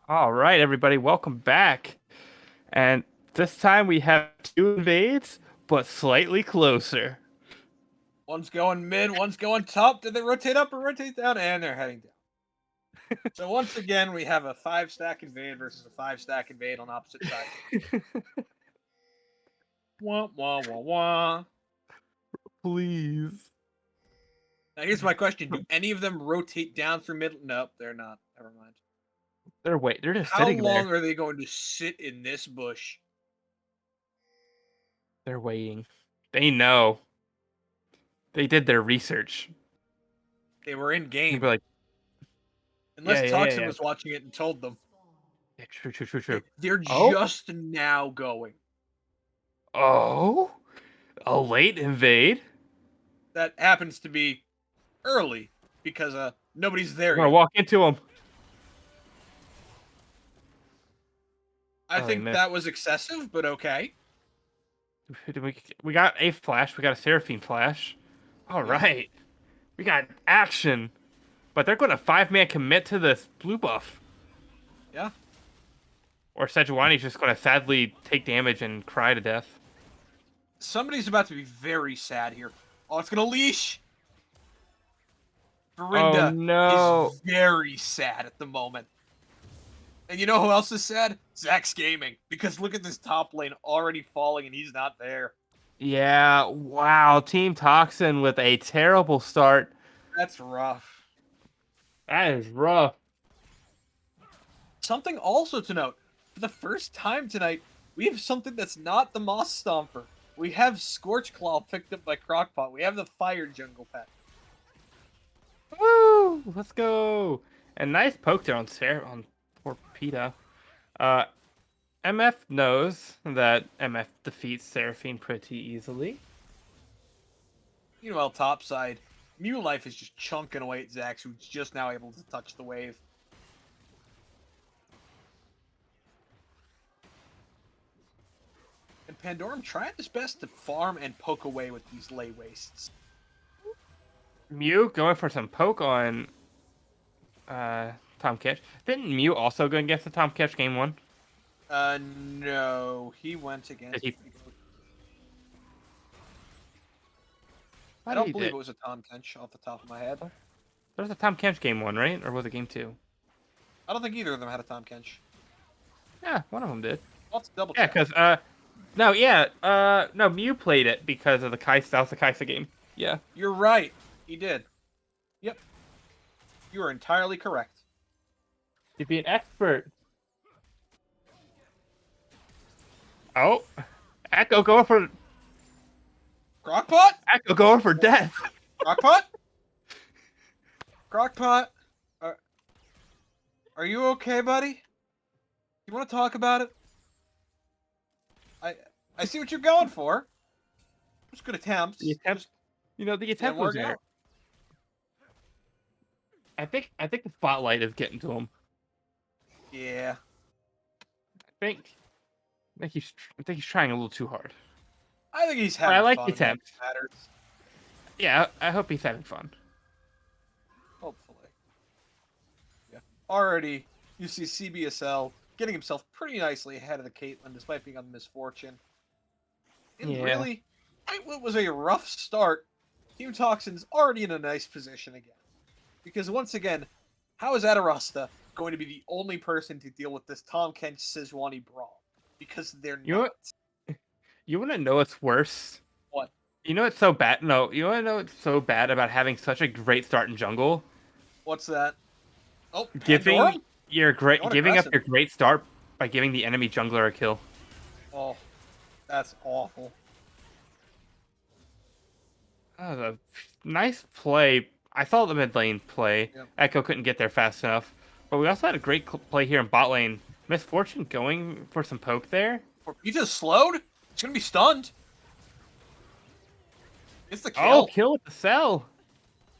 All right, everybody, welcome back. And this time we have two invades, but slightly closer. One's going mid, one's going top. Did they rotate up or rotate down? And they're heading down. So once again, we have a 5-stack invade versus a 5-stack invade on opposite sides. Wah, wah, wah, wah. Please. Now here's my question: do any of them rotate down through middle? Nope, they're not. Never mind. They're just How sitting long there. are they going to sit in this bush? They're waiting. They know. They did their research. They were in They'd game. be like, Unless yeah. Toxin was watching it and told them. Yeah, true. They're Oh? just now going. Oh? A late invade? That happens to be early because nobody's there We're gonna yet. walk into them. I Oh, think man. that was excessive, but okay. We got a flash. We got a Seraphine flash. All Yeah. right. We got action. But they're going to 5-man commit to this blue buff. Yeah. Or Sejuani's just going to sadly take damage and cry to death. Somebody's about to be very sad here. Oh, it's gonna leash. Verinda Oh, no. is very sad at the moment. And you know who else is sad? Zax Gaming. Because look at this top lane already falling and he's not there. Yeah, wow. Team Toxin with a terrible start. That's rough. That is rough. Something also to note, for the first time tonight, we have something that's not the Moss Stomper. We have Scorchclaw picked up by Crockpot. We have the Fire Jungle Pet. Woo! Let's go. And nice poke there on Torpedo. MF knows that MF defeats Seraphine pretty easily. Meanwhile, topside, Mew Life is just chunking away at Zax, who's just now able to touch the wave. And Pandorum trying his best to farm and poke away with these lay wastes. Mew going for some poke on Tom Catch. Didn't Mew also go against the Tom Catch game 1? No, he went against. Did he? I don't believe it was a Tom Kench off the top of my head. There's a Tom Catch game 1, right? Or was it game 2? I don't think either of them had a Tom Kench. Yeah, one of them did. I'll have to double Yeah, check. because no, Mew played it because of the Kaisa. That was the Kaisa game. Yeah. You're right. He did. Yep. You are entirely correct. You'd be an expert. Oh, Echo going for death. Crockpot? Crockpot? Are you okay, buddy? You want to talk about it? I see what you're going for. It's good attempts. The attempt, the attempt Didn't was work there. out. I think the spotlight is getting to him. Yeah. I think he's trying a little too hard. I think he's having I like fun. the attempt. Matters. Yeah, I hope he's having fun. Hopefully. Yeah. Already, you see CBSL getting himself pretty nicely ahead of the Caitlyn despite being on misfortune. And Yeah. really, it was a rough start. Team Toxin's already in a nice position again. Because once again, how is Adarasta going to be the only person to deal with this Tom Kench Sejuani brawl? Because they're You know not. what? You want to know what's worse? What? You know it's so bad. No, you want to know what's so bad about having such a great start in jungle? What's that? Oh, Giving Pandorum? giving up aggressive. your great start by giving the enemy jungler a kill. Oh, that's awful. That was a nice play. I saw the mid lane play. Yep. Echo couldn't get there fast enough. But we also had a great play here in bot lane. Misfortune going for some poke there. Torpedo's slowed? He's gonna be stunned. It's the kill. Oh, kill with the cell.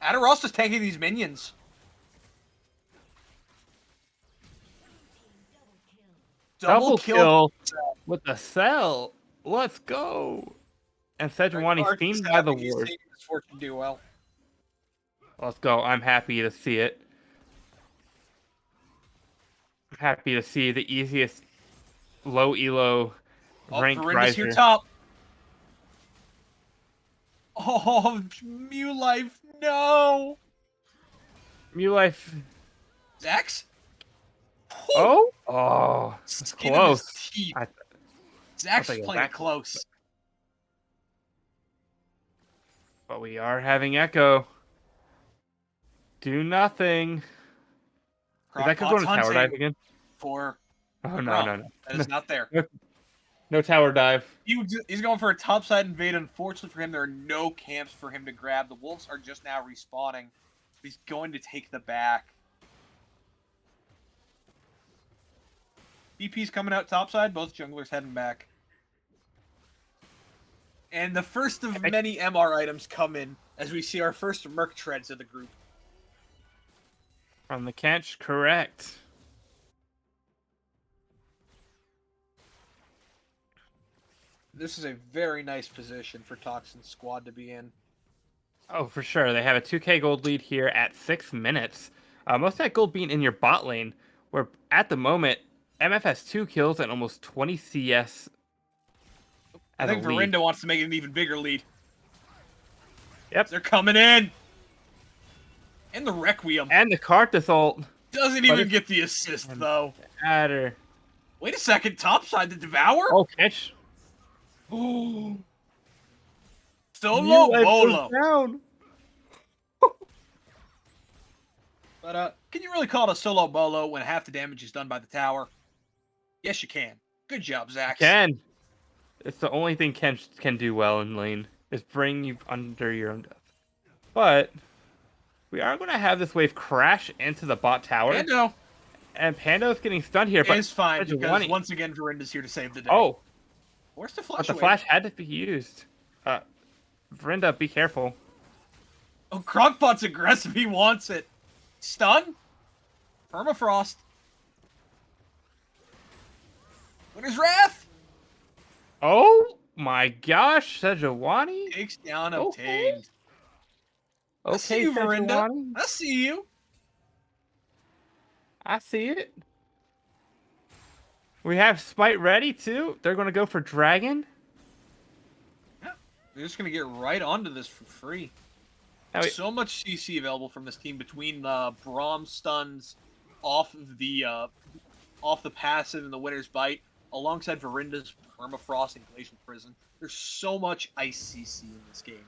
Adarasta's tanking these minions. Double kill with the cell. Let's go. And Sejuani's seen by the ward. Misfortune do well. Let's go. I'm happy to see it. Happy to see the easiest low elo Oh, ranked Verinda's here riser. top. Oh, Mew Life, no! Mew Life. Zax? Oh, oh, that's Skin of his close. teeth. I Zax thought is you were playing it back, close. but we are having Echo. Do nothing. Is Echo Crockpot's going to tower dive hunting again? for Oh the no, Grump. no, no. That is not there. No, no tower dive. He's going for a topside invade. Unfortunately for him, there are no camps for him to grab. The Wolves are just now respawning. He's going to take the back. DP's coming out topside. Both junglers heading back. And the first of many MR items come in as we see our first Merc treads of the group. From the catch, correct. This is a very nice position for Toxin's squad to be in. Oh, for sure. They have a 2k gold lead here at 6 minutes. Most of that gold being in your bot lane, where at the moment, MF has 2 kills and almost 20 CS I as a think lead. Verinda wants to make it an even bigger lead. Yep. They're coming in. And the Requiem And the Karthus ult. doesn't even get the assist, though. Matter. Wait a second, topside the Devour? Oh, catch. Oh. Mew Solo Life goes Bolo. down. But can you really call it a solo Bolo when half the damage is done by the tower? Yes, you can. Good job, Zax. Ken. It's the only thing Ken can do well in lane, is bring you under your own death. But we are going to have this wave crash into the bot tower. Pando And Pando's getting stunned here, but is fine because Sejuani- once again Verinda's here to save the day. Oh, Where's the flash? but the wave? flash had to be used. Verinda, be careful. Oh, Crockpot's aggressive. He wants it. Stun? Permafrost. Winter's Wrath? Oh my gosh, Sejuani? Takes down Okay. obtained. I see you, Verinda. Sejuani. I see you. I see it. We have Smite ready too. They're going to go for Dragon. They're just going to get right onto this for free. Now we- So much CC available from this team between the Braum stuns off of the passive and the Winter's Bite, alongside Verinda's Permafrost and Glacial Prison. There's so much ice CC in this game.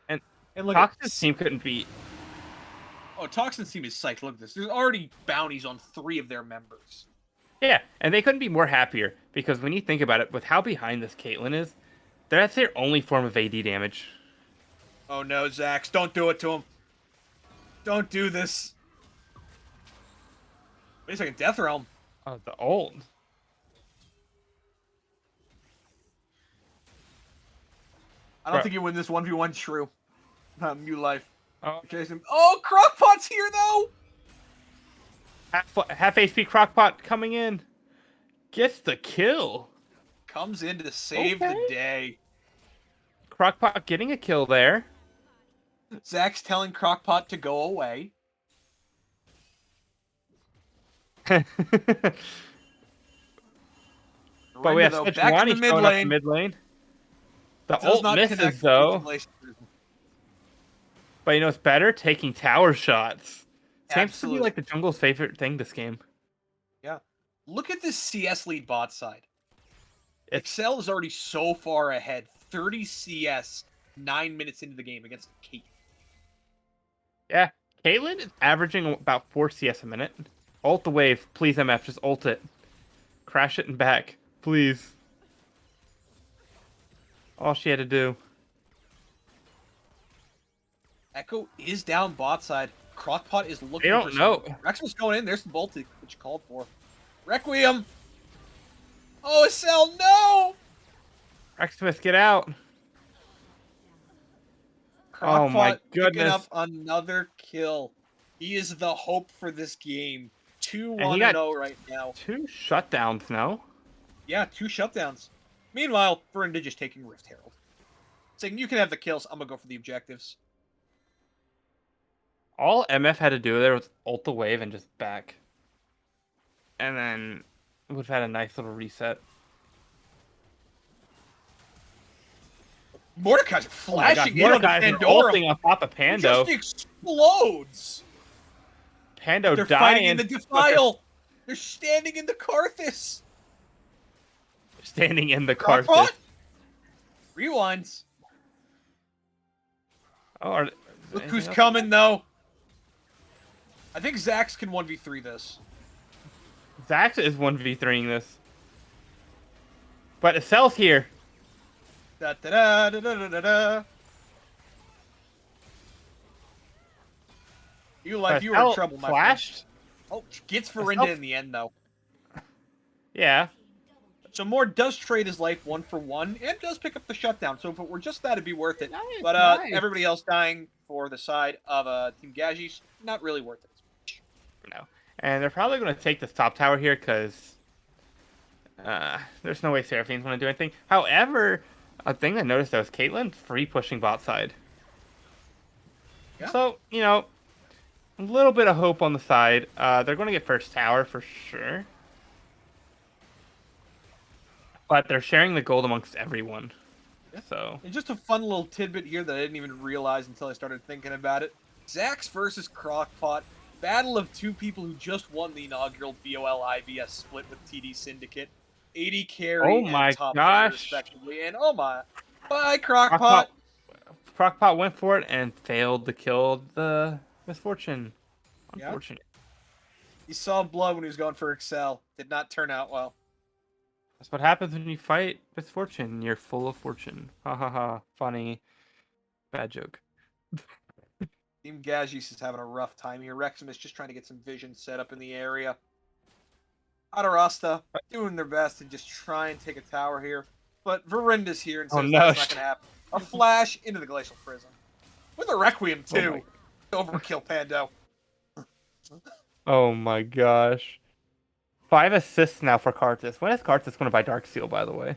And look Toxin's team couldn't beat. Oh, Toxin's team is psyched. Look at this. There's already bounties on 3 of their members. Yeah, and they couldn't be more happier because when you think about it, with how behind this Caitlyn is, that's their only form of AD damage. Oh no, Zax, don't do it to him. Don't do this. Wait a second, Death Realm. Oh, the ult. I don't Bro. think you win this 1v1 true. Mew Life. Oh, Jason. Oh, Crockpot's here though! half HP Crockpot coming in. Gets the kill. Comes in to save the day. Crockpot getting a kill there. Zach's telling Crockpot to go away. But we have though, such back in Wani the mid showing up in lane. mid lane. The Does ult not misses connect though. with But you know what's better? Taking tower shots. Seems to be Absolutely. like the jungle's favorite thing this game. Yeah. Look at this CS lead bot side. It's- Excel is already so far ahead. 30 CS 9 minutes into the game against Kate. Yeah, Caitlyn is averaging about 4 CS a minute. Ult the wave. Please, MF, just ult it. Crash it and back. Please. All she had to do. Echo is down bot side. Crockpot is looking They don't for know. something. Rex was going in. There's the bolt that you called for. Requiem! Oh, Excel, no! Xmas, get out. Oh my Crockpot picking goodness. up another kill. He is the hope for this game. 2-1-0 he got- right now. 2 shutdowns now. Yeah, 2 shutdowns. Meanwhile, Verinda just taking Rift Herald. Saying, you can have the kills, I'm gonna go for the objectives. All MF had to do there was ult the wave and just back. and then we've had a nice little reset. Mordekaiser Oh my god, flashing in on the Mordekaiser Pandorum. ulting on top of He Pando. just explodes. Pando They're dying. fighting in the Defile. They're standing in the Karthus. Standing in the Crockpot. Karthus. Rewinds. Oh, Look who's coming, though. I think Zax can 1v3 this. Zax is 1v3ing this. But Accel's here. Da da da da da da da. You were in trouble, my friend. Flashed? Oh, gets Verinda Acel- in the end, though. Yeah. So Moore does trade his life 1-for-1 and does pick up the shutdown. So if it were just that, it'd be worth it. Nice, But nice. everybody else dying for the side of Team Gajis, not really worth it. No. And they're probably going to take the top tower here because there's no way Seraphine's going to do anything. However, a thing I noticed though is Caitlyn free pushing bot side. Yeah. So, you know, a little bit of hope on the side. They're going to get first tower for sure. But they're sharing the gold amongst everyone. Yeah. So. And just a fun little tidbit here that I didn't even realize until I started thinking about it. Zax versus Crockpot. Battle of two people who just won the inaugural BOL IBS split with TD Syndicate. 80 carry Oh my and top gosh. respectively. And oh my. Bye, Crockpot. Crockpot went for it and failed to kill the Misfortune. Yeah. Unfortunate. He saw blood when he was going for Excel. Did not turn out well. That's what happens when you fight Misfortune. You're full of fortune. Ha ha ha. Funny. Bad joke. Team Gajis is having a rough time here. Wrexham is just trying to get some vision set up in the area. Adarasta doing their best to just try and take a tower here. But Verinda's here and says that's not going to happen. A flash into the Glacial Prison. With a Requiem, too. Overkill Pando. Oh my gosh. 5 assists now for Karthus. When is Karthus going to buy Darksteel, by the way?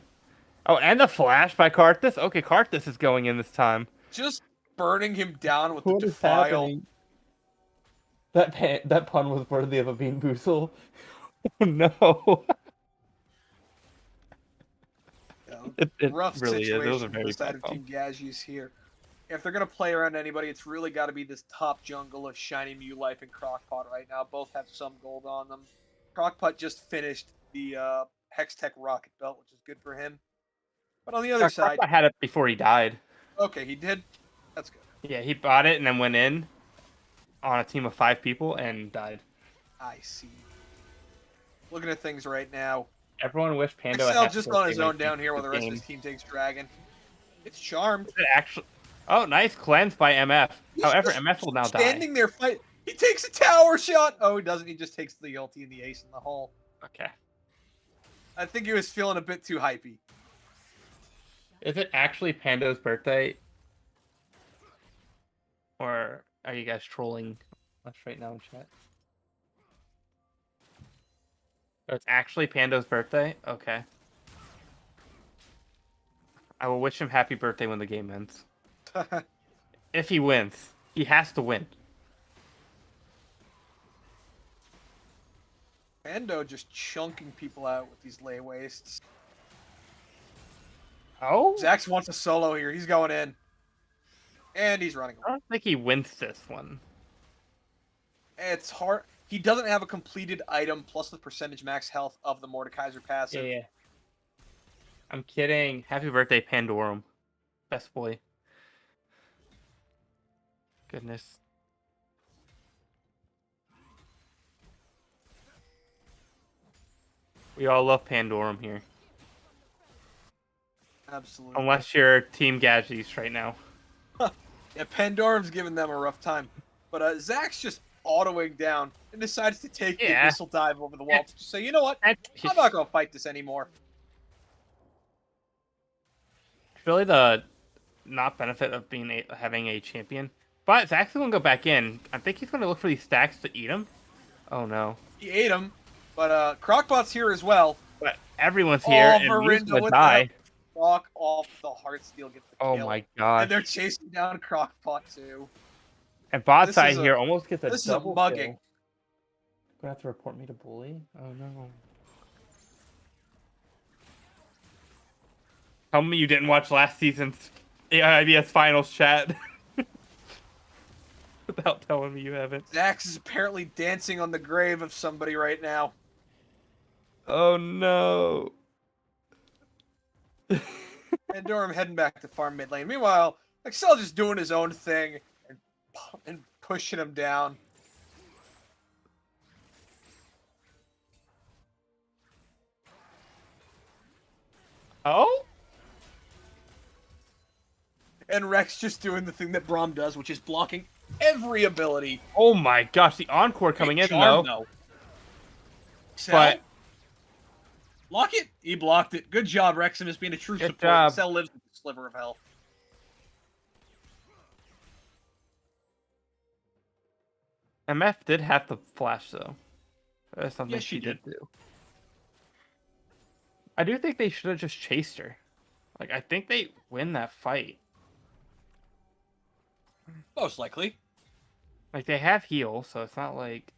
Oh, and the flash by Karthus? Okay, Karthus is going in this time. Just burning him down with What the is Defile. happening? That pun was worthy of a Bean Boozle. Oh, no. It Rough really is. situation It was a for very the side bad of call. Team Gajis here. If they're going to play around anybody, it's really got to be this top jungle of Shiny Mew Life and Crockpot right now. Both have some gold on them. Crockpot just finished the Hextech Rocket Belt, which is good for him. But on the other side... Crockpot had it before he died. Okay, he did? That's good. Yeah, he bought it and then went in on a team of 5 people and died. I see. Looking at things right now. Everyone wished Pando had Excel half just the on his game own and down keep here while the rest game. of his team takes Dragon. It's charmed. Is it actually... Oh, nice cleanse by MF. He's However, just MF will now die. standing there fight. He takes a tower shot. Oh, he doesn't. He just takes the ulti and the ace in the hole. Okay. I think he was feeling a bit too hypey. Is it actually Pando's birthday? Or are you guys trolling us right now in chat? Oh, it's actually Pando's birthday? Okay. I will wish him happy birthday when the game ends. If he wins. He has to win. Pando just chunking people out with these lay wastes. Oh? Zax wants a solo here. He's going in. And he's running away. I don't think he wins this one. It's hard. He doesn't have a completed item plus the percentage max health of the Mordekaiser passive. Yeah. I'm kidding. Happy birthday, Pandorum. Best boy. Goodness. We all love Pandorum here. Absolutely. Unless you're Team Gadgets right now. Yeah, Pandorum's giving them a rough time. But Zax's just autoing down and decides to take the missile dive over the wall to just say, you know what? I'm not going to fight this anymore. It's really the not benefit of having a champion. But Zax's going to go back in. I think he's going to look for these stacks to eat him. Oh, no. He ate him. But Crockpot's here as well. But everyone's here and Moose Verinda would die. Crock off the Heartsteel gets the kill. Oh my god. And they're chasing down Crockpot too. And bot side here almost gets a This is a double mugging. kill. Gonna have to report me to bully? Oh no. Tell me you didn't watch last season's IBS finals chat. Without telling me you haven't. Zax is apparently dancing on the grave of somebody right now. Oh no. And Durham heading back to farm mid lane. Meanwhile, Excel just doing his own thing and pushing him down. Oh? And Rex just doing the thing that Braum does, which is blocking every ability. Oh my gosh, the encore coming Great in charm, though. Excel, But block it. He blocked it. Good job, Wrexham, is being a true Good support. job. Excel lives with a sliver of health. MF did have the flash though. That's something Yes, she she did did. do. I do think they should have just chased her. Like, I think they win that fight. Most likely. Like, they have heal, so it's not like...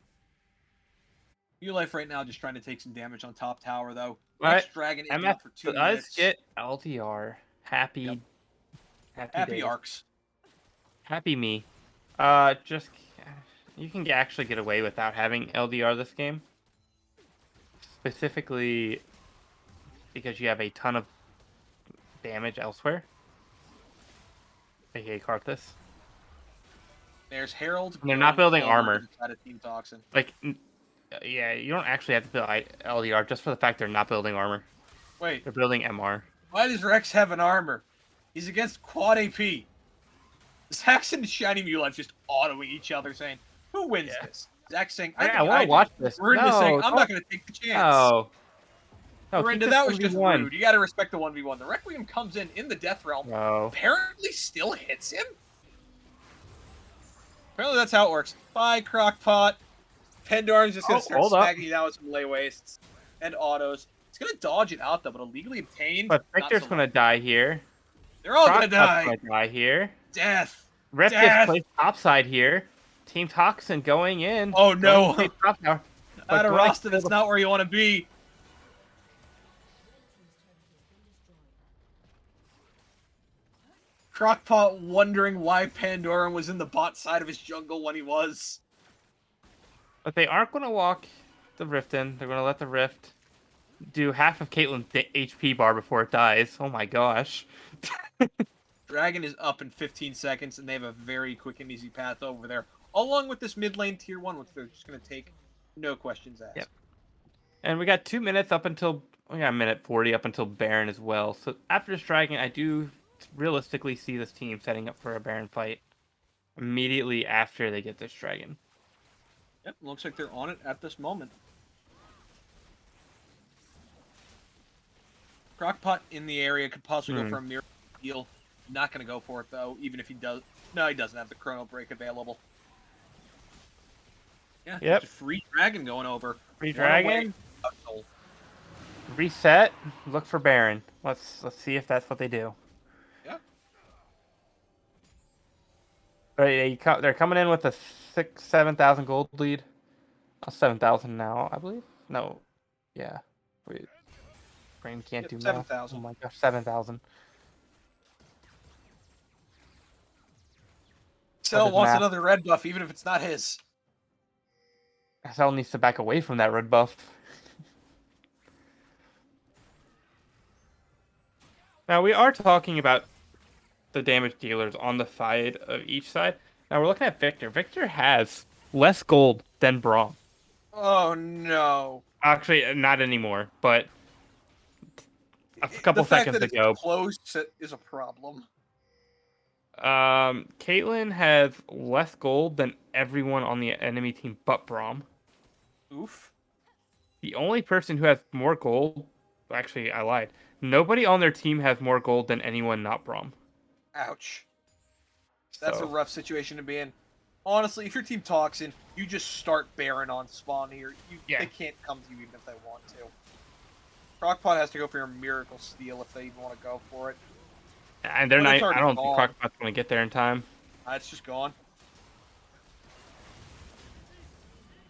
U-Life right now just trying to take some damage on top tower, though. But Next Dragon is MF up for 2 does minutes. get LDR. Happy. Yep. Happy days. arcs. Happy me. Just... You can actually get away without having LDR this game. Specifically because you have a ton of damage elsewhere. AKA Karthus. There's Herald. And they're not building armor. Out of Team Toxin. Like, yeah, you don't actually have to build LDR just for the fact they're not building armor. Wait, They're building MR. why does Rex have an armor? He's against quad AP. Zax and Shiny U-Life just autoing each other, saying, "Who wins this?" Zax saying, I want to watch this. We're into No, saying, "I'm not don't- going to take the chance." No. No, We're keep into this that was just 1v1. rude. You got to respect the 1v1. The Requiem comes in the Death Realm. No. Apparently still hits him. Apparently that's how it works. Bye, Crockpot. Pendorm's just going to start hold up. smacking you down with some lay wastes and autos. He's going to dodge it out, though, but illegally obtained. But not Victor's so going to die here. They're all going to Crockpot's die. gonna die here. Death. Rip Death. gets placed topside here. Team Toxin going in. Oh, no. Going to take top tower. But Out of going to Rasta, that's not where you want to be. Crockpot wondering why Pandoran was in the bot side of his jungle when he was. But they aren't going to walk the Rift in. They're going to let the Rift do half of Caitlyn's HP bar before it dies. Oh my gosh. Dragon is up in 15 seconds, and they have a very quick and easy path over there. Along with this mid lane tier 1, which they're just going to take, no questions asked. Yep. And we got 2 minutes up until... We got a minute 40 up until Baron as well. So after this Dragon, I do realistically see this team setting up for a Baron fight immediately after they get this Dragon. Yep, looks like they're on it at this moment. Crockpot in the area could possibly go for a miracle heal. Not going to go for it, though, even if he does. No, he doesn't have the Chrono Break available. Yeah, Yep. there's a free Dragon going over. Free One away. Dragon. Uh-oh. Reset. Look for Baron. Let's see if that's what they do. Yeah. Right, they're coming in with a 7,000 gold lead. 7,000 now, I believe. No, yeah. Wait, brain can't do math. 7,000. Oh my gosh, 7,000. Cell does wants math. another red buff, even if it's not his. Cell needs to back away from that red buff. Now we are talking about the damage dealers on the side of each side. Now we're looking at Victor. Victor has less gold than Braum. Oh, no. Actually, not anymore, but a couple The fact seconds that it's ago. close is a problem. Caitlyn has less gold than everyone on the enemy team but Braum. Oof. The only person who has more gold... Actually, I lied. Nobody on their team has more gold than anyone not Braum. Ouch. That's So- a rough situation to be in. Honestly, if your team Toxin, you just start Baron on spawn here. Yeah. They can't come to you even if they want to. Crockpot has to go for your Miracle Steal if they even want to go for it. And they're Well, not... it's already I don't think gone. Crockpot's going to get there in time. It's just gone.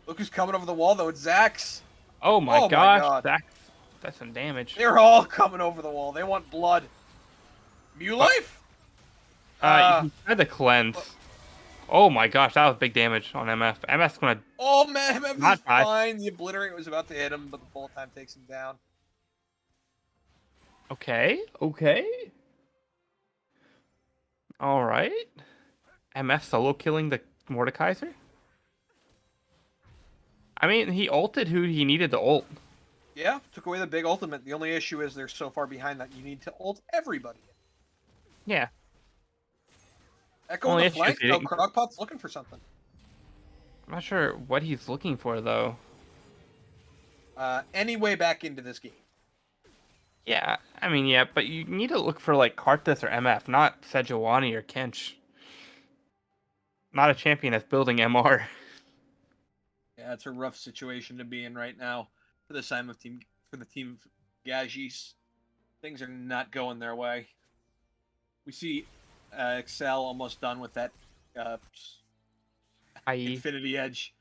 Look who's coming over the wall, though. It's Zax. Oh my Oh my gosh, God. that's some damage. They're all coming over the wall. They want blood. Mew life? He tried to cleanse. Oh my gosh, that was big damage on MF. MF's gonna Oh, man, MF is not die. fine. The Obliterate was about to hit him, but the bullet time takes him down. Okay. All right. MF solo killing the Mordekaiser? I mean, he ulted who he needed to ult. Yeah, took away the big ultimate. The only issue is they're so far behind that you need to ult everybody. Yeah. Echo on Only the issue flank. is he No, didn't- Crockpot's looking for something. I'm not sure what he's looking for, though. Any way back into this game. Yeah, I mean, yeah, but you need to look for, like, Karthus or MF, not Sejuani or Kench. Not a champion that's building MR. Yeah, it's a rough situation to be in right now for the team of Gajis. Things are not going their way. We see Excel almost done with that I.e. Infinity Edge.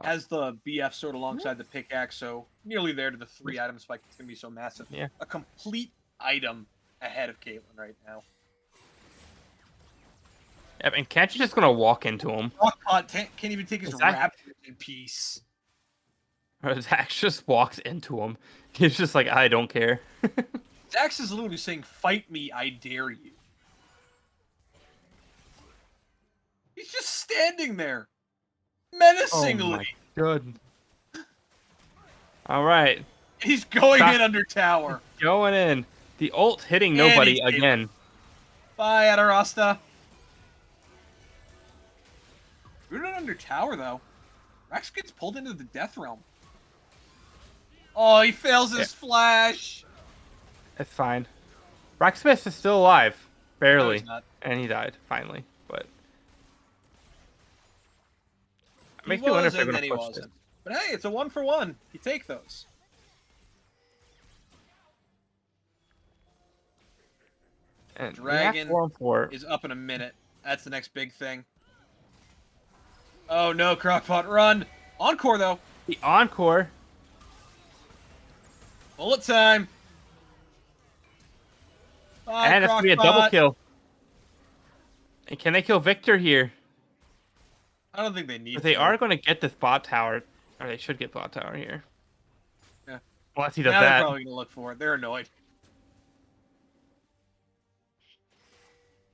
Has the BF sword alongside the pickaxe, so nearly there to the 3 item spike. It's going to be so massive. Yeah. A complete item ahead of Caitlyn right now. Yep, and Kench is just gonna walk into him. Crockpot can't even take his Exactly. raptors in peace. Or Zax just walks into him. He's just like, I don't care. Zax is literally saying, "Fight me, I dare you." He's just standing there, menacingly. Oh my god. All right, He's going Stop. in under tower. going in. The ult hitting And nobody he's again. Bye, Adarasta. We're not under tower, though. Rex gets pulled into the Death Realm. Oh, he fails his flash. It's fine. Rocksmith is still alive, No, barely, he's not. and he died finally. But it He makes me wonder if was, they're and gonna then he push this. wasn't. But hey, it's a 1-for-1. You take those. And Dragon 4-on-4. is up in a minute. That's the next big thing. Oh no, Crockpot, run! Encore, though. The encore. Bullet time. Bye, And it's gonna be a double Crockpot. kill. And can they kill Victor here? I don't think they need But they to. are going to get this bot tower, or they should get bot tower here. Yeah. Unless he does Now they're that. probably going to look for it. They're annoyed.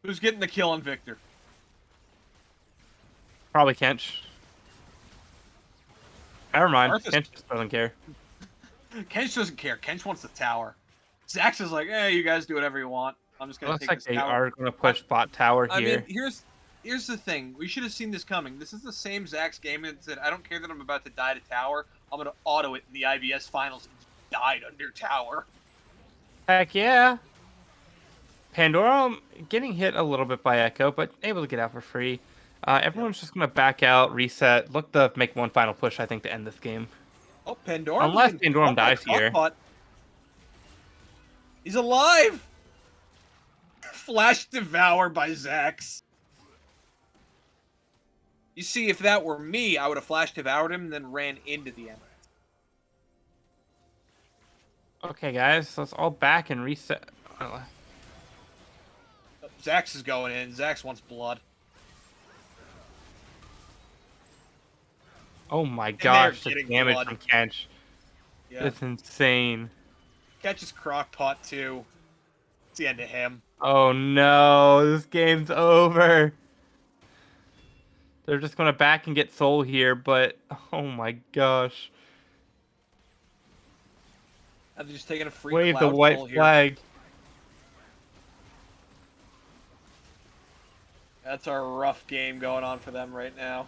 Who's getting the kill on Victor? Probably Kench. Never mind. Arthas- Kench just doesn't care. Kench doesn't care. Kench wants the tower. Zax is like, hey, you guys do whatever you want. I'm just It going to looks take like this they tower. are going to push bot tower I here. mean, here's the thing. We should have seen this coming. This is the same Zax game that said, I don't care that I'm about to die to tower. I'm going to auto it in the IBS finals. And just died under tower. Heck yeah. Pandora getting hit a little bit by Echo, but able to get out for free. Everyone's just going to back out, reset, look to make one final push, I think, to end this game. Oh, Pandora. Unless being Pandorum caught by dies here. Crockpot. He's alive! Flash devour by Zax. You see, if that were me, I would have flash devoured him and then ran into the enemy. Okay, guys, let's all back and reset. Zax is going in. Zax wants blood. Oh my they're gosh, the getting damage blood. from Kench. Yeah. It's insane. Catches Crockpot too. It's the end of him. Oh no, this game's over. They're just gonna back and get Soul here, but oh my gosh. And they're just taking a free Wave the cloud white pull here. flag. That's a rough game going on for them right now.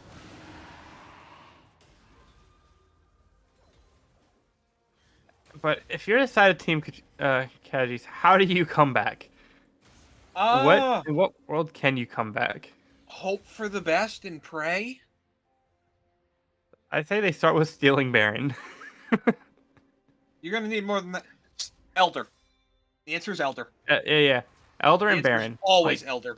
But if you're the side of Team Kajis, how do you come back? In what world can you come back? Hope for the best and pray. I'd say they start with stealing Baron. You're gonna need more than that. Elder. The answer is Elder. Yeah. Elder The and answer is Baron. always Like, Elder.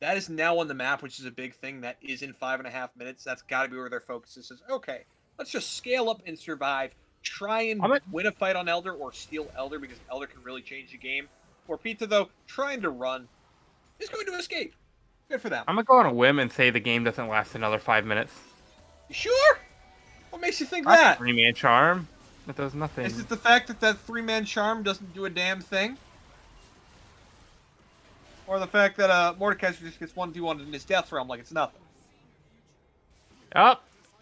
That is now on the map, which is a big thing. That is in 5.5 minutes. That's got to be where their focus is. Okay, let's just scale up and survive. Try and win a fight on Elder or steal Elder because Elder can really change the game. For Pizza, though, trying to run is going to escape. Good for them. I'm gonna go on a whim and say the game doesn't last another 5 minutes. You sure? What makes you think that? 3-man charm. That does nothing. Is it the fact that that 3-man charm doesn't do a damn thing? Or the fact that Mordekaiser just gets 1v1 in his death realm like it's nothing? Oh,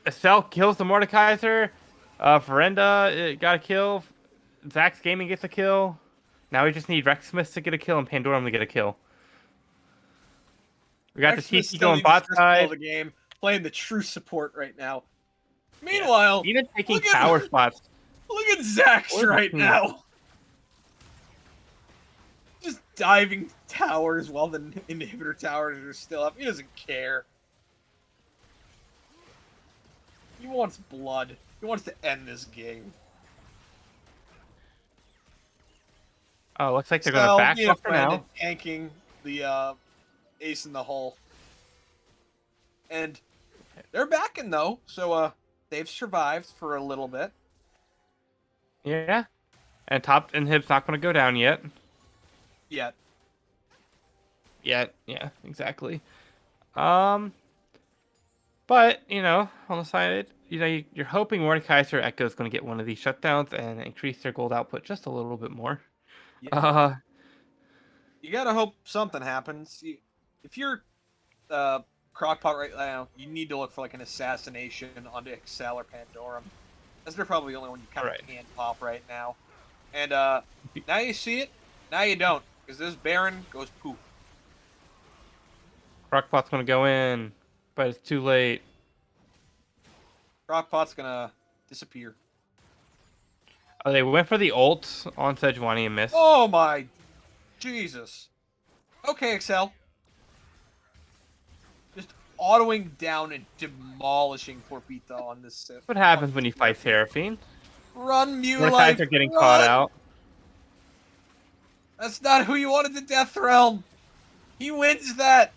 Estelle kills the Mordekaiser. Verenda got a kill. Zax Gaming gets a kill. Now we just need Rex Smith to get a kill and Pandorum to get a kill. We got the TP going bot side. The game, playing the true support right now. Meanwhile, even taking tower spots. Look at Zax right now. Just diving towers while the inhibitor towers are still up. He doesn't care. He wants blood. He wants to end this game. Oh, looks like they're going to back up for now. Tanking the ace in the hole. And they're backing, though. So they've survived for a little bit. Yeah. And top inhib's not going to go down yet. Yet. Yeah, exactly. But, you know, on the side, you know, you're hoping Mordekaiser Echo is going to get one of these shutdowns and increase their gold output just a little bit more. Yeah. You gotta hope something happens. If you're Crockpot right now, you need to look for like an assassination onto Excel or Pandorum. That's probably the only one you kind of can't pop right now. And now you see it, now you don't, because this Baron goes poof. Crockpot's going to go in, but it's too late. Crockpot's gonna disappear. Oh, they went for the ult on Sejuani and missed. Oh my Jesus. Okay, Excel. Just autoing down and demolishing Porpita on this Sith. What happens when you fight Seraphine? Run, Mew Mordekaiser Life, are getting run! caught out. That's not who you wanted the Death Realm. He wins that.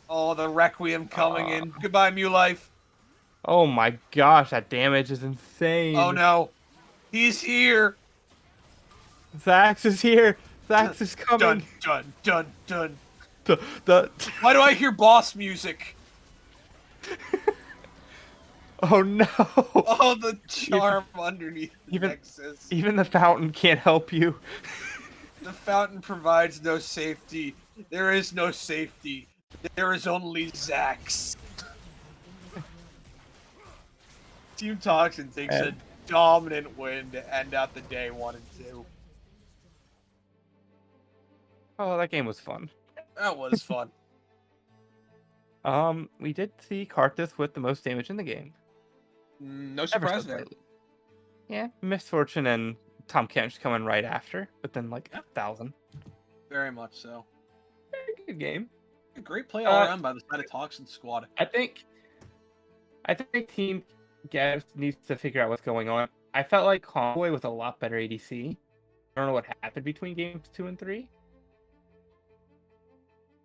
Oh, the Requiem coming in. Goodbye, Mew Life. Oh my gosh, that damage is insane. Oh no. He's here. Zax is here. Zax is coming. Dun, dun, dun, dun. Why do I hear boss music? Oh no. Oh, the charm underneath the Nexus. Even the fountain can't help you. The fountain provides no safety. There is no safety. There is only Zax. Team Toxin takes a dominant win to end out the day 1 and 2. Oh, that game was fun. That was fun. We did see Karthus with the most damage in the game. No surprise there. Yeah, Misfortune and Tom Kench coming right after, but then like 1,000. Very much so. Very good game. A great play all around by the side of Toxin squad. I think Team Gavs needs to figure out what's going on. I felt like Convoy was a lot better ADC. I don't know what happened between games 2 and 3.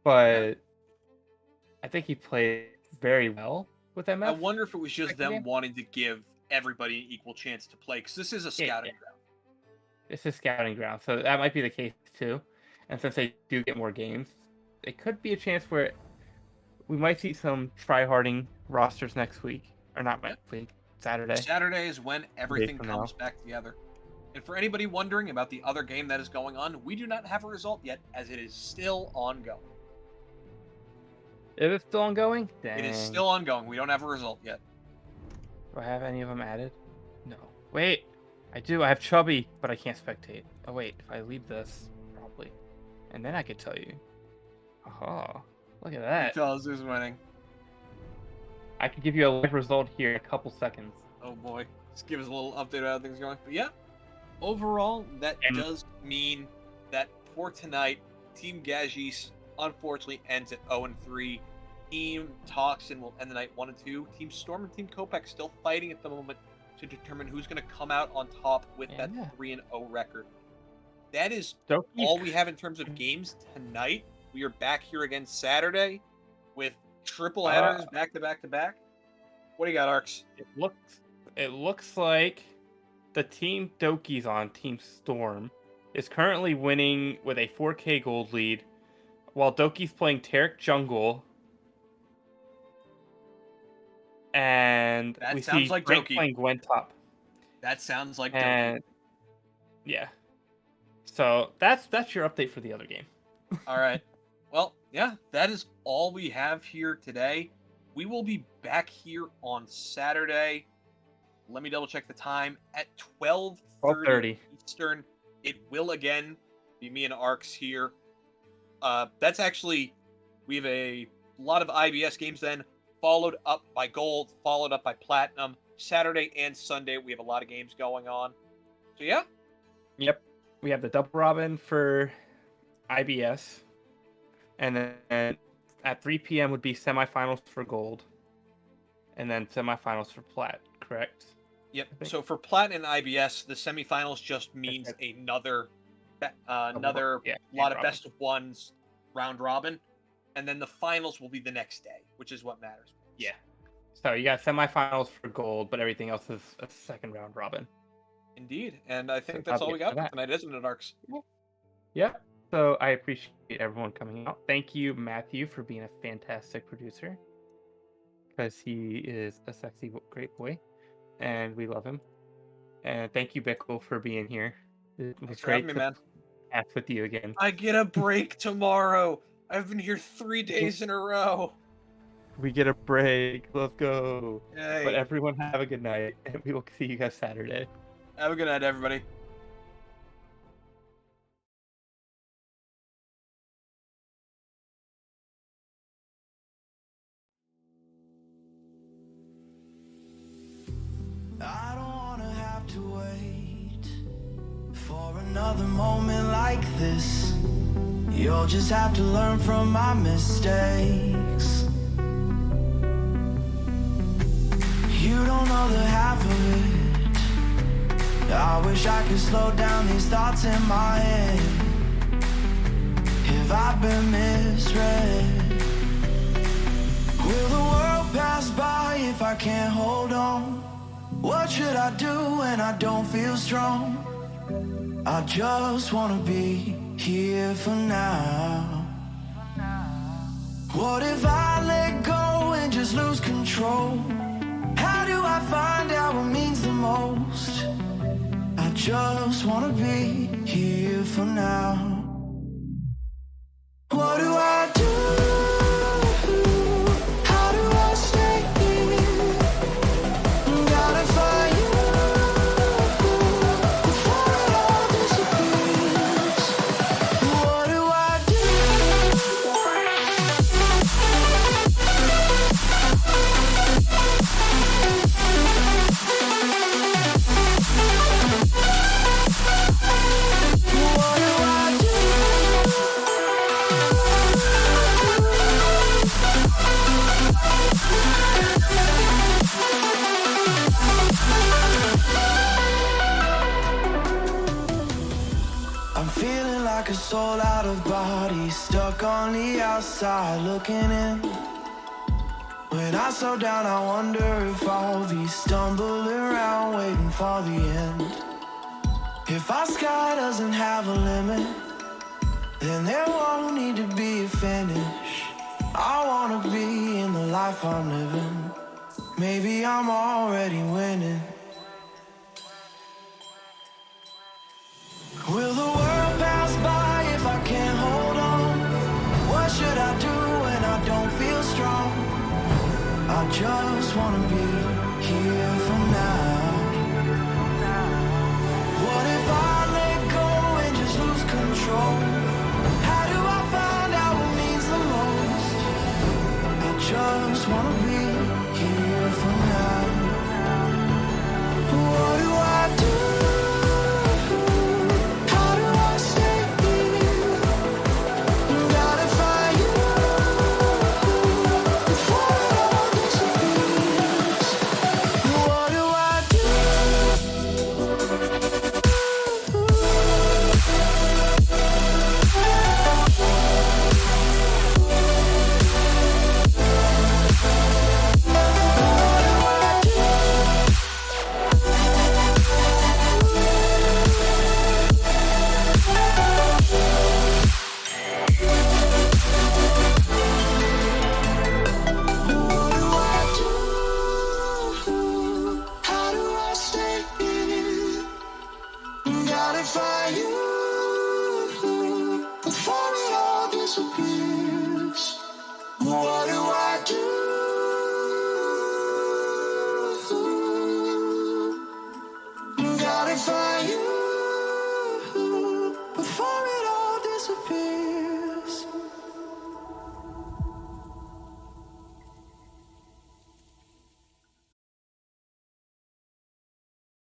But I think he played very well with MF. I wonder if it was just them wanting to give everybody an equal chance to play, because this is a scouting ground. This is scouting ground, so that might be the case too. And since they do get more games, it could be a chance where we might see some try-harding rosters next week. Or not next week, Saturday. Saturday is when everything comes back together. And for anybody wondering about the other game that is going on, we do not have a result yet, as it is still ongoing. Is it still ongoing? Dang. It is still ongoing. We don't have a result yet. Do I have any of them added? No. Wait, I do. I have Chubby, but I can't spectate. Oh wait, if I leave this, probably. And then I could tell you. Oh, look at that. Tell us who's winning. I could give you a live result here in a couple seconds. Oh boy. Just give us a little update on how things are going. But yeah, overall, that does mean that for tonight, Team Gagis unfortunately ends at 0-3. Team Toxin will end the night 1-2. Team Storm and Team Kopek still fighting at the moment to determine who's going to come out on top with that 3-0 record. that is Doki. all we have in terms of games tonight. We are back here again Saturday with triple headers back to back to back. What do you got, Arcs? It looks like the team Doki's on, Team Storm, is currently winning with a 4K gold lead, while Doki's playing Taric Jungle. And That we sounds see like Frank Doki. playing Gwen top. That sounds like Doki. And yeah. So that's your update for the other game. All right. Well, yeah, that is all we have here today. We will be back here on Saturday. Let me double check the time at 12:30 Eastern. It will again be me and Arcs here. That's actually, we have a lot of IBS games then, followed up by Gold, followed up by Platinum. Saturday and Sunday, we have a lot of games going on. So yeah. Yep. We have the double robin for IBS. And then at 3 p.m. would be semifinals for Gold. And then semifinals for Plat, correct? Yep. So for Plat and IBS, the semifinals just means another lot of best of ones round robin, and then the finals will be the next day, which is what matters. Yeah. So you got semifinals for Gold, but everything else is a second round robin. Indeed, and I think that's all we got for tonight, isn't it, Arcs? Yep. So I appreciate everyone coming out. Thank you, Matthew, for being a fantastic producer, because he is a sexy, great boy, and we love him. And thank you, Bickle, for being here. It was great to man. Act with you again. I get a break tomorrow. I've been here 3 days in a row. We get a break. Let's go. Yay. But everyone have a good night, and we will see you guys Saturday. Have a good night, everybody. I don't wanna have to wait for another moment like this. You'll just have to learn from my mistakes. You don't know the half of it. I wish I could slow down these thoughts in my head. Have I been misread? Will the world pass by if I can't hold on? What should I do when I don't feel strong? I just wanna be here for now. What if I let go and just lose control? How do I find out what means the most? I just wanna be here for now. What do I do? How do I stay here? Gotta find you before it all disappears. What do I do? What do I do? I'm feeling like a soul out of body, stuck on the outside looking in. When I slow down, I wonder if I'll be stumbling around waiting for the end. If our sky doesn't have a limit, then there won't need to be a finish. I wanna be in the life I'm living. Maybe I'm already winning. Will the world pass by if I can't hold on? What should I do when I don't feel strong? I just wanna be here for now. What if I let go and just lose control? How do I find out what means the most? I just wanna be here for now. What do I do? How do I stay here? Gotta find you before it all disappears. disappears. Why do I